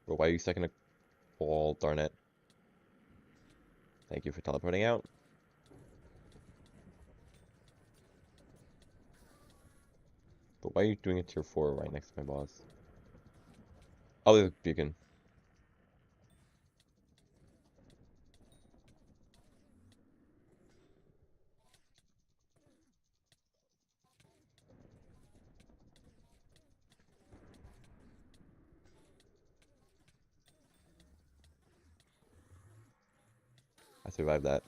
Speaker 1: But why are you stuck in a wall? Darn it. Thank you for teleporting out. But why are you doing a tier 4 right next to my boss? Oh, there's a beacon. I survived that.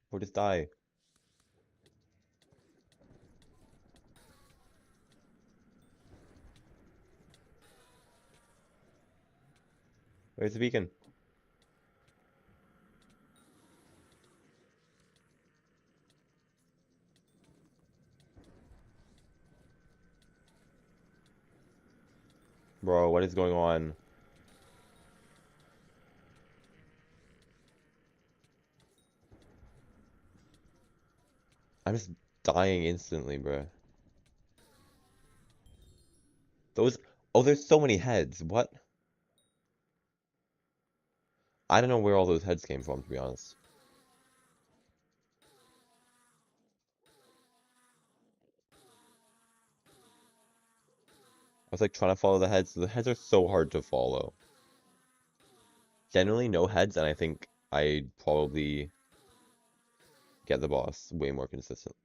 Speaker 1: Or just die. Where's the beacon? Bro, what is going on? I'm just dying instantly, bro. Those... Oh, there's so many heads. What? I don't know where all those heads came from, to be honest. I was like trying to follow the heads. The heads are so hard to follow. Generally, no heads, and I think I'd probably get the boss way more consistently.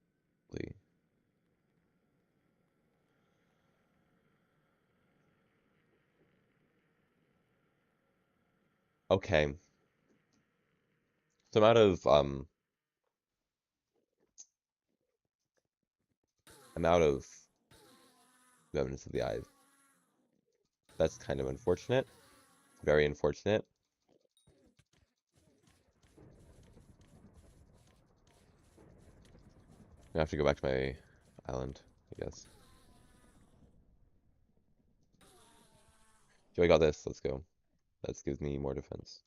Speaker 1: Okay, so I'm out of Remnants of the Eyes. That's kind of unfortunate. Very unfortunate. I have to go back to my island, I guess. Yo, I got this. Let's go. That gives me more defense.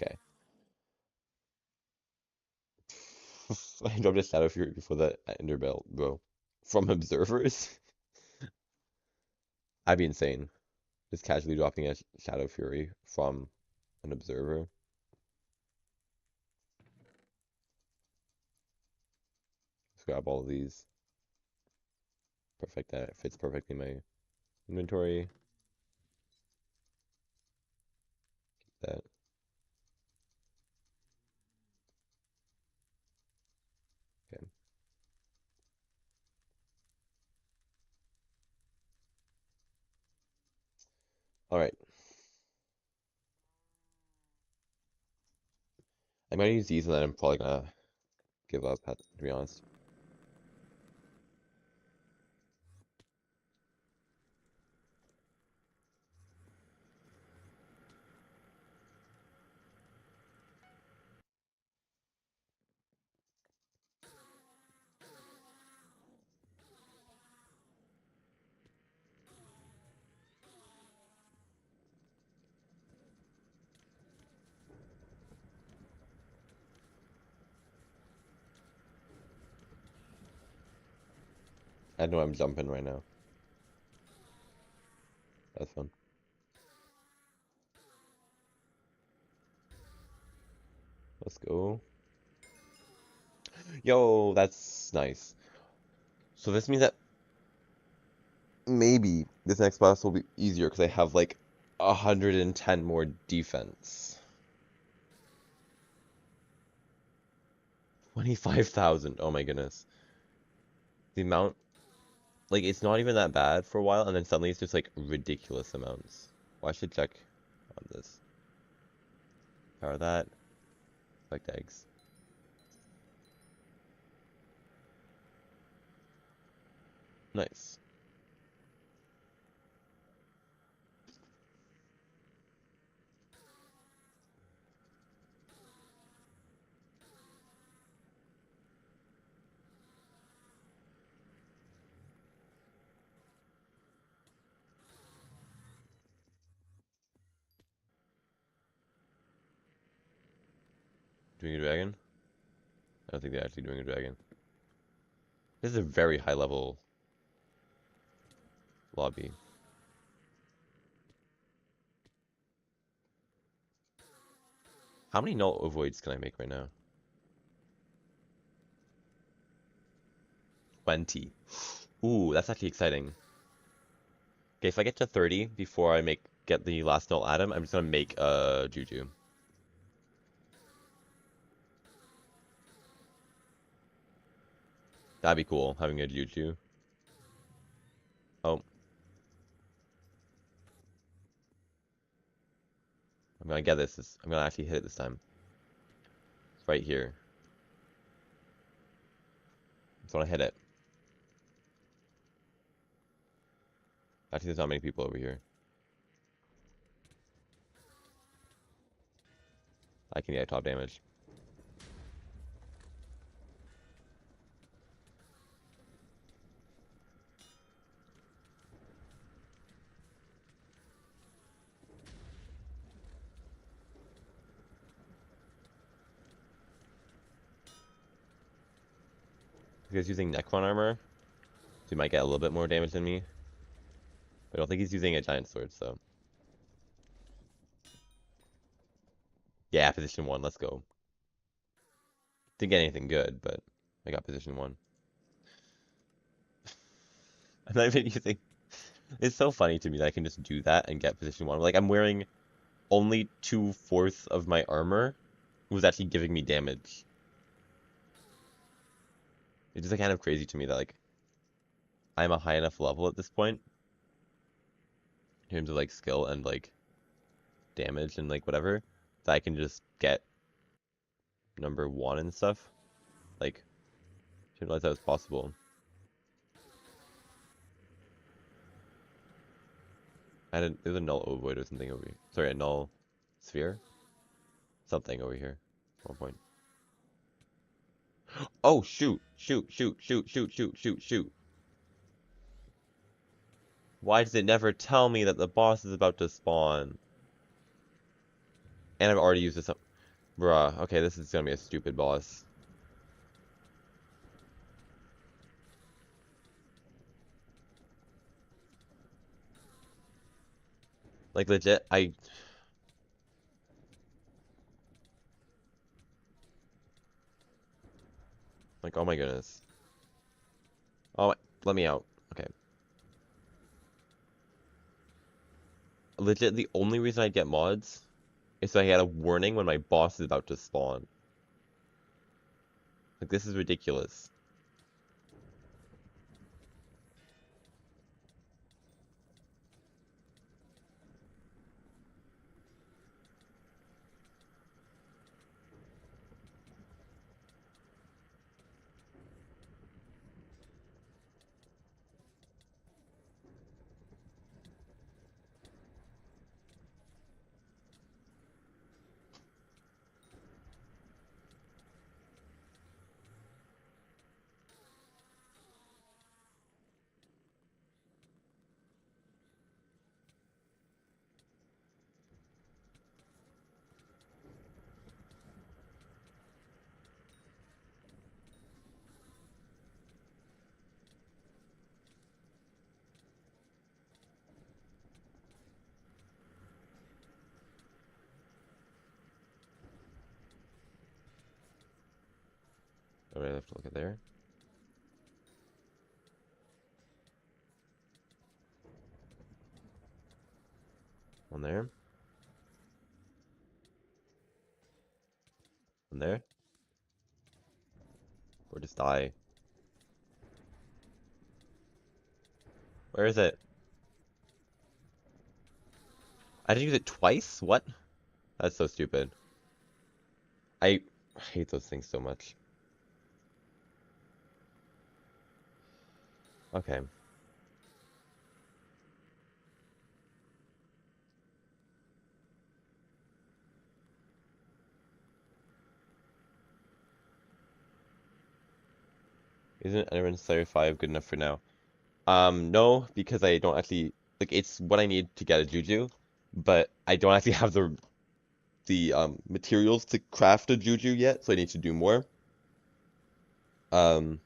Speaker 1: Okay. I dropped a Shadow Fury before that Ender Belt, bro. From observers? I'd be insane. Just casually dropping a Shadow Fury from an observer. Let's grab all of these. Perfect. That fits perfectly in my inventory. That. Okay. All right. I'm gonna use these, and then I'm probably gonna give up, to be honest. I know I'm jumping right now. That's fun. Let's go. Yo, that's nice. So this means that maybe this next boss will be easier because I have like 110 more defense. 25,000. Oh my goodness. The amount, like, it's not even that bad for a while, and then suddenly it's just like ridiculous amounts. Well, I should check on this. Power that. Collect eggs. Nice. Doing a dragon? I don't think they're actually doing a dragon. This is a very high level lobby. How many null avoids can I make right now? 20. Ooh, that's actually exciting. Okay, if I get to 30 before I get the last null atom, I'm just gonna make a Juju. That'd be cool, having a Juju. Oh. I'm gonna get this. I'm gonna actually hit it this time. It's right here. Just wanna hit it. Actually, there's not many people over here. I can get top damage. He's using Necron armor, so he might get a little bit more damage than me. But I don't think he's using a giant sword, so. Yeah, position 1, let's go. Didn't get anything good, but I got position 1. I'm not even using... It's so funny to me that I can just do that and get position 1. Like, I'm wearing only 2/4 of my armor was actually giving me damage. It's just like, kind of crazy to me that, like, I'm a high enough level at this point in terms of, like, skill and, like, damage and, like, whatever, that I can just get number 1 and stuff. Like, didn't realize that was possible. There's a null ovoid or something over here. Sorry, a null sphere? Something over here. At one point. Oh, shoot! Shoot, shoot, shoot, shoot, shoot, shoot, shoot. Why does it never tell me that the boss is about to spawn? And I've already used this up. Bruh, okay, this is gonna be a stupid boss. Like, legit, like, oh my goodness. Oh, let me out. Okay. Legit, the only reason I get mods is so I get a warning when my boss is about to spawn. Like, this is ridiculous. Alright, I have to look at there. One there. One there. Or just die. Where is it? I didn't use it twice? What? That's so stupid. I hate those things so much. Okay. Isn't Ironman Slayer 5 good enough for now? No, because I don't actually like it's what I need to get a Juju, but I don't actually have the materials to craft a Juju yet, so I need to do more. Um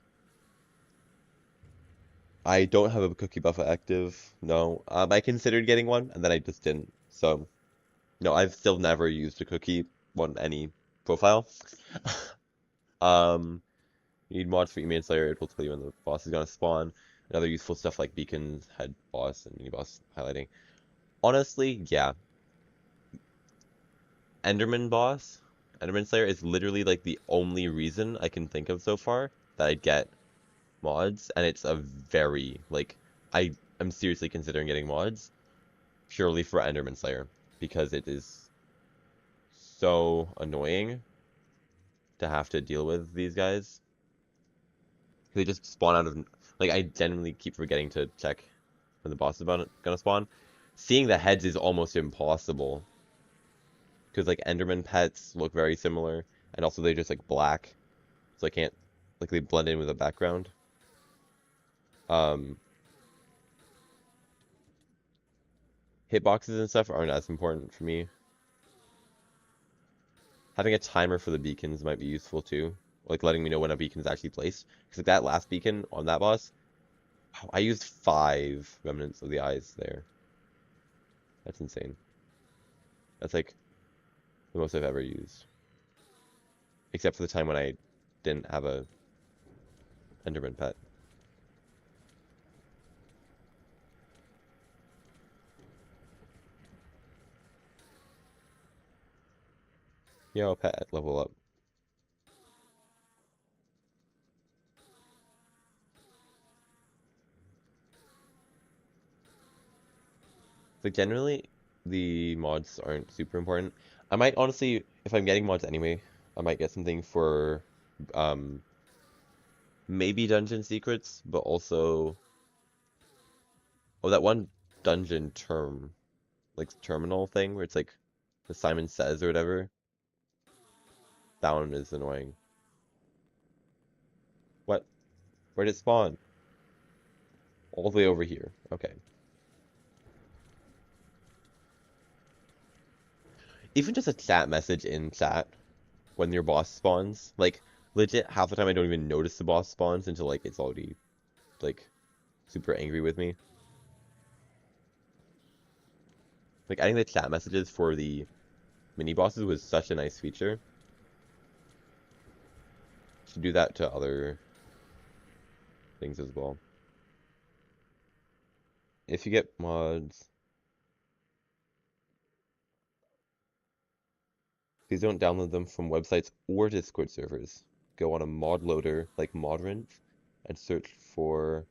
Speaker 1: I don't have a cookie buffer active, no. I considered getting one and then I just didn't. So no, I've still never used a cookie on any profile. Um You need mods for Email Slayer, it will tell you when the boss is gonna spawn. And other useful stuff like beacons, head boss, and mini boss highlighting. Honestly, yeah. Enderman boss, Enderman Slayer is literally like the only reason I can think of so far that I'd get mods, and it's a very, like, I'm seriously considering getting mods purely for Enderman Slayer because it is so annoying to have to deal with these guys. They just spawn out of, like, I genuinely keep forgetting to check when the boss is gonna spawn. Seeing the heads is almost impossible. Because, like, Enderman pets look very similar. And also they're just, like, black. So I can't, like, they blend in with the background. Um, Hitboxes and stuff aren't as important for me. Having a timer for the beacons might be useful too. Like, letting me know when a beacon is actually placed. Because, like, that last beacon on that boss, wow, I used 5 remnants of the eyes there. That's insane. That's, like, the most I've ever used. Except for the time when I didn't have a Enderman pet. Yo, pet, level up. Like, generally, the mods aren't super important. I might honestly, if I'm getting mods anyway, I might get something for, um, maybe dungeon secrets, but also, oh, that one dungeon term, like, terminal thing, where it's like, the Simon Says or whatever. That one is annoying. What? Where did it spawn? All the way over here. Okay. Even just a chat message in chat when your boss spawns, like, legit, half the time I don't even notice the boss spawns until, like, it's already, like, super angry with me. Like, adding the chat messages for the mini bosses was such a nice feature. Should do that to other things as well. If you get mods, please don't download them from websites or Discord servers. Go on a mod loader like Modrent and search for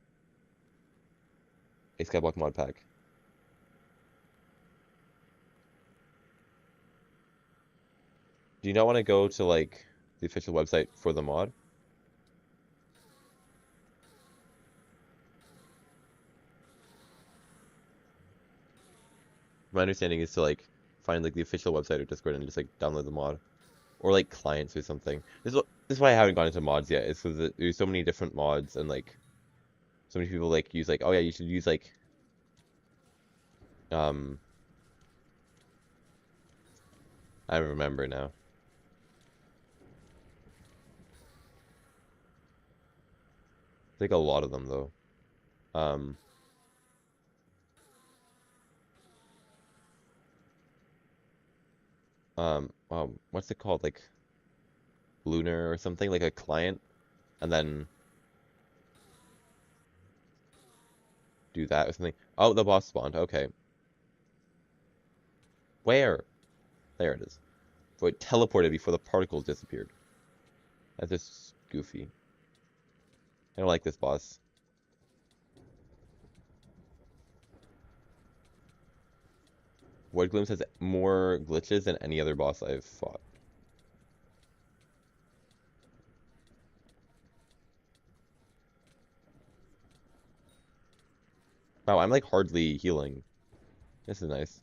Speaker 1: a Skyblock mod pack. Do you not want to go to, like, the official website for the mod? My understanding is to, like, find, like, the official website or Discord and just, like, download the mod. Or, like, clients or something. This is why I haven't gone into mods yet. It's because there's so many different mods and, like, so many people, like, use, like, oh yeah, you should use, like, I don't remember now. It's like a lot of them though. Um, what's it called? Like Lunar or something, like a client, and then do that or something. Oh, the boss spawned. Okay. Where? There it is. So it teleported before the particles disappeared. That's just goofy. I don't like this boss. Voidgloom has more glitches than any other boss I've fought. Wow, I'm like hardly healing. This is nice.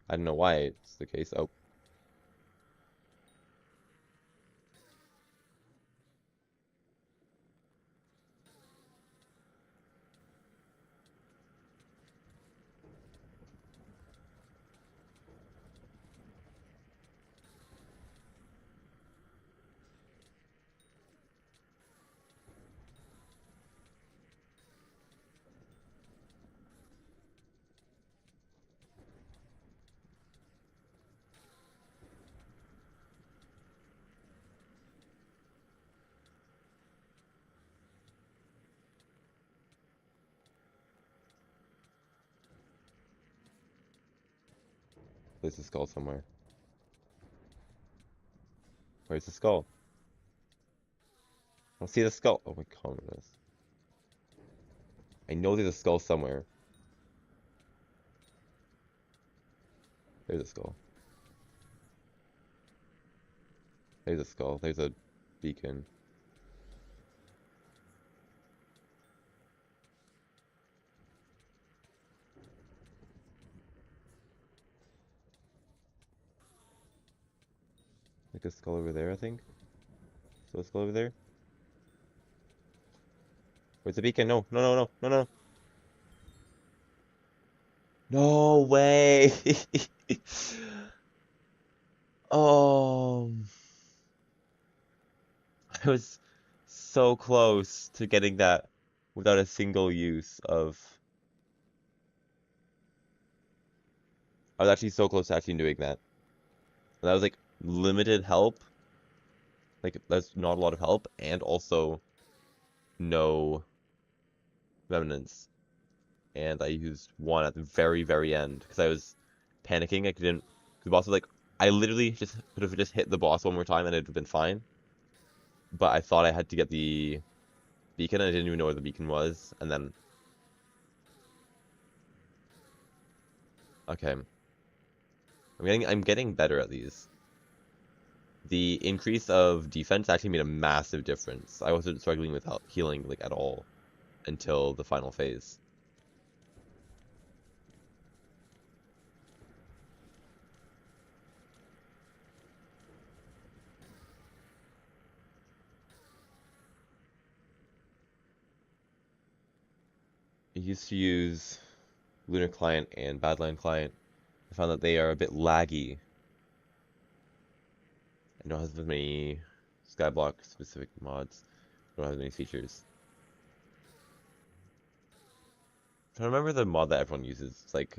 Speaker 1: I don't know why it's the case. Oh, there's a skull somewhere. Where's the skull? I don't see the skull. Oh my goodness. I know there's a skull somewhere. There's a skull. There's a skull. There's a beacon. Like a skull over there, I think. So a skull over there. Where's the beacon? No, no, no, no, no, no. No way! Oh, I was so close to getting that without a single use of. I was actually so close to actually doing that. And that was like limited help. Like that's not a lot of help, and also no remnants. And I used one at the very, very end because I was panicking. I couldn't. The boss was like, I literally just could have just hit the boss one more time and it'd have been fine. But I thought I had to get the beacon, and I didn't even know where the beacon was. And then, okay, I'm getting better at these. The increase of defense actually made a massive difference. I wasn't struggling with healing like at all until the final phase. I used to use Lunar Client and Badland Client. I found that they are a bit laggy. I don't have as many Skyblock specific mods. I don't have as many features. I'm trying to remember the mod that everyone uses. It's like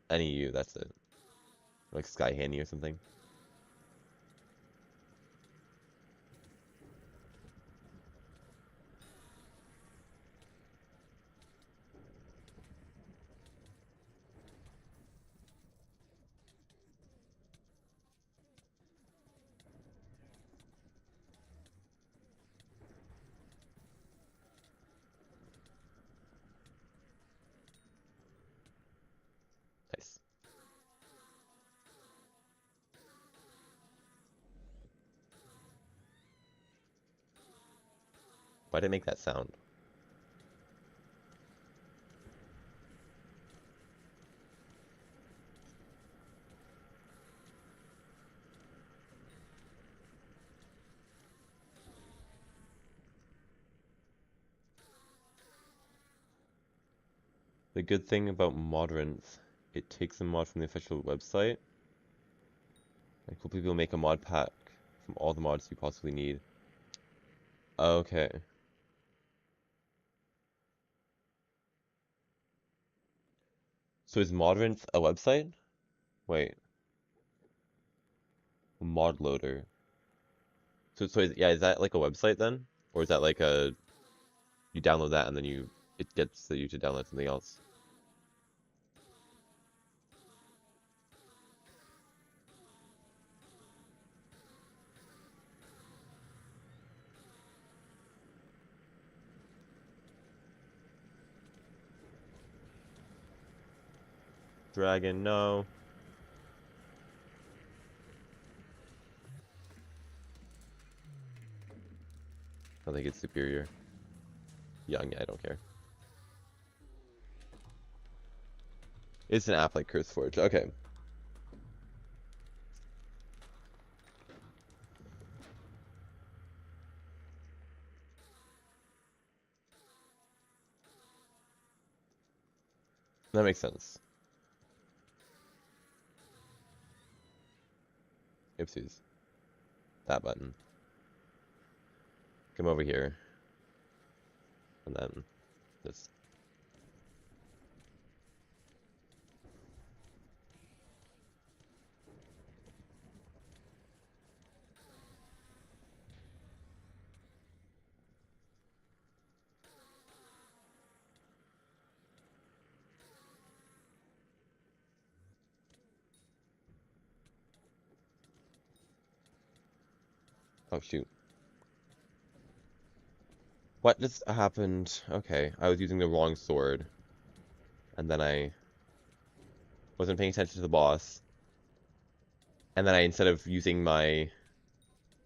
Speaker 1: NEU, that's it. Like Sky Handy or something. Nice. Why did it make that sound? The good thing about Modrinth, it takes a mod from the official website. Like, cool people make a mod pack from all the mods you possibly need. Okay. So is Modrinth a website? Wait. Mod loader. So yeah, is that like a website then? Or is that like a you download that and then it gets you to download something else? Dragon, no. I think it's superior. Young, yeah, I don't care. It's an app like CurseForge. Okay. That makes sense. Oopsies. That button. Come over here. And then this. Oh shoot. What just happened? Okay, I was using the wrong sword. And then I wasn't paying attention to the boss. And then instead of using my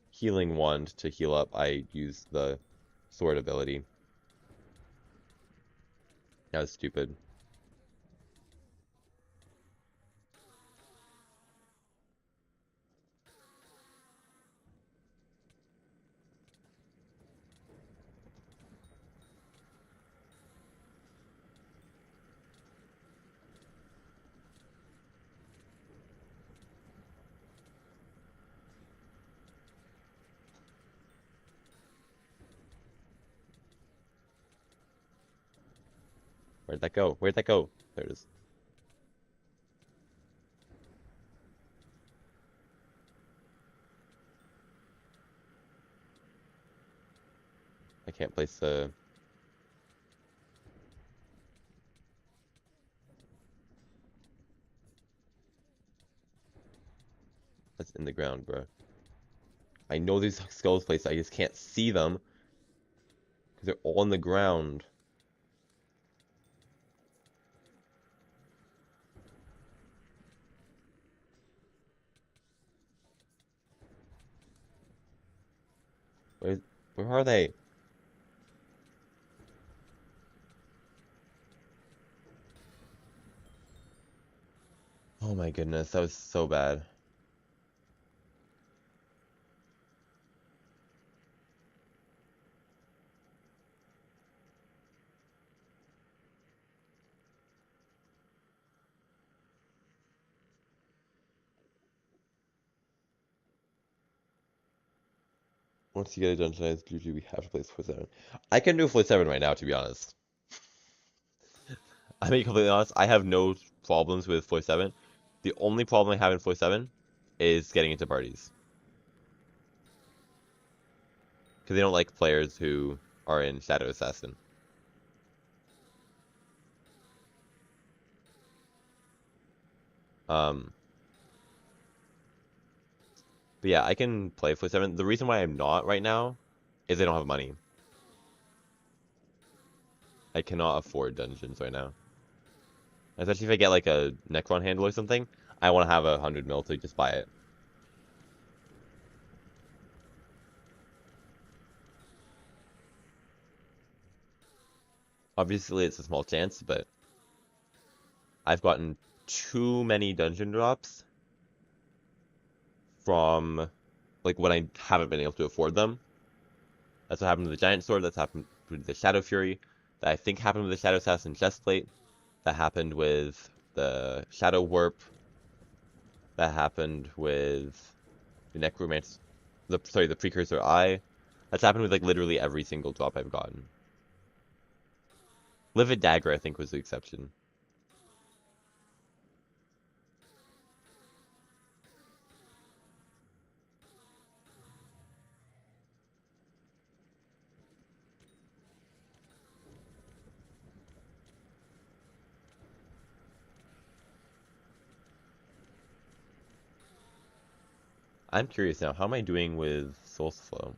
Speaker 1: healing wand to heal up, I use the sword ability. That was stupid. Where'd that go? Where'd that go? There it is. I can't place the... That's in the ground, bro. I know these skulls placed, I just can't see them. Because they're all on the ground. Where, where are they? Oh my goodness, that was so bad. Once you get a dungeon, usually we have to place 47. I can do 47 right now, to be honest. I'm being completely honest, I have no problems with 47. The only problem I have in 47 is getting into parties. Because they don't like players who are in Shadow Assassin. Um, but yeah, I can play 47. The reason why I'm not right now is I don't have money. I cannot afford dungeons right now. Especially if I get like a Necron handle or something, I want to have 100 mil to just buy it. Obviously, it's a small chance, but I've gotten too many dungeon drops from like when I haven't been able to afford them. That's what happened to the Giant Sword, that's happened with the Shadow Fury, that I think happened with the Shadow Assassin Chestplate, that happened with the Shadow Warp, that happened with the Necromancer, the Precursor Eye. That's happened with like literally every single drop I've gotten. Livid Dagger, I think, was the exception. I'm curious now, how am I doing with Soul's Flow?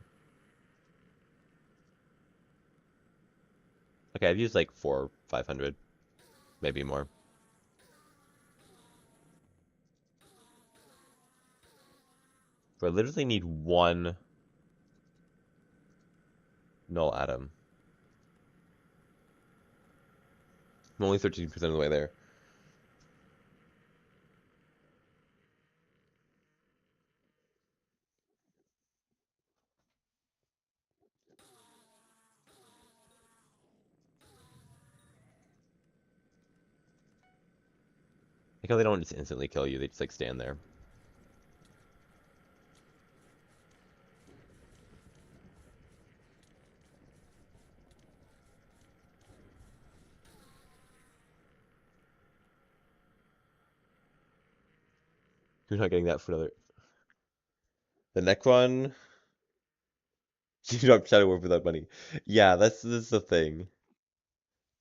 Speaker 1: Okay, I've used like 500, maybe more. But I literally need one null atom. I'm only 13% of the way there. Like how they don't just instantly kill you, they just like stand there. You're not getting that for another. The Necron, you drop Shadow Warp without money. Yeah, that's the thing.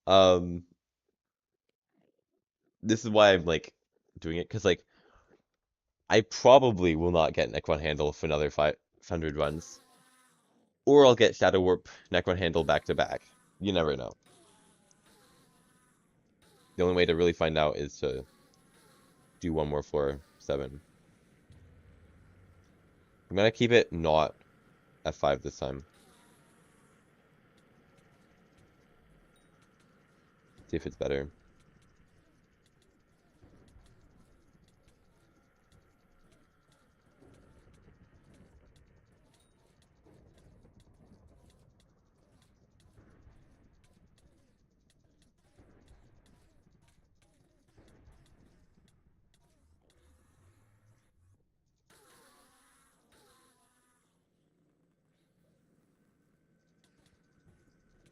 Speaker 1: Um, this is why I'm like doing it, because like I probably will not get Necron Handle for another 500 runs. Or I'll get Shadow Warp Necron Handle back to back. You never know. The only way to really find out is to do one more floor 7. I'm gonna keep it not F5 this time. See if it's better.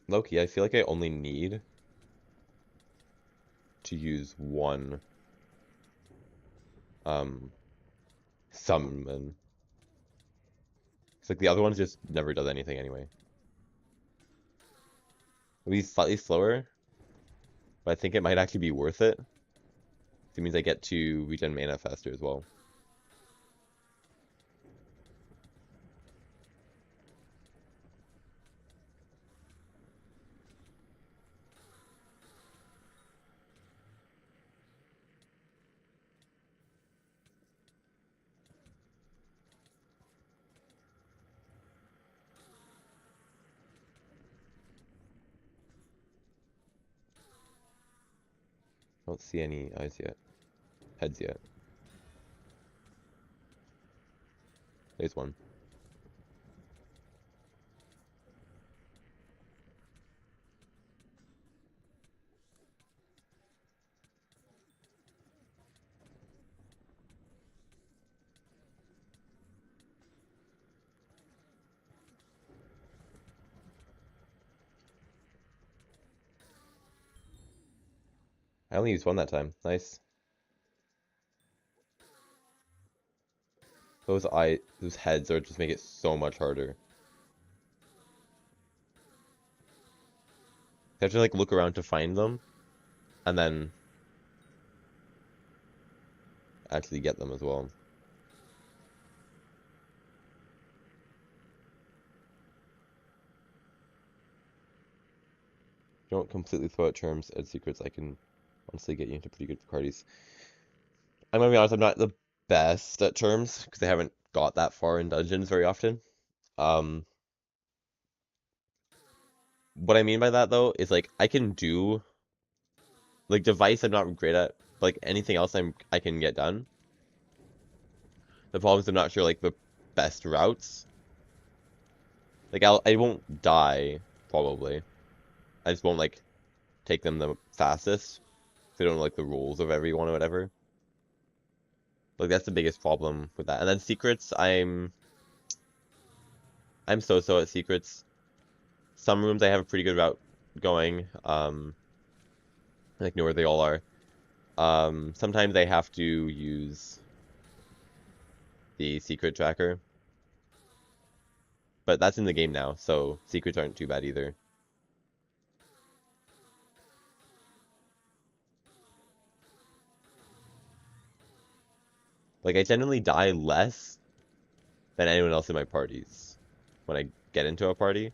Speaker 1: Low-key, I feel like I only need to use one summon. It's like the other ones just never does anything anyway. It'll be slightly slower, but I think it might actually be worth it. It means I get to regen mana faster as well. I don't see any eyes yet. Heads yet. There's one. I only used one that time. Nice. Those heads are just make it so much harder. You have to like look around to find them, and then actually get them as well. Don't completely throw out charms and secrets. I can honestly get you into pretty good parties. I'm gonna be honest, I'm not the best at terms because I haven't got that far in dungeons very often. Um, what I mean by that though is like I can do like device I'm not great at, but like anything else I can get done. The problem is I'm not sure like the best routes. Like I won't die probably. I just won't like take them the fastest. They don't know like the rules of everyone or whatever. Like that's the biggest problem with that. And then secrets, I'm so-so at secrets. Some rooms I have a pretty good route going. I like know where they all are. Sometimes I have to use the secret tracker. But that's in the game now, so secrets aren't too bad either. Like I generally die less than anyone else in my parties when I get into a party.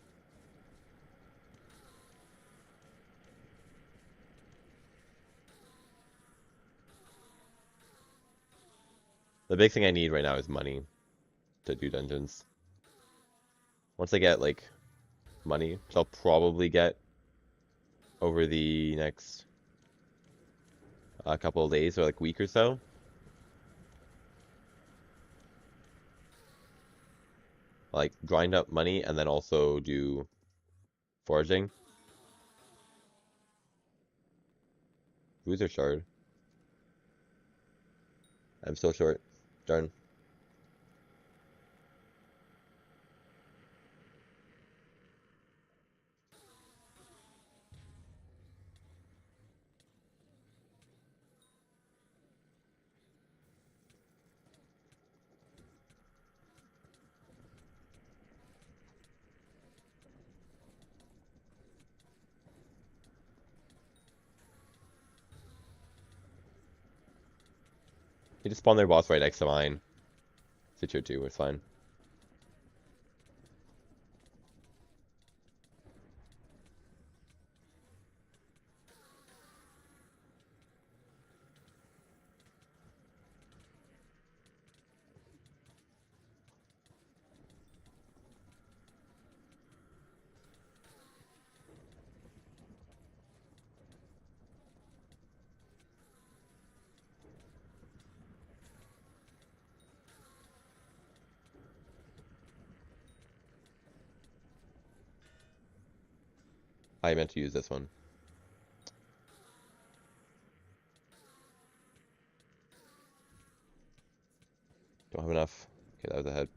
Speaker 1: The big thing I need right now is money to do dungeons. Once I get like money, which I'll probably get over the next couple of days or like week or so. Like grind up money and then also do foraging. Bruiser shard. I'm so short. Darn. You just spawn their boss right next to mine. It's a tier 2, it's fine. I meant to use this one. Don't have enough. Okay, that was ahead.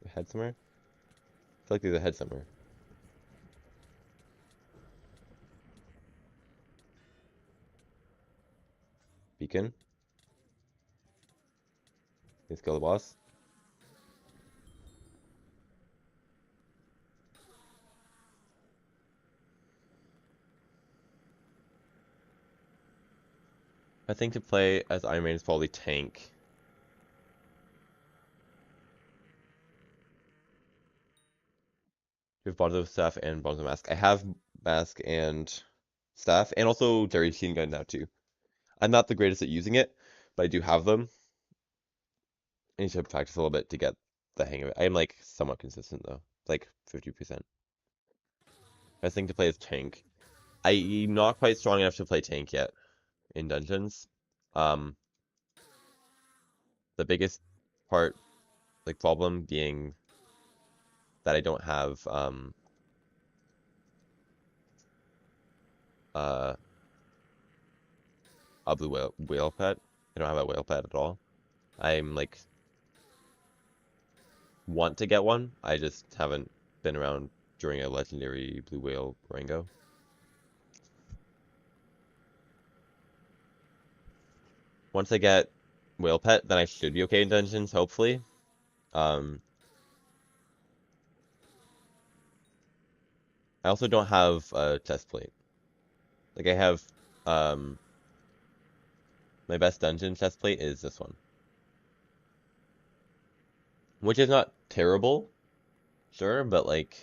Speaker 1: Ahead somewhere? I feel like there's a head somewhere. Beacon. Let's kill the boss. I think to play as Ironman is probably tank. We have bottom staff and bottom mask. I have mask and staff, and also Jerry's machine gun now too. I'm not the greatest at using it, but I do have them. I need to practice a little bit to get the hang of it. I am like somewhat consistent though, like 50%. I think to play as tank. I'm not quite strong enough to play tank yet in dungeons. Um, the biggest part, like problem being that I don't have uh a blue whale pet. I don't have a whale pet at all. I'm like want to get one. I just haven't been around during a legendary blue whale Rango. Once I get whale pet, then I should be okay in dungeons, hopefully. Um, I also don't have a chest plate. Like I have um my best dungeon chest plate is this one, which is not terrible, sure, but like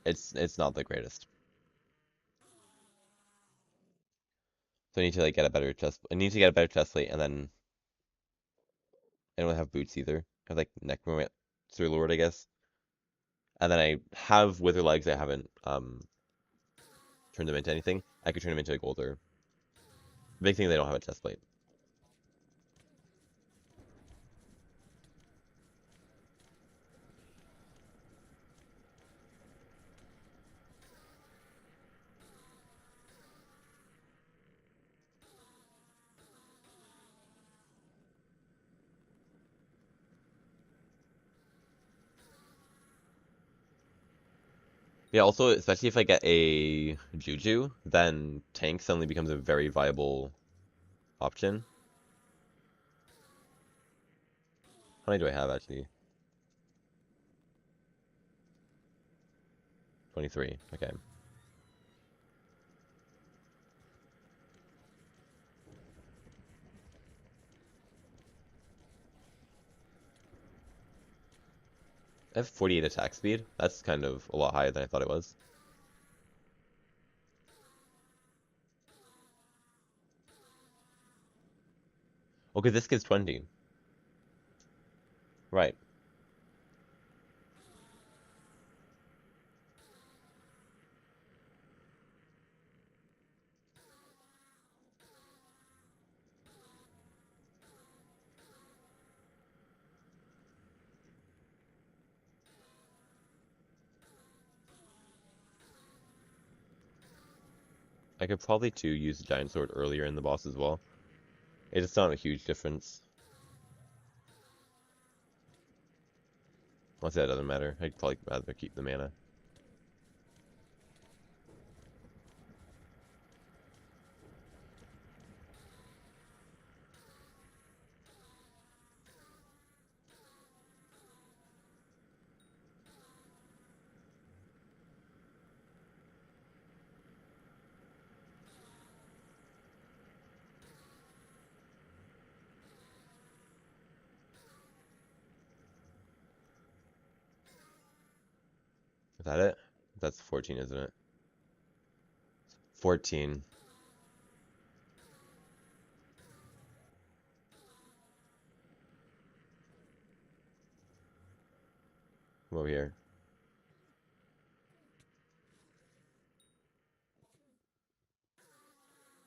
Speaker 1: it's not the greatest. So I need to like get a better chest. I need to get a better chest plate, and then I don't have boots either. I have like Necromancer Lord, I guess. And then I have Wither Legs. I haven't turned them into anything. I could turn them into a Golder. Big thing, they don't have a chest plate. Yeah, also, especially if I get a Juju, then tank suddenly becomes a very viable option. How many do I have, actually? 23. Okay. I have 48 attack speed. That's kind of a lot higher than I thought it was. Okay, this gives 20. Right. I could probably, too, use the Giant Sword earlier in the boss as well. It's not a huge difference. Honestly, that doesn't matter. I'd probably rather keep the mana. Is that it? That's 14, isn't it? 14. Come over here.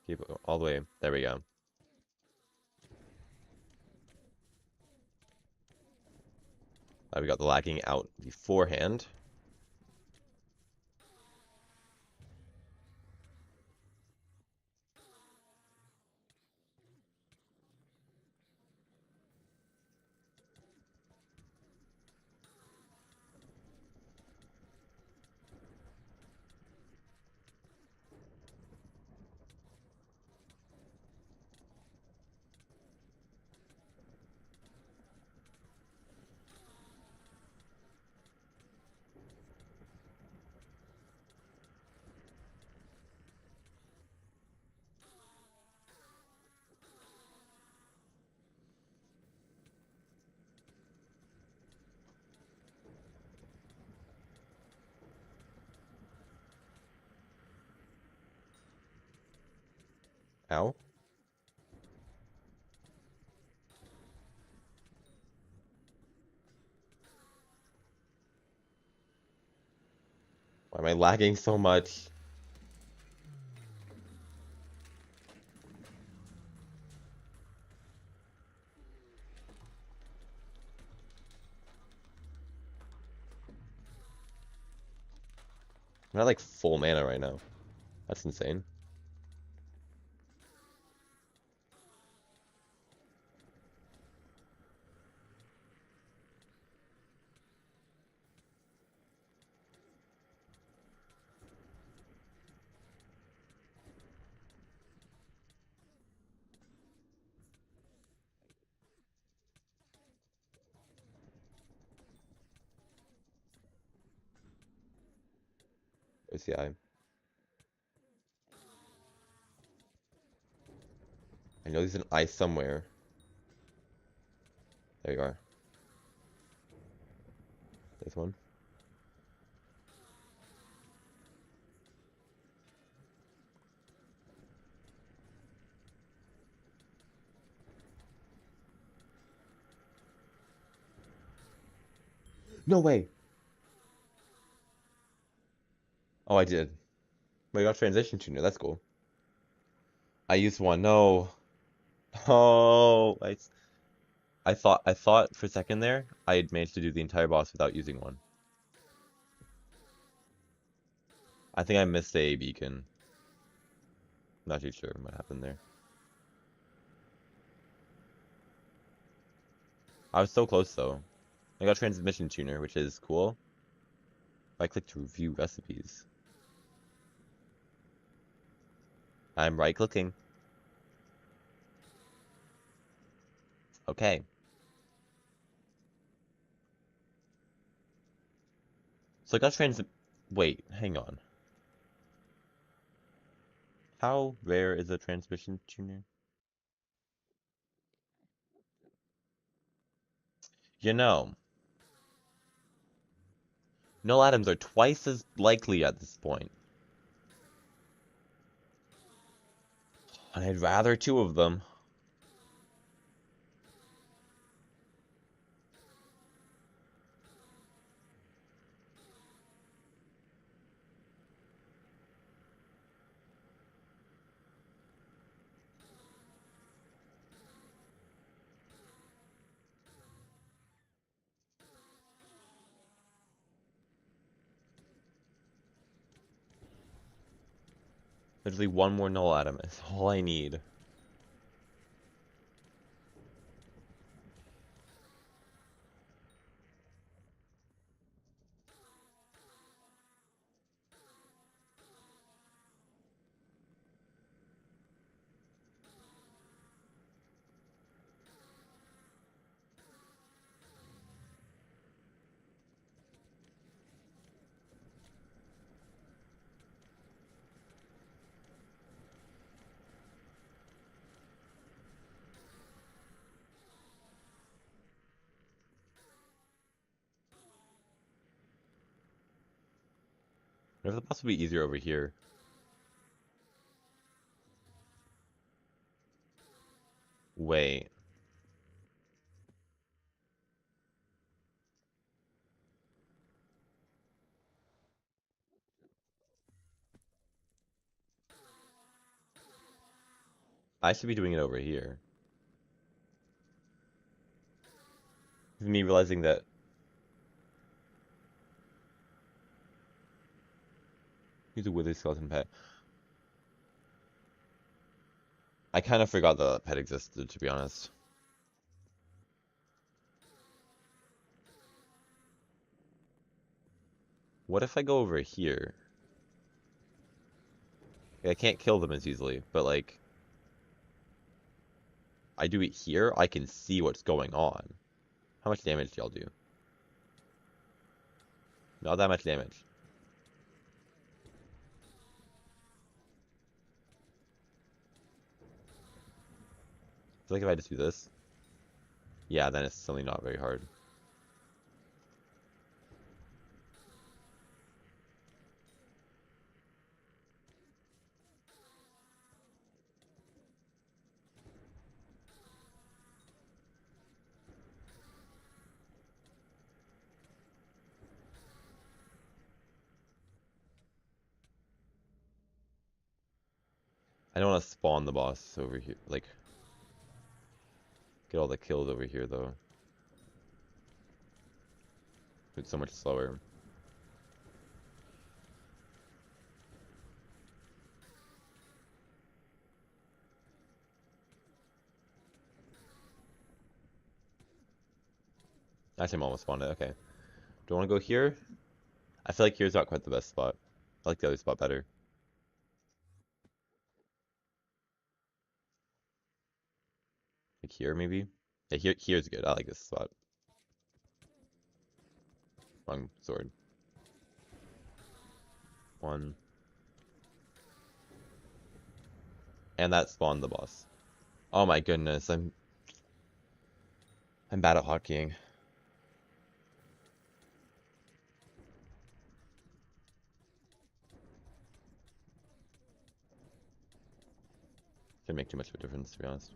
Speaker 1: Keep it all the way. There we go. We got the lagging out beforehand. Ow. Why am I lagging so much? I'm at like full mana right now. That's insane. Where's the eye? I know there's an eye somewhere. There you are. This one. No way! Oh, I did. But I got transition tuner. That's cool. I used one. No. Oh, I thought for a second there I had managed to do the entire boss without using one. I think I missed the A beacon. Not too sure what happened there. I was so close though. I got transmission tuner, which is cool. If I click to review recipes, I'm right clicking. Okay. So I got wait, hang on. How rare is a transmission tuner? You know, null atoms are twice as likely at this point. And I'd rather two of them. Literally one more null atom is all I need. What if the boss would be easier over here? Wait. I should be doing it over here. Me realizing that he's a withered skeleton pet. I kind of forgot that pet existed, to be honest. What if I go over here? I can't kill them as easily, but like, I do it here, I can see what's going on. How much damage do y'all do? Not that much damage. I feel like if I just do this, yeah, then it's suddenly not very hard. I don't want to spawn the boss over here, like, get all the kills over here, though. It's so much slower. Actually, I'm almost spawned it, okay. Do I want to go here? I feel like here's not quite the best spot. I like the other spot better. Like here, maybe? Yeah, here's good. I like this spot. Wrong sword. One. And that spawned the boss. Oh my goodness, I'm bad at hotkeying. Didn't make too much of a difference, to be honest.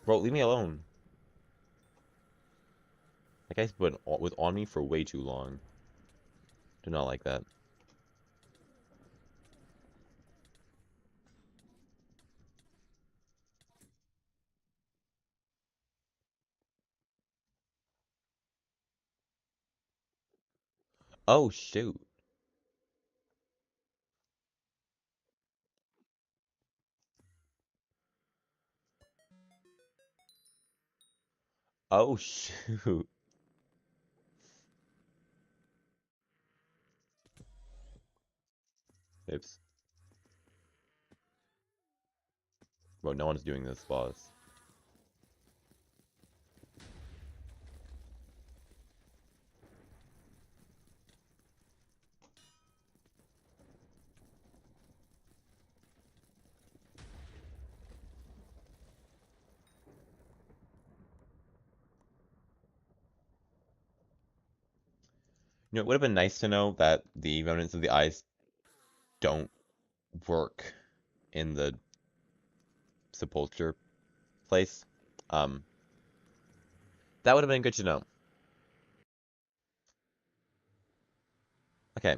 Speaker 1: Bro, leave me alone. That guy's was on me for way too long. Do not like that. Oh, shoot. Oh, shoot. Oops. Bro, no one's doing this boss. You know, it would have been nice to know that the remnants of the eyes don't work in the sepulcher place. Um, that would have been good to know. Okay.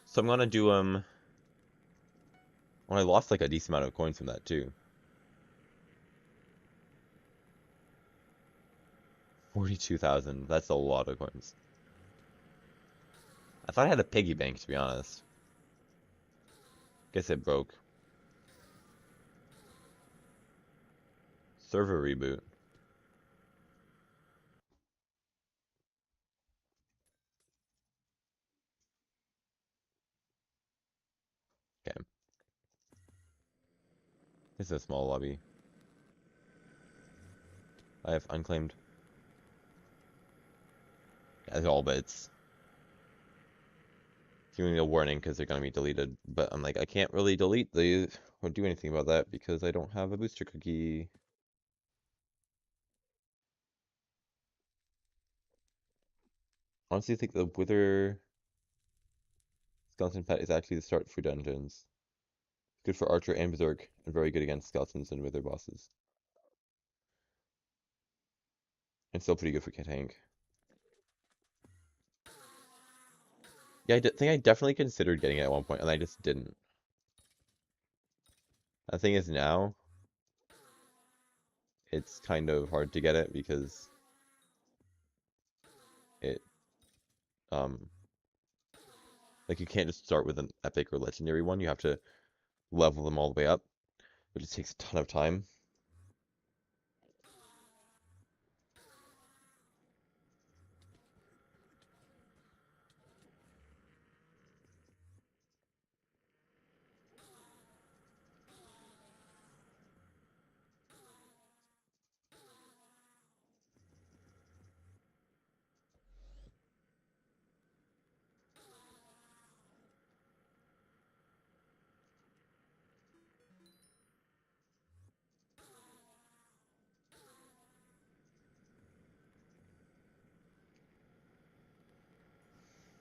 Speaker 1: So I'm gonna do, well, I lost like a decent amount of coins from that too. 42,000. That's a lot of coins. I thought I had a piggy bank, to be honest. Guess it broke. Server reboot. Okay. This is a small lobby. I have unclaimed. As all bits. Giving me a warning because they're gonna be deleted, but I'm like, I can't really delete these or do anything about that because I don't have a booster cookie. honestly think the Wither Skeleton Pet is actually the start for dungeons. Good for Archer and Berserk, and very good against skeletons and Wither bosses. And still pretty good for tank. Yeah, I think I definitely considered getting it at one point, and I just didn't. The thing is now, it's kind of hard to get it because it, um, like you can't just start with an epic or legendary one. You have to level them all the way up, which just takes a ton of time.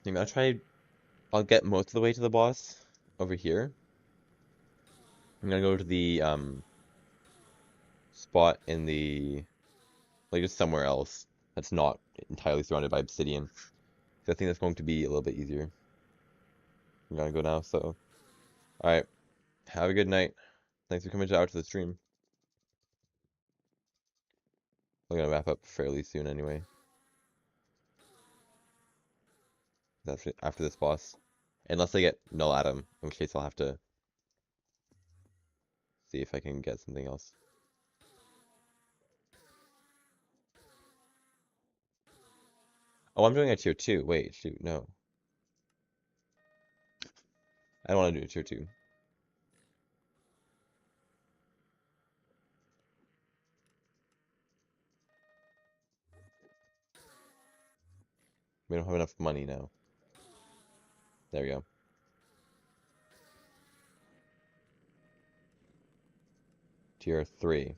Speaker 1: I'm gonna try. I'll get most of the way to the boss over here. I'm gonna go to the spot in the like just somewhere else that's not entirely surrounded by obsidian. I think that's going to be a little bit easier. I'm gonna go now. So, all right. Have a good night. Thanks for coming out to the stream. We're gonna wrap up fairly soon anyway. After this boss, unless I get Null Atom, in which case I'll have to see if I can get something else. Oh, I'm doing a tier 2. Wait, shoot, no. I don't want to do a tier 2. We don't have enough money now. There we go. Tier 3.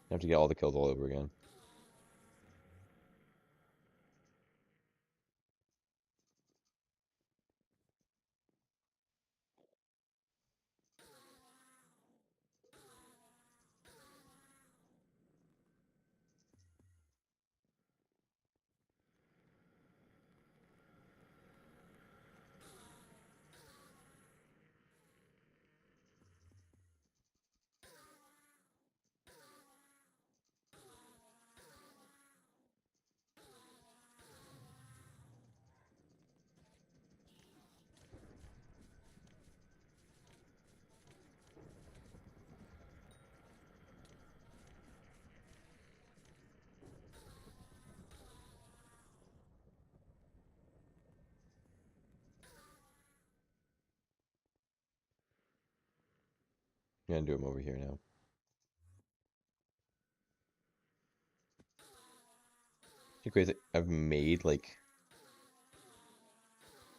Speaker 1: I have to get all the kills all over again. I'm gonna do them over here now. It's crazy. I've made like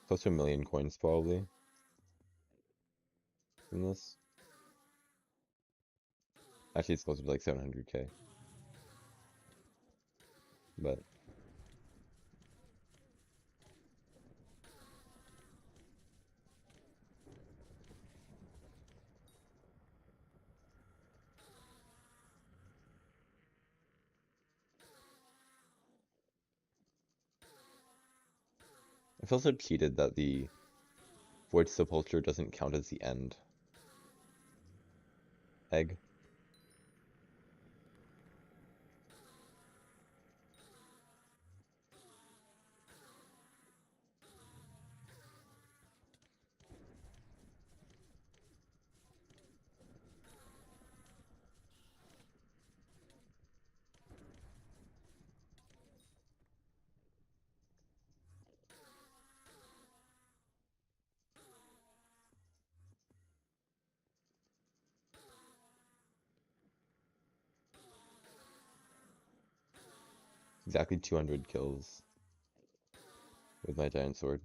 Speaker 1: close to 1,000,000 coins probably from this. Actually, it's closer to like 700k. But I feel so cheated that the Void Sepulture doesn't count as the end egg. Exactly 200 kills with my giant sword.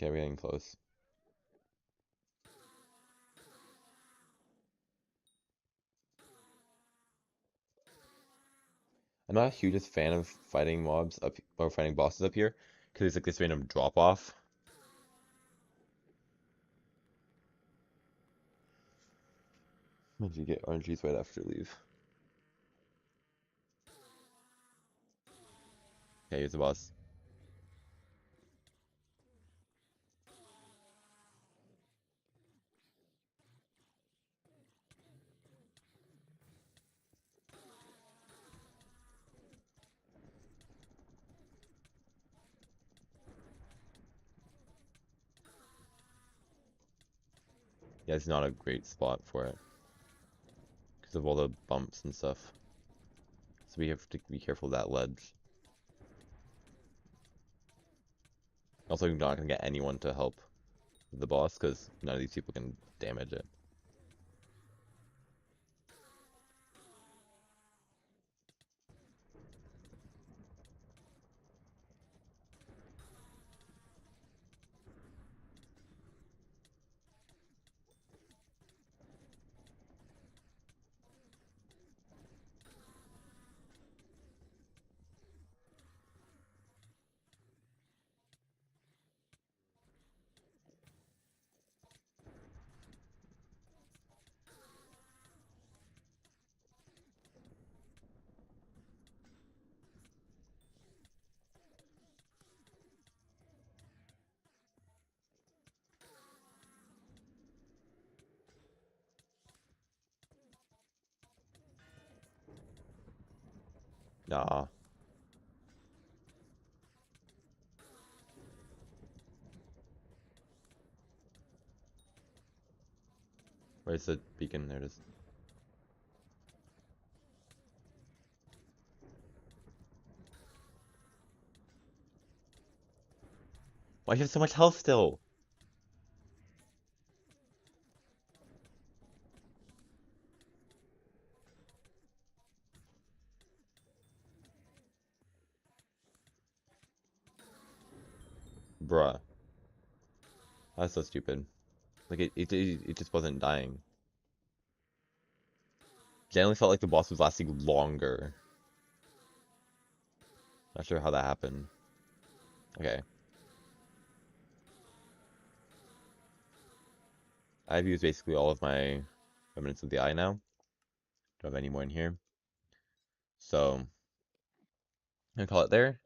Speaker 1: Okay, we're getting close. I'm not a hugest fan of fighting mobs up or fighting bosses up here because it's like this random drop off. Did you get RNGs right after leave? Okay, here's the boss. Yeah, it's not a great spot for it because of all the bumps and stuff. So we have to be careful of that ledge. Also, you're not gonna get anyone to help the boss because none of these people can damage it. Nah. Where's the beacon? There it is. Why do you have so much health still? Bruh. That's so stupid. Like, it just wasn't dying. Generally felt like the boss was lasting longer. Not sure how that happened. Okay. I've used basically all of my remnants of the eye now. Don't have any more in here. So, I'm gonna call it there.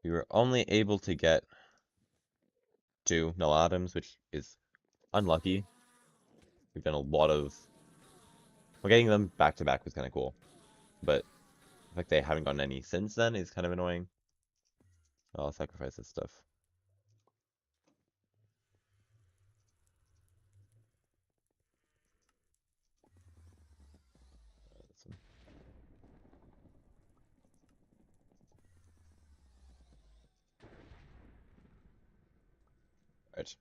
Speaker 1: We were only able to get 2 null atoms, which is unlucky. We've done a lot of... Well, getting them back to back was kind of cool. But the fact they haven't gotten any since then is kind of annoying. I'll sacrifice this stuff. Right.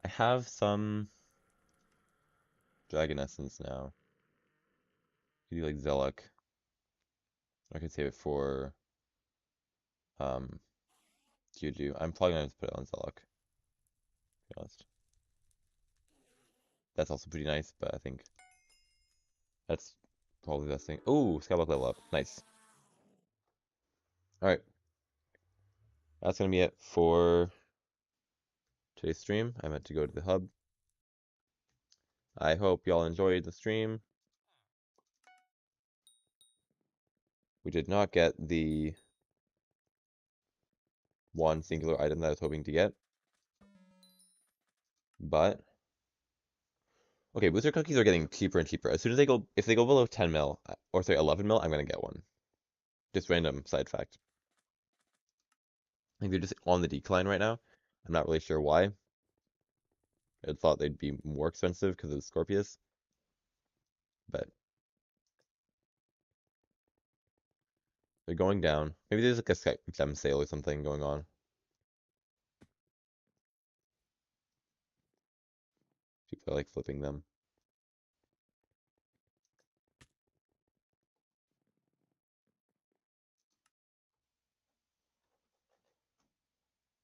Speaker 1: I have some Dragon Essence now. You do like Zelok. I could save it for um Juju. I'm probably gonna put it on Zelok, to be honest. That's also pretty nice, but I think that's probably the best thing. Oh, Skyblock level up. Nice. Alright. That's gonna be it for today's stream. I meant to go to the hub. I hope y'all enjoyed the stream. We did not get the one singular item that I was hoping to get. But okay, booster cookies are getting cheaper and cheaper. As soon as they go, if they go below 10 mil, or sorry, 11 mil, I'm gonna get one. Just random side fact. I think they're just on the decline right now. I'm not really sure why. I thought they'd be more expensive because of Scorpius, but they're going down. Maybe there's like a gem sale or something going on. People are like flipping them.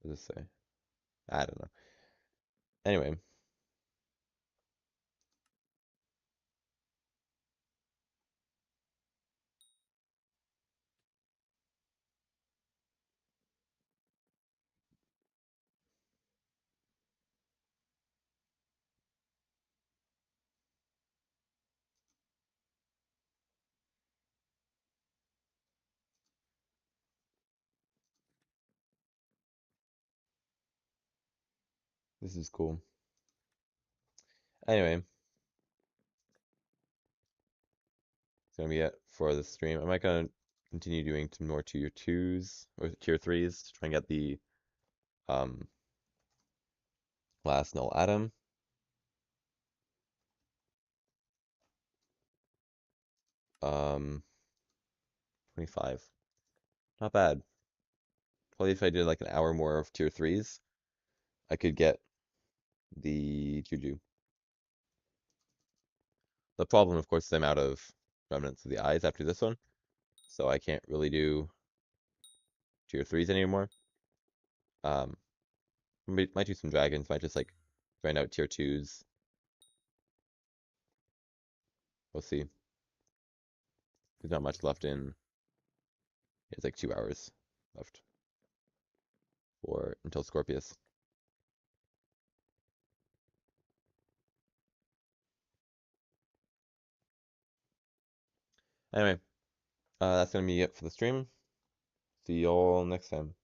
Speaker 1: What does this say? I don't know. Anyway, this is cool. Anyway, it's gonna be it for the stream. I might gonna continue doing some more tier twos or tier threes to try and get the um last null atom. 25. Not bad. Probably if I did like an hour more of tier threes, I could get the Juju. The problem, of course, is I'm out of remnants of the eyes after this one, so I can't really do tier threes anymore. Um, might do some dragons, might just like grind out tier twos. We'll see. There's not much left in. It's like 2 hours left for until Scorpius. Anyway, that's gonna be it for the stream. See y'all next time.